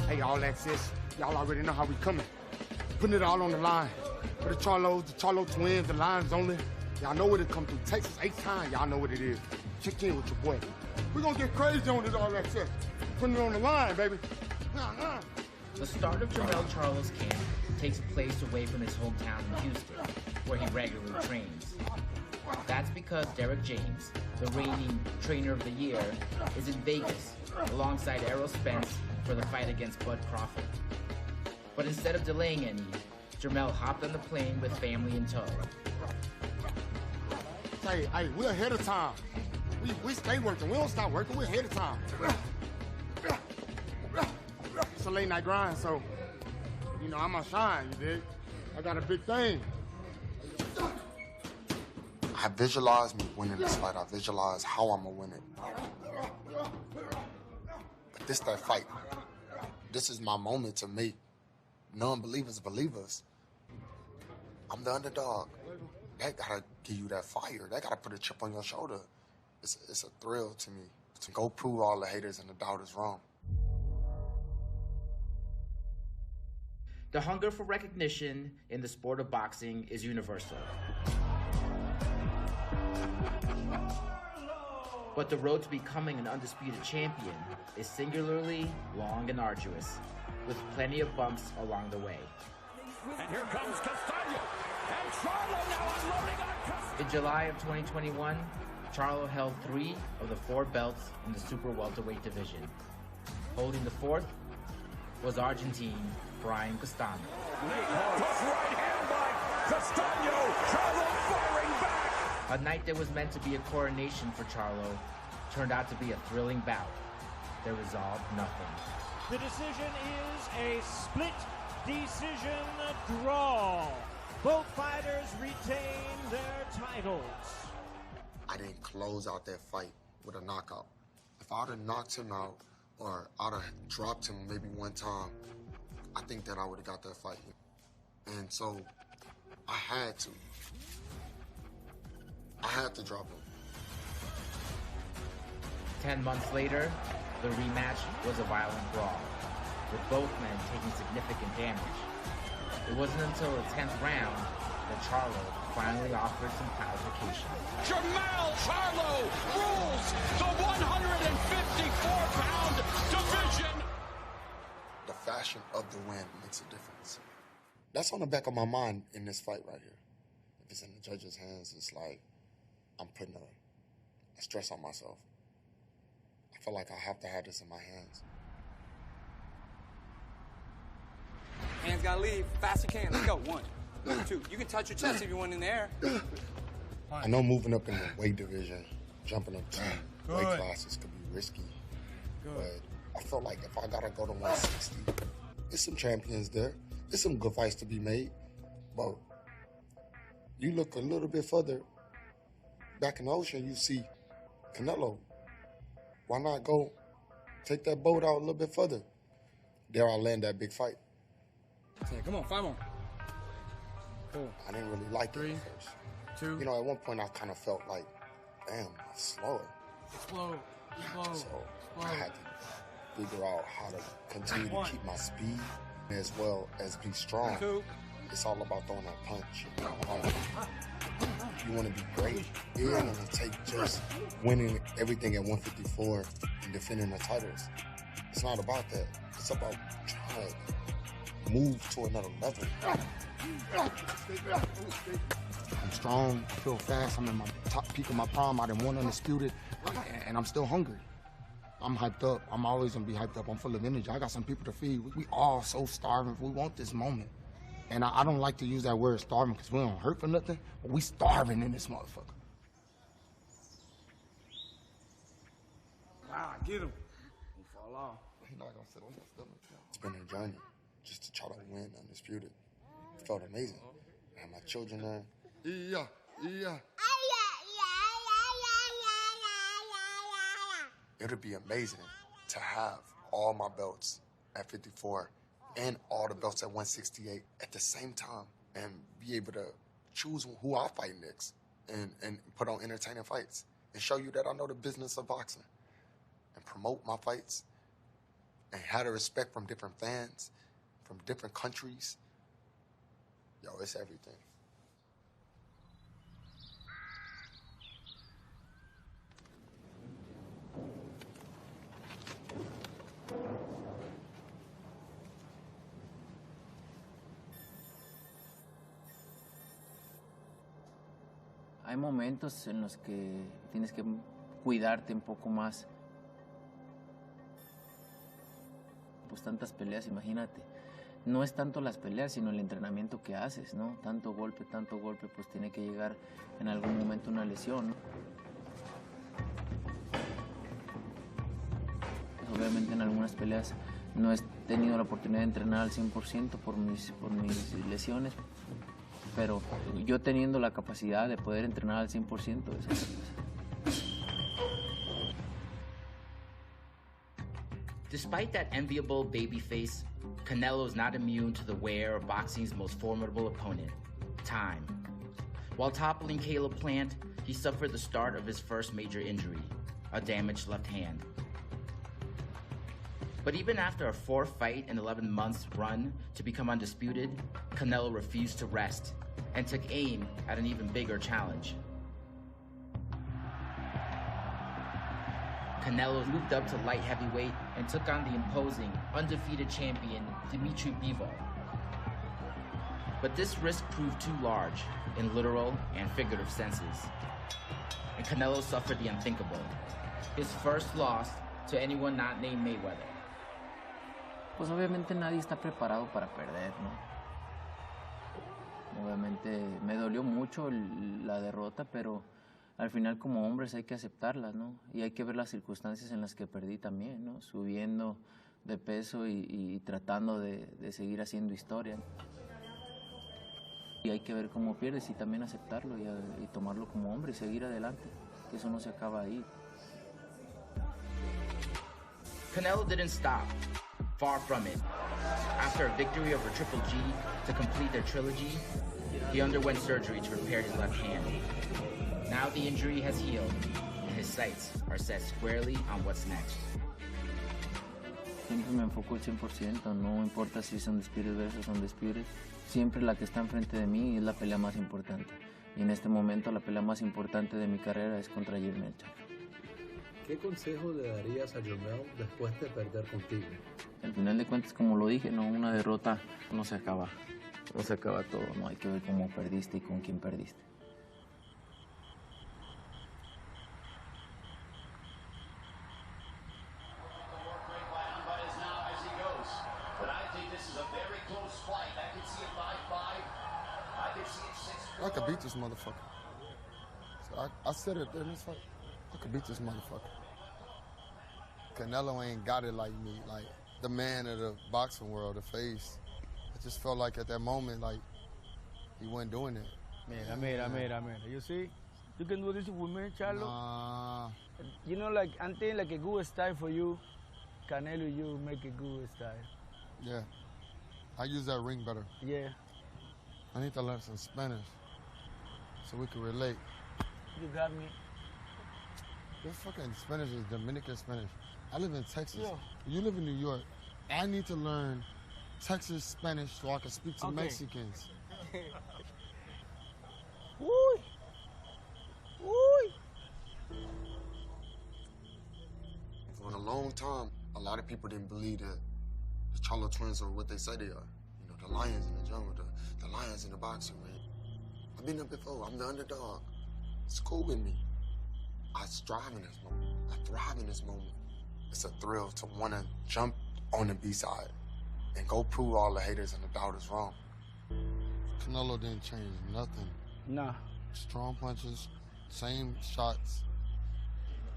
Hey, All Access, y'all already know how we coming. Putting it all on the line. For the Charlo twins, the lines only. Y'all know what it come through. Texas 8 times, y'all know what it is. Check in with your boy. We're gonna get crazy on this All Access. Putting it on the line, baby. The start of Jermell Charlo's camp takes place away from his hometown in Houston, where he regularly trains. That's because Derek James, the reigning trainer of the year, is in Vegas alongside Errol Spence for the fight against Bud Crawford. But instead of delaying any, Jermell hopped on the plane with family in tow. Hey, we're ahead of time. We stay working. We don't stop working. We're ahead of time. It's a late night grind, so, you know, I'm gonna shine, you dig? I got a big thing. I visualize me winning this fight. I visualize how I'm gonna win it. But this that fight. This is my moment to make non-believers believers. I'm the underdog. That gotta give you that fire. That gotta put a chip on your shoulder. It's a thrill to me to go prove all the haters and the doubters wrong. The hunger for recognition in the sport of boxing is universal. But the road to becoming an undisputed champion is singularly long and arduous, with plenty of bumps along the way. And here comes Castano. And Charlo now unloading on Castano. In July of 2021, Charlo held 3 of the 4 belts in the super welterweight division. Holding the 4th was Argentine Brian Castano. Tough right hand by Castano. Charlo firing back. A night that was meant to be a coronation for Charlo turned out to be a thrilling bout that resolved nothing. The decision is a split decision draw. Both fighters retain their titles. I didn't close out that fight with a knockout. If I'd have knocked him out or I'd have dropped him maybe one time, I think that I would have got that fight. And so I had to. I had to drop him. 10 months later, the rematch was a violent brawl, with both men taking significant damage. It wasn't until the 10th round that Charlo finally offered some provocation. Jermell Charlo rules the 154-pound division. The fashion of the win makes a difference. That's on the back of my mind in this fight right here. If it's in the judges' hands, it's like I'm putting a stress on myself. I feel like I have to have this in my hands. Hands gotta leave fast as you can. Let's go. 1, 2. You can touch your chest if you want in the air. I know moving up in the weight division, jumping up 2 weight classes could be risky. But I feel like if I gotta go to 160, there's some champions there. There's some good fights to be made. But you look a little bit further back in the ocean, you see Canelo. Why not go take that boat out a little bit further? There I land that big fight. Come on, 5 more. 4. I didn't really like it at first. 2. You know, at one point I kind of felt like, damn, I'm slower. Explode. So I had to figure out how to continue to keep my speed as well as be strong. 2. it's all about throwing that punch. You want to be great. It ain't going to take just winning everything at 154 and defending the titles. It's not about that. It's about trying to move to another level. I'm strong. I feel fast. I'm in my top peak of my prime. I done won undisputed, and I'm still hungry. I'm hyped up. I'm always going to be hyped up. I'm full of energy. I got some people to feed. We all so starving. We want this moment. And I don't like to use that word starving because we don't hurt for nothing, but we starving in this motherfucker. Ah, get him. He fall off. He's not going to sit on your stomach. It's been a journey just to try to win undisputed. It felt amazing. I had my children there. Yeah. It'll be amazing to have all my belts at 54 and all the belts at 168 at the same time and be able to choose who I fight next and put on entertaining fights and show you that I know the business of boxing and promote my fights and have the respect from different fans, from different countries. Yo, it's everything. Hay momentos en los que tienes que cuidarte un poco más. Pues tantas peleas, imagínate. No es tanto las peleas, sino el entrenamiento que haces, ¿no? Tanto golpe, pues tiene que llegar en algún momento una lesión, ¿no? Pues obviamente en algunas peleas no he tenido la oportunidad de entrenar al 100% por mis lesiones. Pero yo teniendo la capacidad de poder entrenar al 100% de esas cosas. Despite that enviable baby face, Canelo is not immune to the wear of boxing's most formidable opponent, time. While toppling Caleb Plant, he suffered the start of his first major injury, a damaged left hand. But even after a 4-fight and 11 months run to become undisputed, Canelo refused to rest and took aim at an even bigger challenge. Canelo moved up to light heavyweight and took on the imposing, undefeated champion Dimitri Bivol. But this risk proved too large in literal and figurative senses, and Canelo suffered the unthinkable, his first loss to anyone not named Mayweather. Pues obviamente nadie está preparado para perder, ¿no? Obviamente me dolió mucho la derrota, pero al final como hombres hay que aceptarlas, ¿no? Y hay que ver las circunstancias en las que perdí también, ¿no? Subiendo de peso y tratando de seguir haciendo historia. Y hay que ver cómo pierdes y también aceptarlo y tomarlo como hombre y seguir adelante, que eso no se acaba ahí. Canelo didn't stop. Far from it. After a victory over Triple G to complete their trilogy, he underwent surgery to repair his left hand. Now the injury has healed, and his sights are set squarely on what's next. Siempre me enfoco al 100%, no importa si es undisputed versus undisputed. Siempre la que está enfrente de mí es la pelea más importante. Y en este momento la pelea más importante de mi carrera es contra Jermell Charlo. ¿Qué consejo le darías a Jermell después de perder contigo? Al final de cuentas, como lo dije, no, una derrota no se acaba. No se acaba todo, no hay que ver cómo perdiste y con quién perdiste. I could beat this motherfucker. So I said it in this fight. I could beat this motherfucker. Canelo ain't got it like me, like the man of the boxing world, the face. I just felt like at that moment, like he wasn't doing it. Mira. You see? You can do this with me, Charlo. Nah. You know, like, I think like a good style for you. Canelo, you make a good style. Yeah. I use that ring better. Yeah. I need to learn some Spanish so we can relate. You got me. This fucking Spanish is Dominican Spanish. I live in Texas. Yeah. You live in New York. I need to learn Texas Spanish so I can speak to Mexicans. Uy. Uy. For a long time, a lot of people didn't believe that the Charlo twins are what they say they are. You know, the lions in the jungle, the lions in the boxing ring. I've been there before. I'm the underdog. It's cool with me. I strive in this moment. I thrive in this moment. It's a thrill to want to jump on the B-side and go prove all the haters and the doubters wrong. Canelo didn't change nothing. Nah. Strong punches, same shots.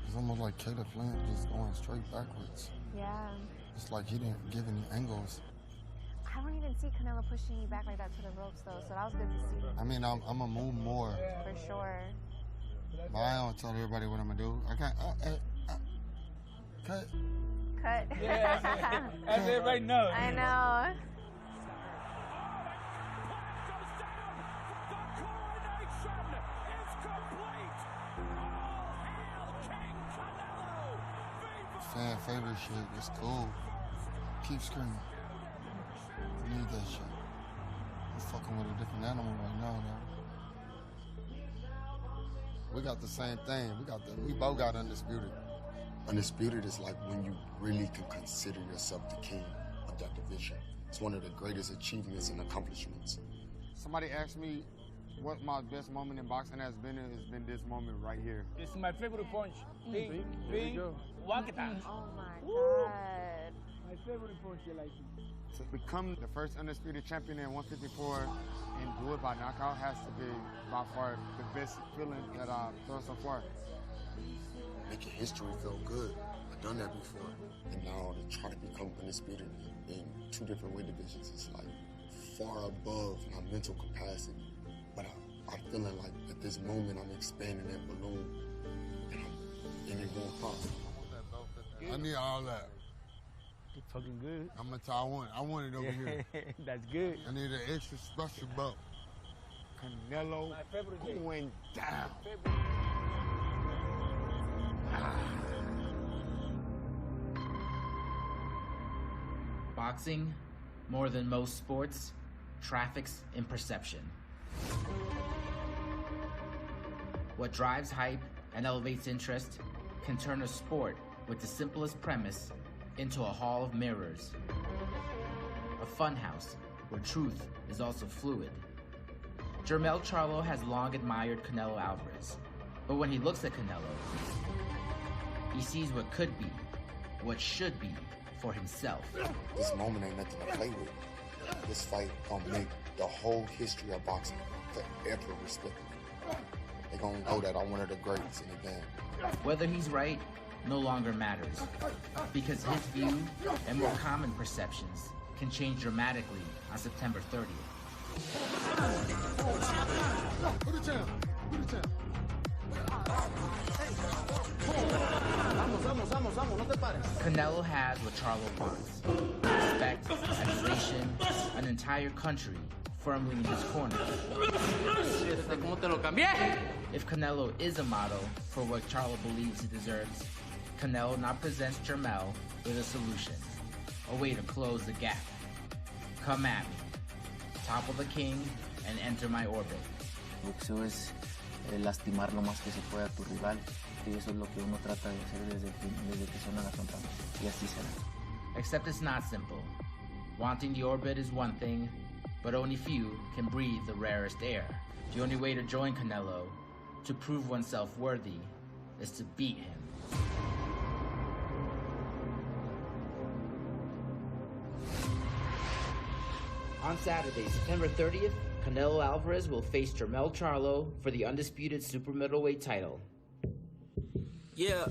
It's almost like Caleb Flint just going straight backwards. Yeah. It's like he didn't give any angles. I don't even see Canelo pushing you back like that to the ropes, though, so that was good to see. I mean, I'm gonna move more. For sure. But I don't tell everybody what I'm gonna do. I can't. Cut. Cut. Yeah, that's it right now. I know. Fan favorite shit. It's cool. Keep screaming. I need that shit. I'm fucking with a different animal right now, though. We got the same thing. We both got undisputed. Undisputed is like when you really can consider yourself the king of that division. It's one of the greatest achievements and accomplishments. Somebody asked me what my best moment in boxing has been this moment right here. It's my favorite punch. Bing, bing, walk it out. Oh my God. My favorite punch, you like it. To become the first undisputed champion in 154 and do it by knockout has to be by far the best feeling that I've felt so far. Making history feel good. I've done that before. And now to try to become undisputed in two different weight divisions is like far above my mental capacity. But I'm feeling like at this moment I'm expanding that balloon and it's going pop. I need all that. It's fucking good. I'm gonna tell you, I want it over here. That's good. I need an extra special belt. Canelo going down. Boxing, more than most sports, traffics in perception. What drives hype and elevates interest can turn a sport with the simplest premise into a hall of mirrors. A funhouse where truth is also fluid. Jermell Charlo has long admired Canelo Alvarez, but when he looks at Canelo, he sees what could be, what should be for himself. This moment ain't nothing to play with. This fight gonna make the whole history of boxing forever respect me. They gonna know that I'm one of the greats in the game. Whether he's right no longer matters, because his view and more common perceptions can change dramatically on September 30th. Canelo has what Charlo wants. Respect, admiration, an entire country firmly in his corner. If Canelo is a model for what Charlo believes he deserves, Canelo now presents Jermell with a solution, a way to close the gap. Come at me, topple the king, and enter my orbit. Boxeo es lastimar lo más que se pueda a tu rival, y eso es lo que uno trata de hacer desde que suena la campana, y así será. Except it's not simple. Wanting the orbit is one thing, but only few can breathe the rarest air. The only way to join Canelo, to prove oneself worthy, is to beat him. On Saturday, September 30th, Canelo Alvarez will face Jermell Charlo for the undisputed super middleweight title. Yeah.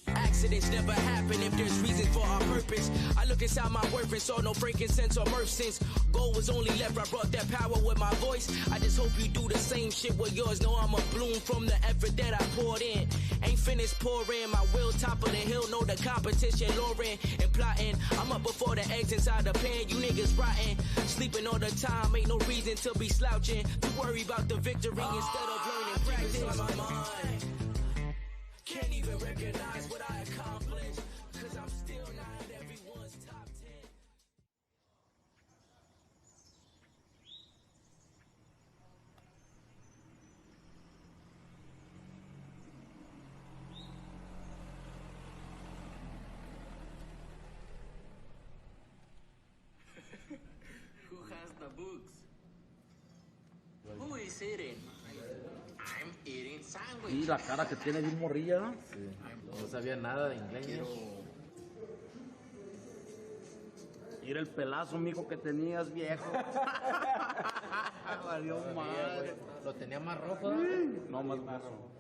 Accidents never happen if there's reason for our purpose. I look inside my worth and saw no frankincense or myrrh since gold was only left. I brought that power with my voice. I just hope you do the same shit with yours. Know I'm a bloom from the effort that I poured in. Ain't finished pouring my will, top of the hill. Know the competition, luring and plotting. I'm up before the eggs inside the pan. You niggas rotten, sleeping all the time. Ain't no reason to be slouching. To worry about the victory instead of learning practice. My mind can't even recognize what I accomplished, cause I'm still not in everyone's top 10. Y la cara que tiene bien morrilla, ¿no? Sí. No sabía nada de inglés. Mira el pelazo, mijo, que tenías, viejo. Valió madre. Lo tenía más rojo. No, más rojo.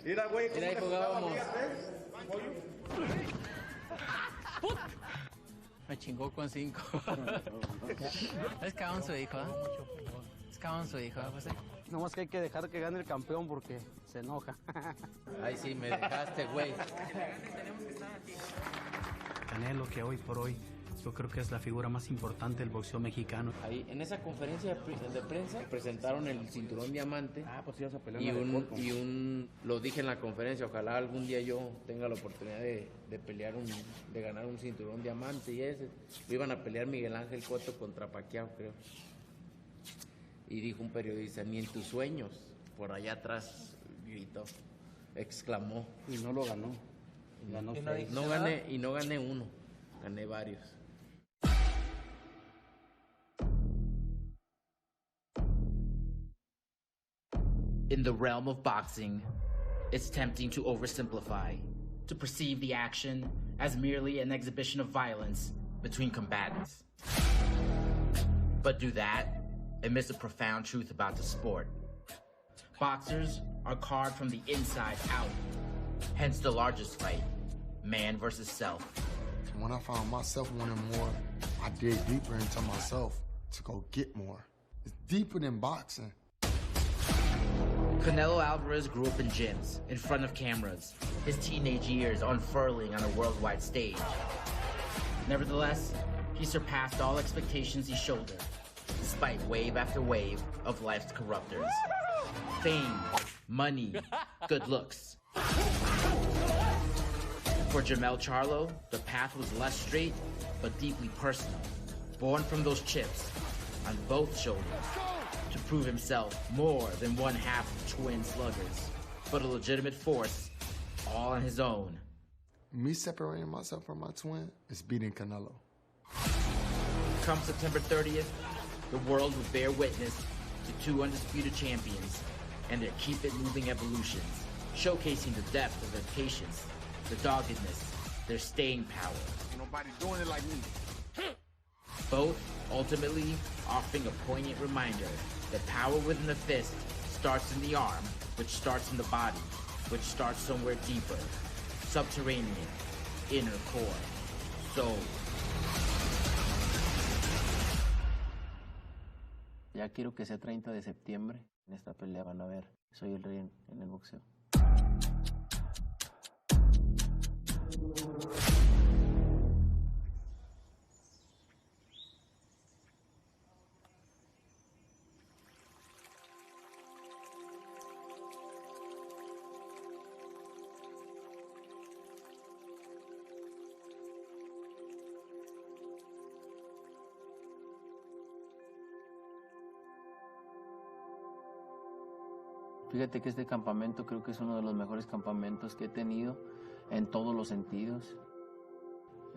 Mira, güey. Mira, ahí jugábamos. Me chingó con 5. Es cabrón su hijo, ¿eh? Es cabrón su hijo, José. No más que hay que dejar que gane el campeón porque se enoja. Ay, sí, me dejaste, güey. Canelo, que hoy por hoy yo creo que es la figura más importante del boxeo mexicano. Ahí, en esa conferencia de prensa presentaron el cinturón diamante. Pues ibas a pelear lo dije en la conferencia, ojalá algún día yo tenga la oportunidad de pelear de ganar un cinturón diamante y ese. Lo iban a pelear Miguel Ángel Cotto contra Pacquiao, creo. Y dijo un periodista, ni en tus sueños, por allá atrás gritó, exclamó. Y no lo ganó. No gané uno, gané varios. In the realm of boxing, it's tempting to oversimplify, to perceive the action as merely an exhibition of violence between combatants. But do that and miss a profound truth about the sport. Boxers are carved from the inside out, hence the largest fight, man versus self. When I found myself wanting more, I dig deeper into myself to go get more. It's deeper than boxing. Canelo Alvarez grew up in gyms, in front of cameras, his teenage years unfurling on a worldwide stage. Nevertheless, he surpassed all expectations he shouldered, despite wave after wave of life's corruptors. Fame, money, good looks. For Jermell Charlo, the path was less straight, but deeply personal. Born from those chips, on both shoulders, to prove himself more than one half of twin sluggers, but a legitimate force, all on his own. Me separating myself from my twin is beating Canelo. Come September 30th, the world will bear witness to two undisputed champions and their keep-it-moving evolutions, showcasing the depth of their patience, the doggedness, their staying power. Ain't nobody doing it like me. Both ultimately offering a poignant reminder that power within the fist starts in the arm, which starts in the body, which starts somewhere deeper, subterranean, inner core, soul. Ya quiero que sea 30 de septiembre. En esta pelea van a ver, soy el rey en el boxeo. Fíjate que este campamento creo que es uno de los mejores campamentos que he tenido en todos los sentidos.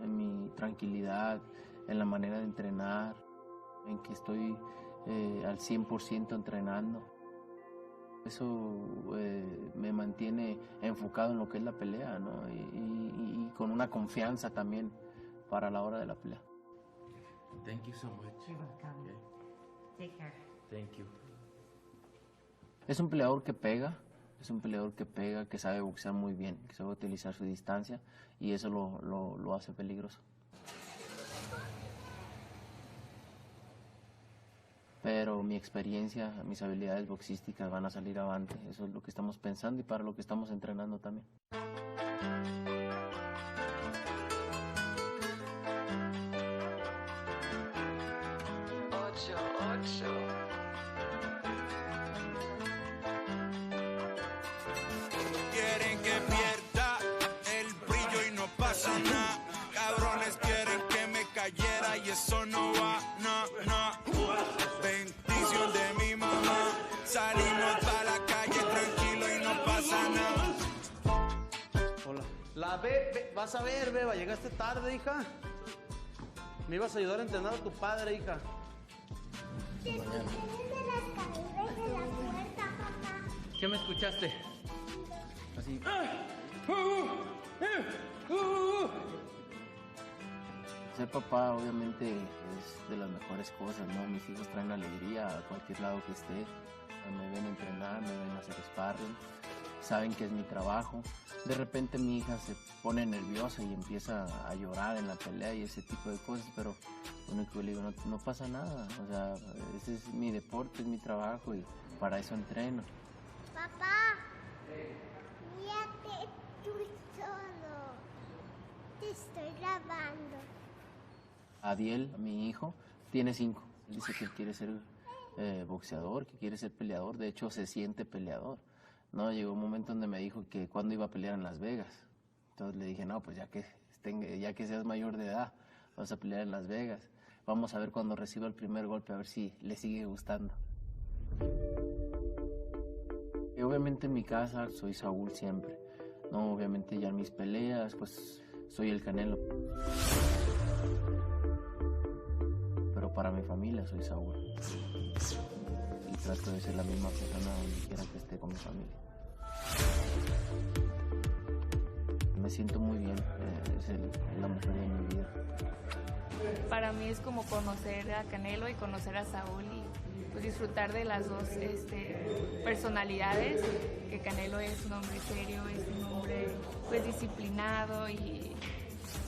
En mi tranquilidad, en la manera de entrenar, en que estoy al 100% entrenando. Eso me mantiene enfocado en lo que es la pelea, ¿no? Y con una confianza también para la hora de la pelea. Thank you so much. You're welcome. Okay. Take care. Thank you. Es un peleador que pega, que sabe boxear muy bien, que sabe utilizar su distancia y eso lo hace peligroso. Pero mi experiencia, mis habilidades boxísticas van a salir avante, eso es lo que estamos pensando y para lo que estamos entrenando también. Quieren que pierda el brillo y no pasa nada. Cabrones quieren que me cayera y eso no va, no. Bendición de mi mamá. Salimos a la calle tranquilo y no pasa nada. Hola. La Be, vas a ver, Beba, llegaste tarde, hija. Me ibas a ayudar a entrenar a tu padre, hija. ¿Qué me escuchaste? Así. Ser papá obviamente es de las mejores cosas, ¿no? Mis hijos traen alegría a cualquier lado que esté. Me ven entrenar, me ven hacer sparring, saben que es mi trabajo. De repente mi hija se pone nerviosa y empieza a llorar en la pelea y ese tipo de cosas, pero lo único que le digo, no pasa nada. O sea, ese es mi deporte, es mi trabajo y para eso entreno. Papá, mírate tú solo. Te estoy grabando. Adiel, mi hijo, tiene 5. Él dice que quiere ser boxeador, que quiere ser peleador. De hecho, se siente peleador. No, llegó un momento donde me dijo que cuándo iba a pelear en Las Vegas. Entonces le dije, no, pues ya que seas mayor de edad, vas a pelear en Las Vegas. Vamos a ver cuando reciba el primer golpe, a ver si le sigue gustando. Y obviamente en mi casa soy Saúl siempre. No, obviamente ya en mis peleas, pues soy el Canelo. Pero para mi familia soy Saúl. Y trato de ser la misma persona donde quiera que esté con mi familia. Me siento muy bien, es la mujer de mi vida. Para mí es como conocer a Canelo y conocer a Saúl y pues, disfrutar de las dos personalidades, que Canelo es un hombre serio, es un hombre pues disciplinado, y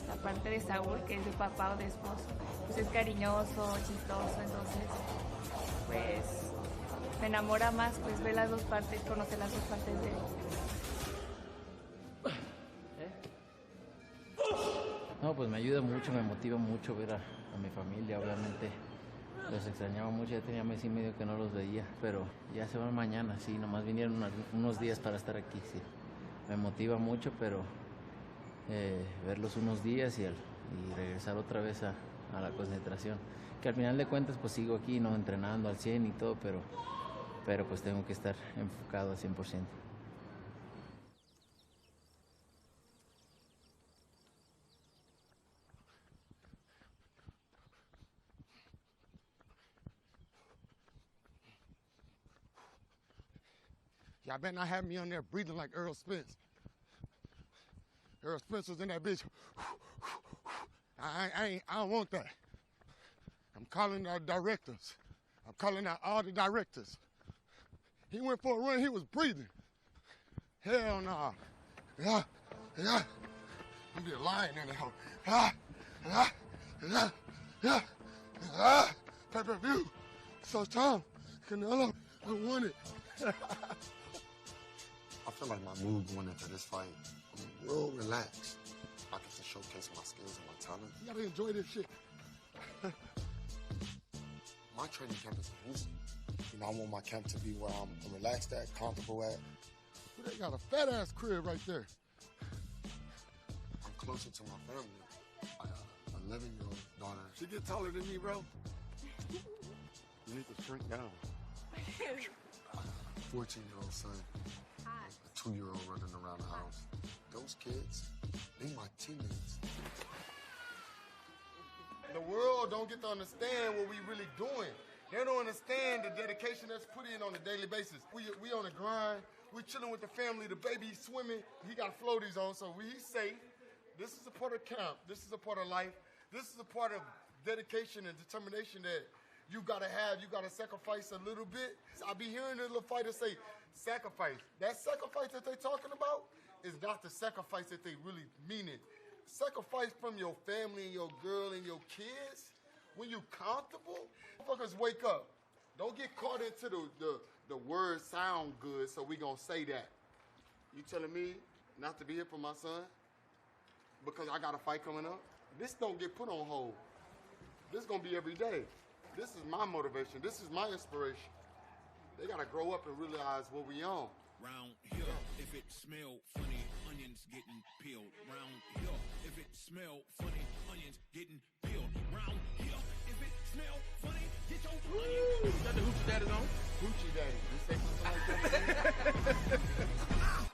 la parte de Saúl, que es de papá o de esposo, pues es cariñoso, chistoso, entonces pues me enamora más pues ver las dos partes, conocer las dos partes de él. No, pues me ayuda mucho, me motiva mucho ver a mi familia, obviamente. Los extrañaba mucho, ya tenía mes y medio que no los veía, pero ya se van mañana, sí, nomás vinieron unos días para estar aquí, sí. Me motiva mucho, pero verlos unos días y regresar otra vez a la concentración. Que al final de cuentas pues sigo aquí, no entrenando al 100 y todo, pero pues tengo que estar enfocado al 100%. Y'all better not have me on there breathing like Earl Spence. Earl Spence was in that bitch. I don't want that. I'm calling our directors. I'm calling out all the directors. He went for a run, he was breathing. Hell no. Yeah. I'm be a lion in the house. Pay-per-view. SHOWTIME. Canelo, I won it. I feel like my mood going into this fight, I'm real relaxed. I get to showcase my skills and my talent. You gotta enjoy this shit. My training camp is in Houston. You know, I want my camp to be where I'm relaxed at, comfortable at. Well, they got a fat-ass crib right there. I'm closer to my family. I got an 11-year-old daughter. She get taller than me, bro. You need to shrink down. 14-year-old son, a 2-year-old running around the house. Those kids, they my teammates. The world don't get to understand what we really doing. They don't understand the dedication that's put in on a daily basis. We on the grind. We chilling with the family. The baby's swimming. He got floaties on, so he's safe. This is a part of camp. This is a part of life. This is a part of dedication and determination that you gotta have. You gotta sacrifice a little bit. I be hearing the little fighters say, sacrifice. That sacrifice that they talking about is not the sacrifice that they really mean it. Sacrifice from your family and your girl and your kids when you comfortable. Motherfuckers, wake up. Don't get caught into the word sound good, so we gonna say that. You telling me not to be here for my son because I got a fight coming up? This don't get put on hold. This gonna be every day. This is my motivation. This is my inspiration. They gotta grow up and realize what we on. Round here, if it smell funny, onions getting peeled. Round here, if it smell funny, onions getting peeled. Round here, if it smell funny, get your onions. Is that the Hoochie Daddy's on? Hoochie Daddy. You say something like that?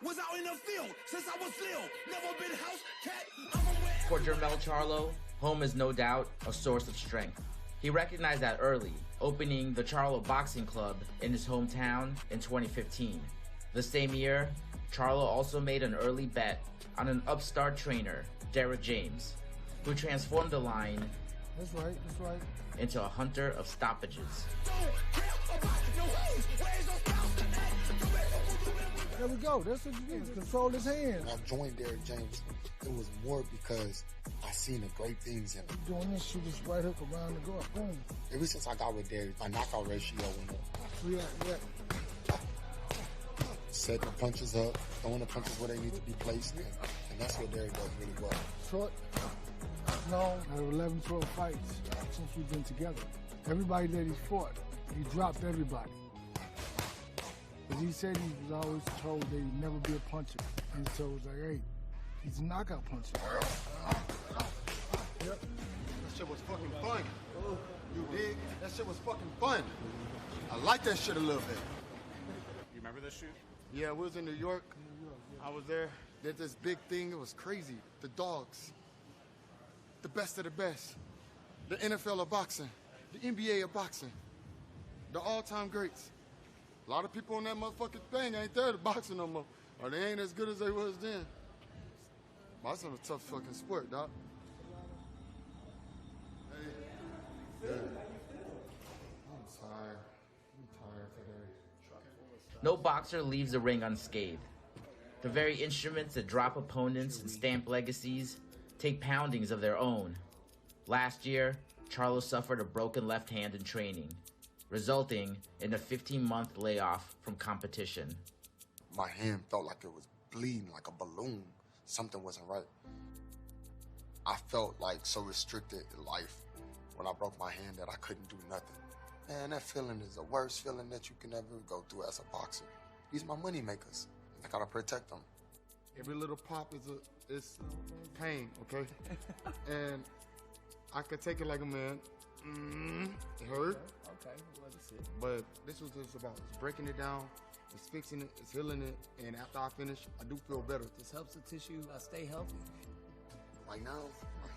Was out in the field since I was little. Never been house cat. For Jermell Charlo, home is no doubt a source of strength. He recognized that early, opening the Charlo Boxing Club in his hometown in 2015. The same year, Charlo also made an early bet on an upstart trainer, Derek James, who transformed the line That's right. into a hunter of stoppages. There we go. That's what you do. Control his hands. When I joined Derek James, it was more because I seen the great things in him. Doing this, shoot this right hook around the guard. Boom. Ever since I got with Derek, my knockout ratio went up. Yeah. Setting the punches up, throwing the punches where they need to be placed, and that's what Derek does really well. Short, long, out of 11, 12 fights since we've been together. Everybody that he's fought, he dropped everybody. Because he said he was always told that he'd never be a puncher. And so it was like, hey, he's a knockout puncher. Yep. That shit was fucking fun. You dig? That shit was fucking fun. I like that shit a little bit. You remember this shoot? Yeah, we was in New York. I was there. There's this big thing. It was crazy. The dogs. The best of the best. The NFL of boxing. The NBA of boxing. The all-time greats. A lot of people on that motherfucking thing ain't there to boxing no more. Or they ain't as good as they was then. Boxing was a tough fucking sport, dog. Hey. I'm tired. Today. No boxer leaves the ring unscathed. The very instruments that drop opponents and stamp legacies take poundings of their own. Last year, Charlo suffered a broken left hand in training, resulting in a 15-month layoff from competition. My hand felt like it was bleeding like a balloon. Something wasn't right. I felt like so restricted in life when I broke my hand that I couldn't do nothing. Man, that feeling is the worst feeling that you can ever go through as a boxer. These are my money makers. I gotta protect them. Every little pop is pain, okay? And I could take it like a man. It hurt. Okay, well, that's it. But this was just about it's breaking it down, it's fixing it, it's healing it, and after I finish, I do feel better. This helps the tissue stay healthy. Right now, I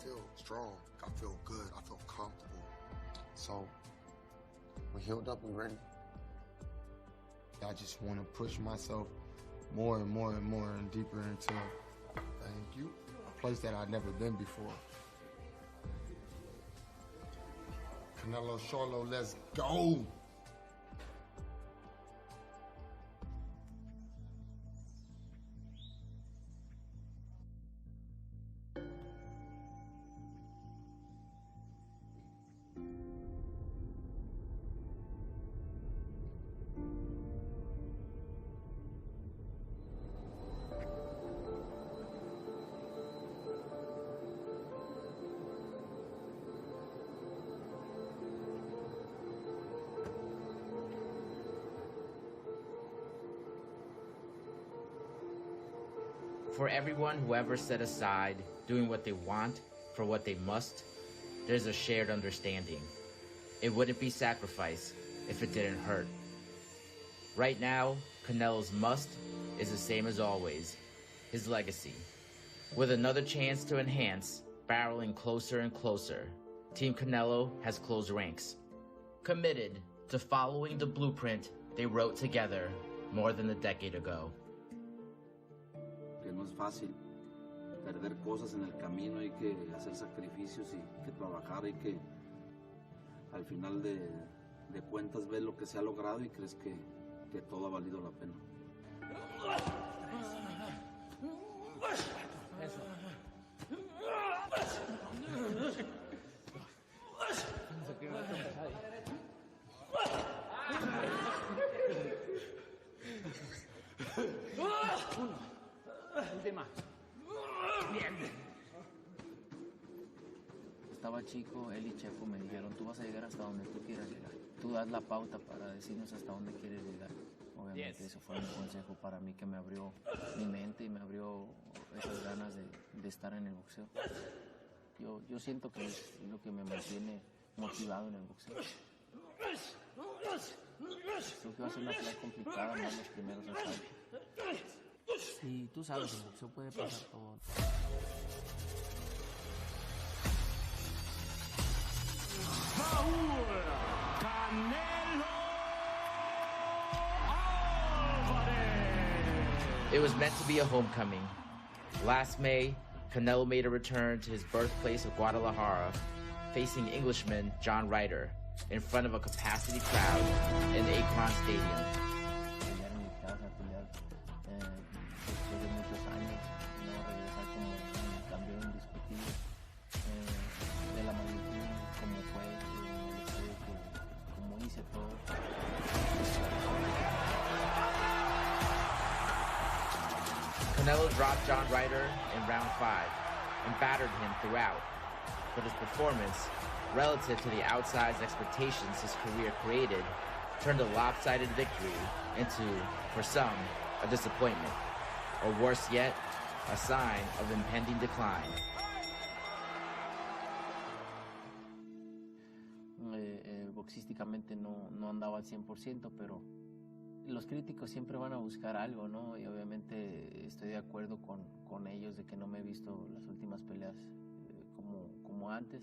feel strong. I feel good. I feel comfortable. So, we're healed up and ready. I just want to push myself more and more and more and deeper into, a place that I've never been before. Canelo Charlo, let's go! For everyone who ever set aside doing what they want for what they must, there's a shared understanding. It wouldn't be sacrifice if it didn't hurt. Right now, Canelo's must is the same as always, his legacy. With another chance to enhance, barreling closer and closer, Team Canelo has closed ranks, committed to following the blueprint they wrote together more than a decade ago. Que no es fácil perder cosas en el camino, hay que hacer sacrificios y que trabajar, y que al final de cuentas ves lo que se ha logrado y crees que todo ha valido la pena. Estaba chico, él y Checo me dijeron, tú vas a llegar hasta donde tú quieras llegar. Tú das la pauta para decirnos hasta dónde quieres llegar. Obviamente eso fue un consejo para mí que me abrió mi mente y me abrió esas ganas de estar en el boxeo. Yo siento que es lo que me mantiene motivado en el boxeo. Creo que va a ser una pelea complicada, más los primeros asaltos. Sí, tú sabes, en el boxeo puede pasar todo. Canelo Alvarez. It was meant to be a homecoming. Last May, Canelo made a return to his birthplace of Guadalajara, facing Englishman John Ryder in front of a capacity crowd in Akron Stadium. Canelo dropped John Ryder in round 5 and battered him throughout, but his performance, relative to the outsized expectations his career created, turned a lopsided victory into, for some, a disappointment, or worse yet, a sign of impending decline. Boxísticamente no andaba al 100%, pero los críticos siempre van a buscar algo, ¿no? Y obviamente estoy de acuerdo con ellos de que no me he visto las últimas peleas como antes.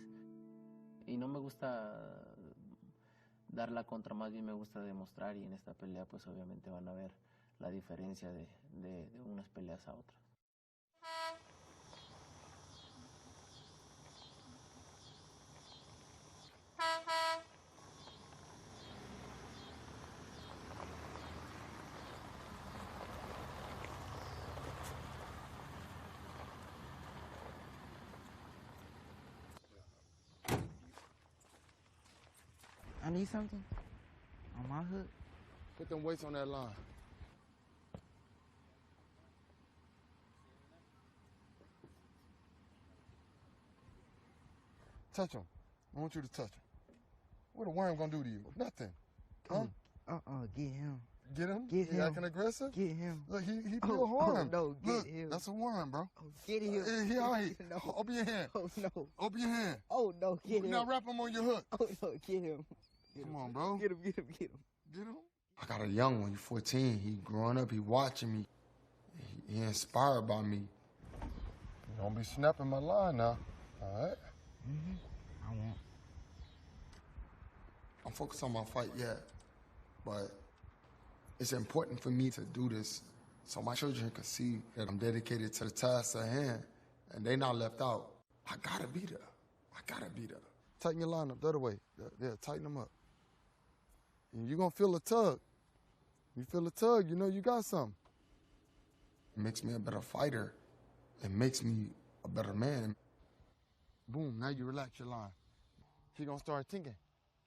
Y no me gusta dar la contra, más bien me gusta demostrar, y en esta pelea pues obviamente van a ver la diferencia de unas peleas a otras. I need something on my hook. Put them weights on that line. Touch him. I want you to touch him. What a worm gonna do to you? Nothing. Huh? Get him. Get him? Get He him. acting aggressive? Get him. Look, he feel harm. No, get Look, him. that's a worm, bro. Get him. He all right. No. Open your hand. Oh, no. Open your hand. Oh, no, get him. Now wrap him on your hook. Oh, no, get him. Come on, bro. Get him, get him, get him. Get him. I got a young one. He's 14. He growing up. He watching me. He inspired by me. You don't be snapping my line now. All right? I won't. I'm focused on my fight, yeah. But it's important for me to do this so my children can see that I'm dedicated to the task at hand and they not left out. I gotta be there. I gotta be there. Tighten your line up the other way. Yeah, tighten them up. And you're gonna feel a tug. You feel a tug, you know you got something. It makes me a better fighter. It makes me a better man. Boom, now you relax your line. He gonna start thinking.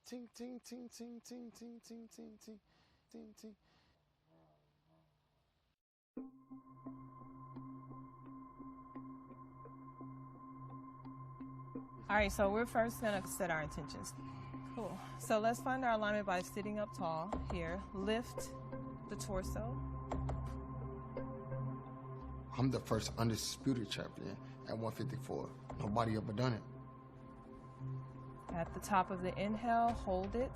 Ting, ting, ting, ting, ting, ting, ting, ting, ting, ting, ting. All right, so we're first gonna set our intentions. Cool. So let's find our alignment by sitting up tall here. Lift the torso. I'm the first undisputed champion at 154. Nobody ever done it. At the top of the inhale, hold it.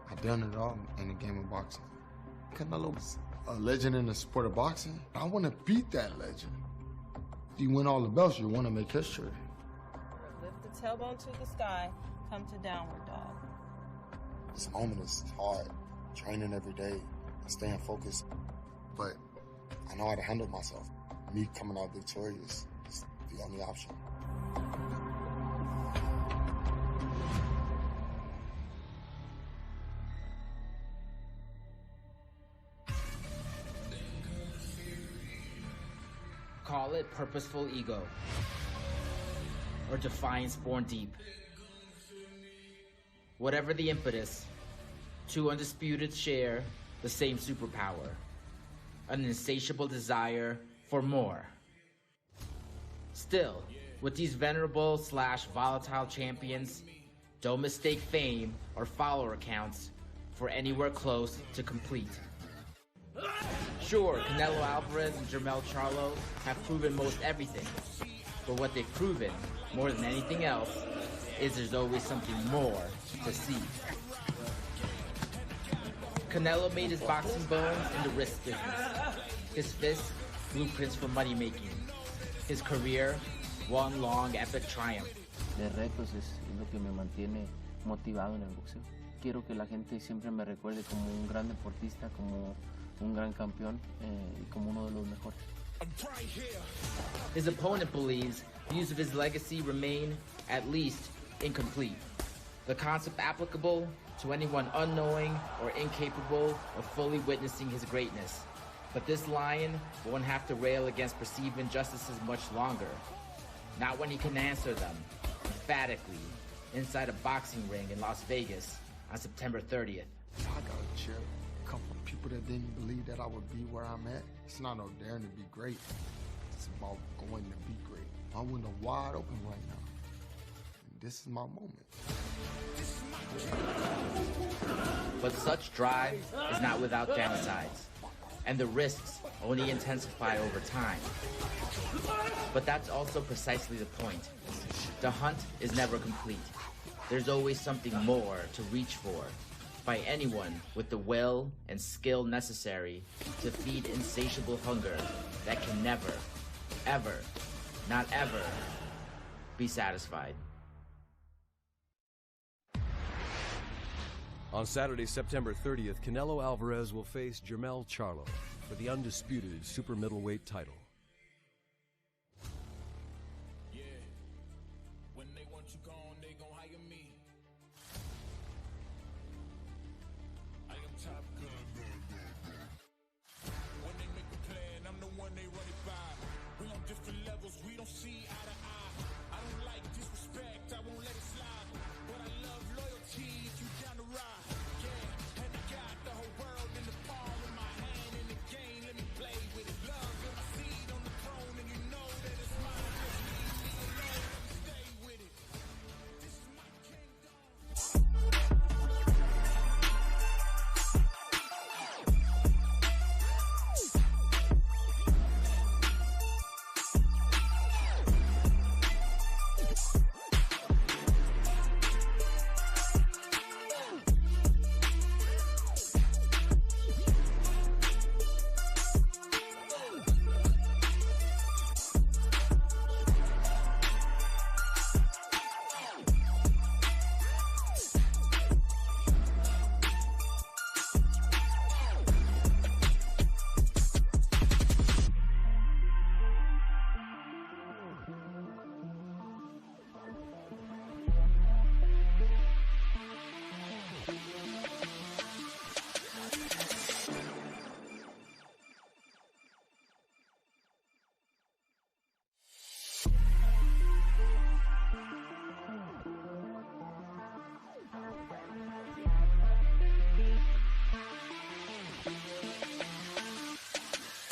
I've done it all in the game of boxing. Canelo's a legend in the sport of boxing. I want to beat that legend. If you win all the belts, you want to make history. Lift the tailbone to the sky. Come to downward dog. This moment is hard. Training every day, staying focused. But I know how to handle myself. Me coming out victorious is the only option. Call it purposeful ego, or defiance born deep. Whatever the impetus, two undisputed share the same superpower, an insatiable desire for more. Still, with these venerable / volatile champions, don't mistake fame or follower counts for anywhere close to complete. Sure, Canelo Alvarez and Jermell Charlo have proven most everything, but what they've proven, more than anything else, is there's always something more to see. Canelo made his boxing bones in the wrist business. His fists, blueprints for money making. His career, one long epic triumph. De retos es lo que me mantiene motivado en el boxeo. Quiero que la gente siempre me recuerde como un gran deportista, como un gran campeón y como uno de los mejores. His opponent believes views of his legacy remain, at least, incomplete. The concept applicable to anyone unknowing or incapable of fully witnessing his greatness. But this lion won't have to rail against perceived injustices much longer. Not when he can answer them, emphatically, inside a boxing ring in Las Vegas on September 30th. I gotta cheer a couple of people that didn't believe that I would be where I'm at. It's not no daring to be great. It's about going to be great. My window wide open right now. And this is my moment. But such drive is not without downsides, and the risks only intensify over time. But that's also precisely the point. The hunt is never complete. There's always something more to reach for by anyone with the will and skill necessary to feed insatiable hunger that can never, ever, not ever, be satisfied. On Saturday, September 30th, Canelo Alvarez will face Jermell Charlo for the undisputed super middleweight title. Yeah, when they want you gone, they gon' hire me. I am Top Gun. When they make a plan, I'm the one they run it by. We on different levels, we don't see eye to eye.